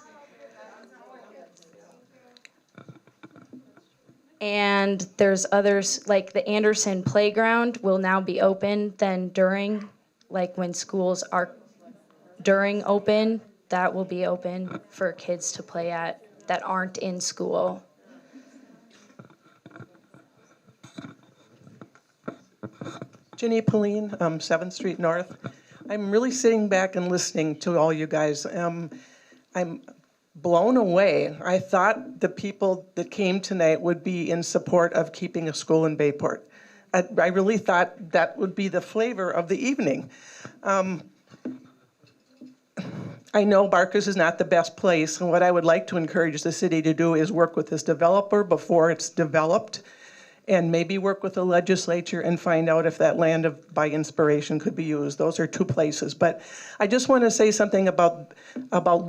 And there's others, like the Andersen playground will now be open then during, like when schools are during open, that will be open for kids to play at that aren't in school. Jenny Pauline, 7th Street North. I'm really sitting back and listening to all you guys. I'm blown away. I thought the people that came tonight would be in support of keeping a school in Bayport. I really thought that would be the flavor of the evening. I know Barker's is not the best place, and what I would like to encourage the city to do is work with this developer before it's developed, and maybe work with the legislature and find out if that land by Inspiration could be used. Those are two places. But I just want to say something about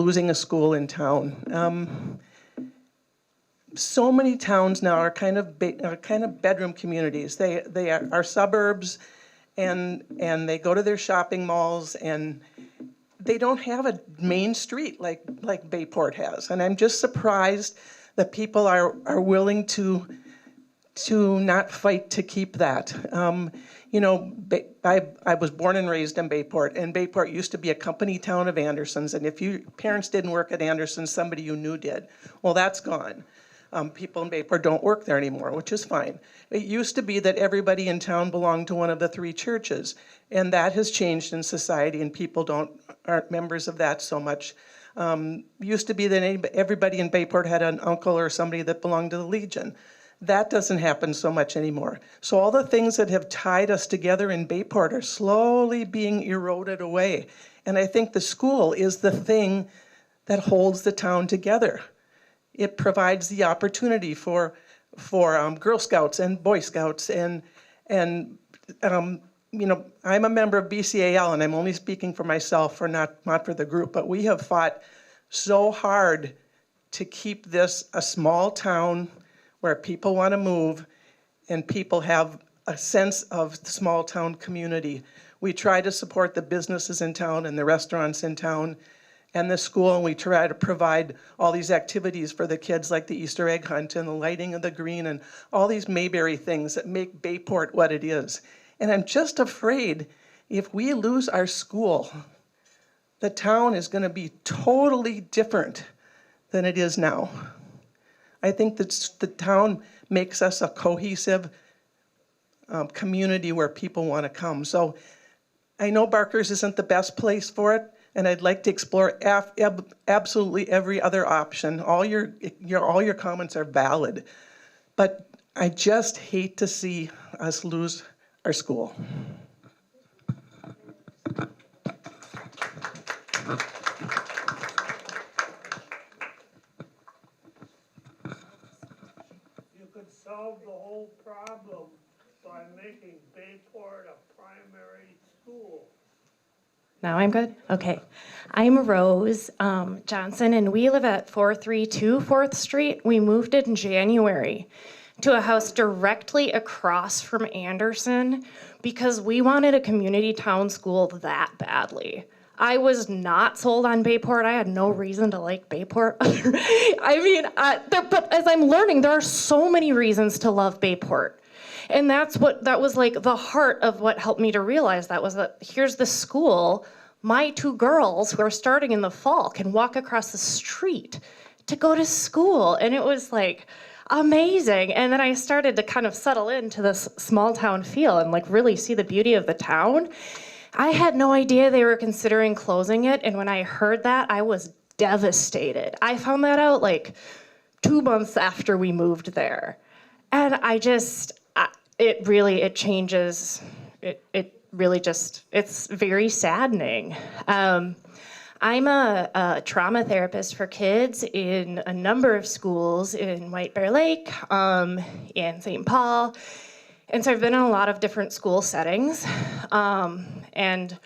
losing a school in town. So many towns now are kind of bedroom communities. They are suburbs, and they go to their shopping malls, and they don't have a main street like Bayport has. And I'm just surprised that people are willing to not fight to keep that. You know, I was born and raised in Bayport, and Bayport used to be a company town of Anderson's, and if your parents didn't work at Anderson's, somebody you knew did. Well, that's gone. People in Bayport don't work there anymore, which is fine. It used to be that everybody in town belonged to one of the 3 churches, and that has changed in society, and people aren't members of that so much. Used to be that everybody in Bayport had an uncle or somebody that belonged to the Legion. That doesn't happen so much anymore. So all the things that have tied us together in Bayport are slowly being eroded away. And I think the school is the thing that holds the town together. It provides the opportunity for Girl Scouts and Boy Scouts and you know, I'm a member of BCAL, and I'm only speaking for myself, not for the group, but we have fought so hard to keep this a small town where people want to move and people have a sense of small town community. We try to support the businesses in town and the restaurants in town and the school, and we try to provide all these activities for the kids like the Easter egg hunt and the lighting of the green and all these Mayberry things that make Bayport what it is. And I'm just afraid if we lose our school, the town is going to be totally different than it is now. I think that the town makes us a cohesive community where people want to come. So I know Barker's isn't the best place for it, and I'd like to explore absolutely every other option. All your comments are valid, but I just hate to see us lose our school. You could solve the whole problem by making Bayport a primary school. Now I'm good? Okay. I'm Rose Johnson, and we live at 432 4th Street. We moved in January to a house directly across from Andersen because we wanted a community town school that badly. I was not sold on Bayport. I had no reason to like Bayport. I mean, but as I'm learning, there are so many reasons to love Bayport. And that was like the heart of what helped me to realize that was that here's the school. My 2 girls who are starting in the fall can walk across the street to go to school. And it was like amazing. And then I started to kind of settle into this small town feel and like really see the beauty of the town. I had no idea they were considering closing it. And when I heard that, I was devastated. I found that out like 2 months after we moved there. And it changes, it really just, it's very saddening. I'm a trauma therapist for kids in a number of schools in White Bear Lake, and St. Paul. And so I've been in a lot of different school settings. And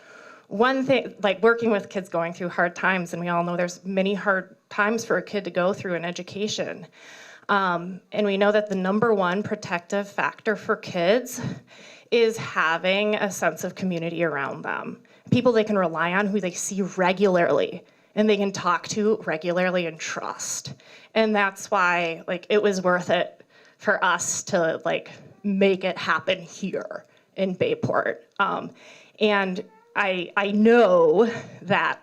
one thing, like working with kids going through hard times, and we all know there's many hard times for a kid to go through in education. And we know that the #1 protective factor for kids is having a sense of community around them. People they can rely on, who they see regularly, and they can talk to regularly and trust. And that's why it was worth it for us to make it happen here in Bayport. And I know that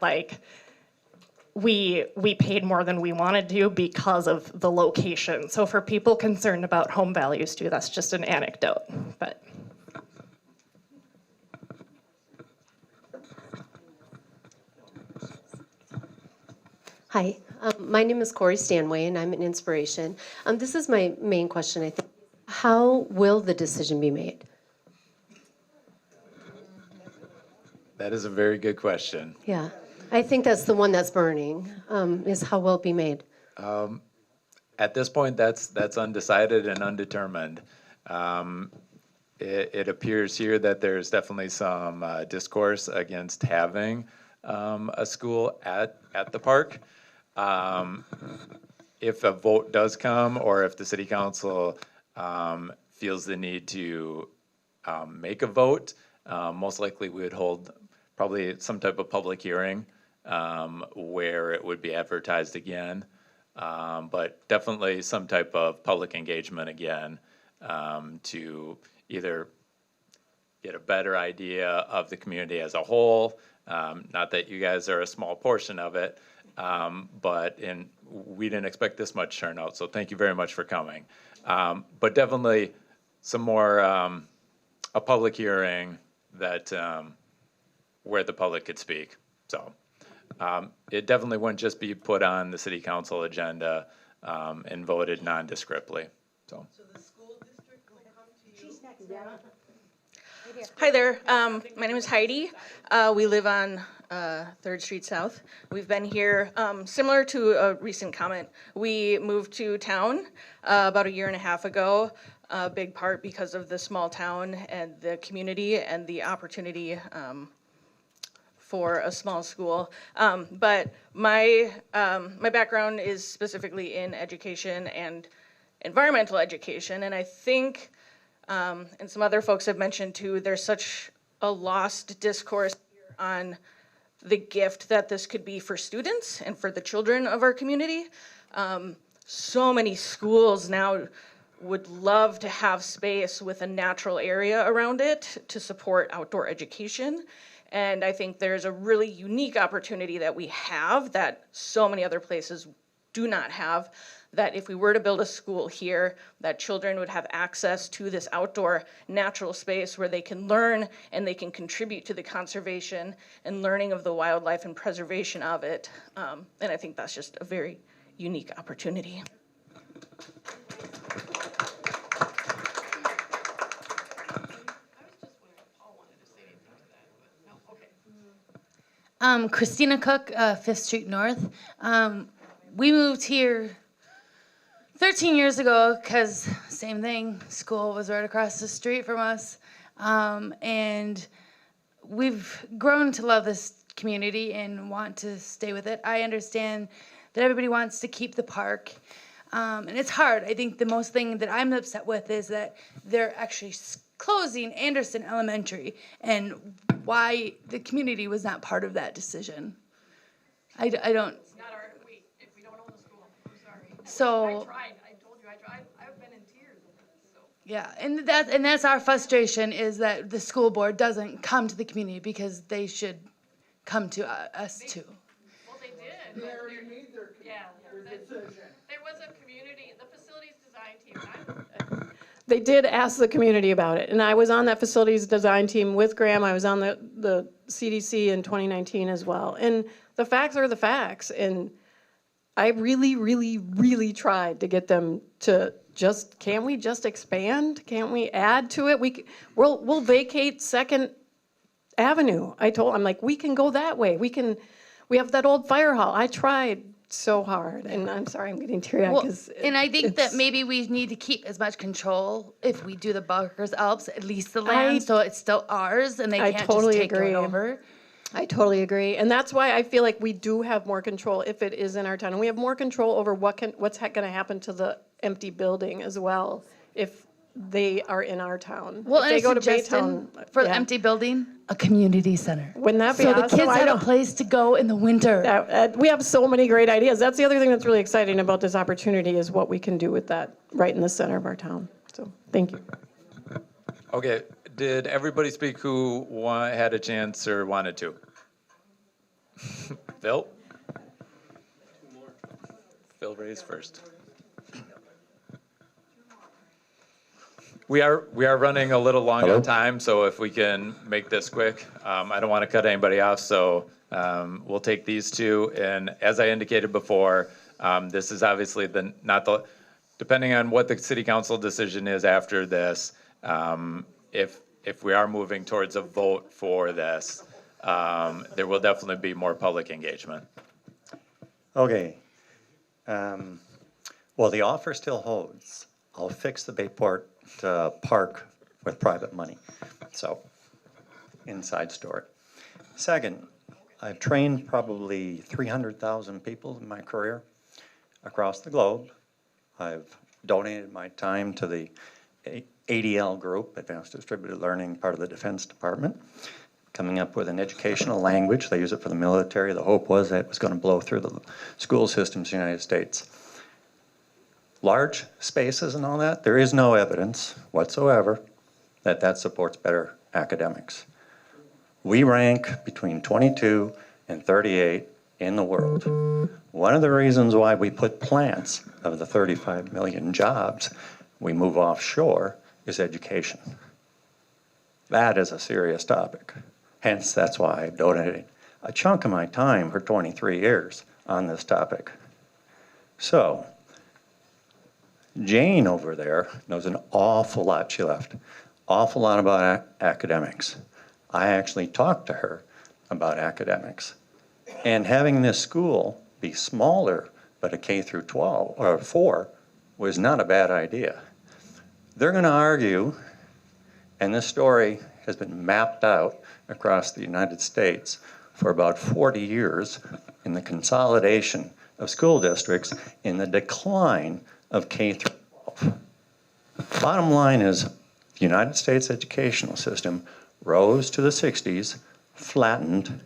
we paid more than we wanted to because of the location. So for people concerned about home values too, that's just an anecdote. But hi, my name is Corey Stanway, and I'm an inspiration. This is my main question, I think. How will the decision be made? That is a very good question. Yeah, I think that's the one that's burning, is how will it be made? At this point, that's undecided and undetermined. It appears here that there's definitely some discourse against having a school at the park. If a vote does come, or if the city council feels the need to make a vote, most likely we would hold probably some type of public hearing where it would be advertised again, but definitely some type of public engagement again to either get a better idea of the community as a whole, not that you guys are a small portion of it, but we didn't expect this much turnout, so thank you very much for coming. But definitely some more, a public hearing that, where the public could speak. So it definitely wouldn't just be put on the city council agenda and voted nondescriptly, so. Hi there, my name is Heidi. We live on 3rd Street South. We've been here, similar to a recent comment, we moved to town about 1.5 years ago, a big part because of the small town and the community and the opportunity for a small school. But my background is specifically in education and environmental education, and I think and some other folks have mentioned too, there's such a lost discourse on the gift that this could be for students and for the children of our community. So many schools now would love to have space with a natural area around it to support outdoor education. And I think there's a really unique opportunity that we have that so many other places do not have, that if we were to build a school here, that children would have access to this outdoor natural space where they can learn and they can contribute to the conservation and learning of the wildlife and preservation of it. And I think that's just a very unique opportunity. Christina Cook, 5th Street North. We moved here 13 years ago because same thing, school was right across the street from us. And we've grown to love this community and want to stay with it. I understand that everybody wants to keep the park. And it's hard. I think the most thing that I'm upset with is that they're actually closing Andersen Elementary and why the community was not part of that decision. I don't. It's not our, if we don't own the school, I'm sorry. So. I tried, I told you I tried, I've been in tears over this, so. Yeah, and that's our frustration, is that the school board doesn't come to the community because they should come to us too. Well, they did. They already made their decision. There was a community, the facilities design team, they did ask the community about it, and I was on that facilities design team with Graham. I was on the CDC in 2019 as well, and the facts are the facts, and I really, really, really tried to get them to just, can't we just expand? Can't we add to it? We'll vacate 2nd Avenue. I'm like, we can go that way. We have that old fire hall. I tried so hard, and I'm sorry, I'm getting teary-eyed because. And I think that maybe we need to keep as much control if we do the Barker's Alps, at least the land, so it's still ours, and they can't just take it over. I totally agree, and that's why I feel like we do have more control if it is in our town, and we have more control over what's going to happen to the empty building as well if they are in our town. Well, if and they a go to suggestion Baytown, for the empty building, a community center. Wouldn't that be so awesome? the kids have a place to go in the winter. We have so many great ideas. That's the other thing that's really exciting about this opportunity is what we can do with that right in the center of our town. So, thank you. Okay, did everybody speak who had a chance or wanted to? Phil? Phil raised first. We are running a little long on time, so if we can make this quick. I don't want to cut anybody off, so we'll take these two. And as I indicated before, this is obviously depending on what the city council decision is after this, if we are moving towards a vote for this, there will definitely be more public engagement. Okay. Well, the offer still holds. I'll fix the Bayport park with private money. So, inside story. Second, I've trained probably 300,000 people in my career across the globe. I've donated my time to the ADL group, Advanced Distributed Learning, part of the Defense Department, coming up with an educational language. They use it for the military. The hope was that it was going to blow through the school systems in the United States. Large spaces and all that, there is no evidence whatsoever that supports better academics. We rank between 22 and 38 in the world. One of the reasons why we put plants of the 35 million jobs we move offshore is education. That is a serious topic. Hence, that's why I donated a chunk of my time for 23 years on this topic. So, Jane over there knows an awful lot, she left, awful lot about academics. I actually talked to her about academics. And having this school be smaller, but a K through 12 or 4 was not a bad idea. They're going to argue, and this story has been mapped out across the United States for about 40 years in the consolidation of school districts in the decline of K through 12. Bottom line is the United States educational system rose to the 60s, flattened.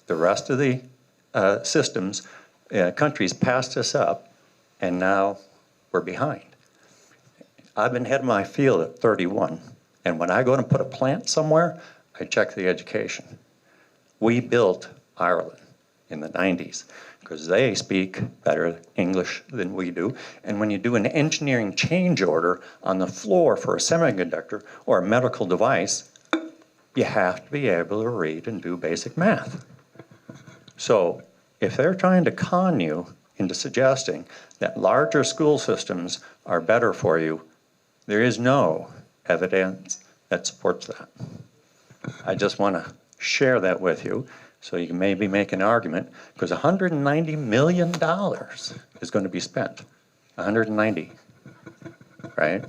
The rest of the countries passed us up, and now we're behind. I've been head of my field at 31, and when I go to put a plant somewhere, I check the education. We built Ireland in the 90s because they speak better English than we do, and when you do an engineering change order on the floor for a semiconductor or a medical device, you have to be able to read and do basic math. So if they're trying to con you into suggesting that larger school systems are better for you, there is no evidence that supports that. I just want to share that with you so you can maybe make an argument, because $190 million is going to be spent. 190, right?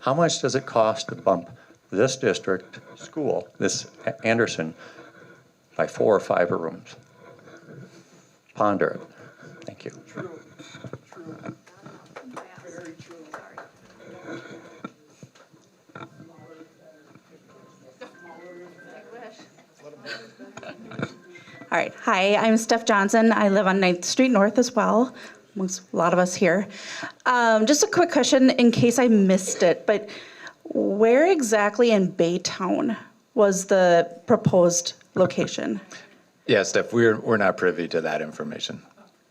How much does it cost to bump this district school, this Andersen, by 4 or 5 rooms? Ponder it. Thank you. True. Very true. All right, hi, I'm Steph Johnson. I live on 9th Street North as well, amongst a lot of us here. Just a quick question in case I missed it, but where exactly in Baytown was the proposed location? Yeah, Steph, we're not privy to that information,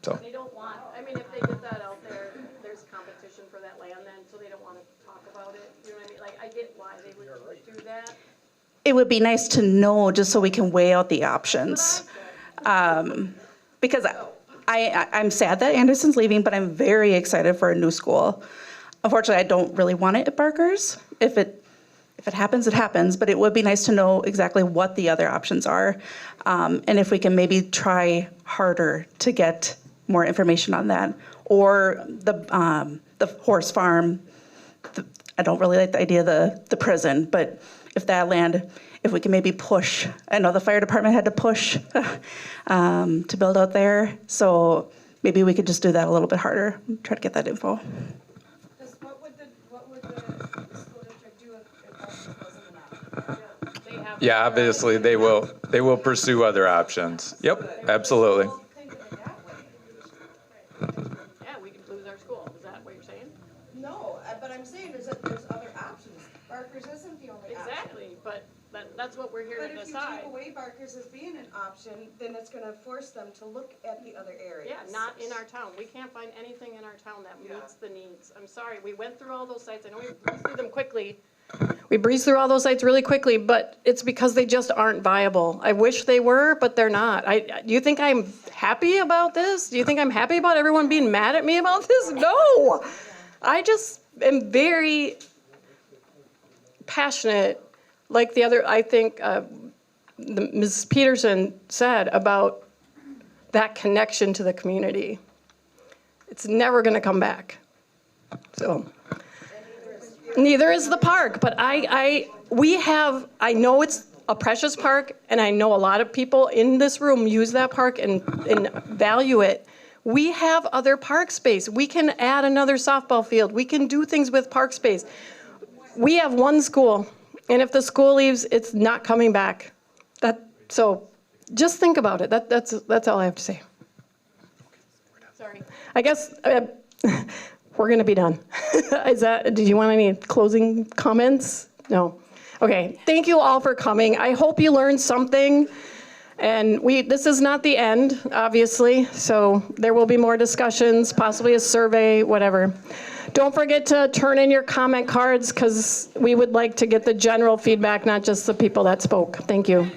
so. They don't want, I mean, if they get that out there, there's competition for that land then, so they don't want to talk about it. You know what I mean? Like, I get why they would do that. It would be nice to know just so we can weigh out the options. Because I'm sad that Andersen's leaving, but I'm very excited for a new school. Unfortunately, I don't really want it at Barker's. If it happens, it happens, but it would be nice to know exactly what the other options are. And if we can maybe try harder to get more information on that. Or the horse farm, I don't really like the idea of the prison, but if that land, if we can maybe push, I know the fire department had to push to build out there, so maybe we could just do that a little bit harder, try to get that info. What would the school district do if Barker's wasn't enough? Yeah, obviously, they will pursue other options. Yep, absolutely. Yeah, we could lose our school. Is that what you're saying? No, but I'm saying is that there's other options. Barker's isn't the only option. Exactly, but that's what we're here to But if you decide. take away Barker's as being an option, then it's gonna force them to look at the other areas. Yeah, not in our town. We can't find anything in our town that meets the needs. I'm sorry, we went through all those sites. I know we breezed through them quickly. We breezed through all those sites really quickly, but it's because they just aren't viable. I wish they were, but they're not. Do you think I'm happy about this? Do you think I'm happy about everyone being mad at me about this? No! I just am very passionate, like the other, I think Ms. Peterson said about that connection to the community. It's never gonna come back, so. Neither is the park, but I know it's a precious park, and I know a lot of people in this room use that park and value it. We have other park space. We can add another softball field. We can do things with park space. We have one school, and if the school leaves, it's not coming back. So just think about it. That's all I have to say. Sorry. I guess we're gonna be done. Did you want any closing comments? No. Okay, thank you all for coming. I hope you learned something. And this is not the end, obviously, so there will be more discussions, possibly a survey, whatever. Don't forget to turn in your comment cards, because we would like to get the general feedback, not just the people that spoke. Thank you.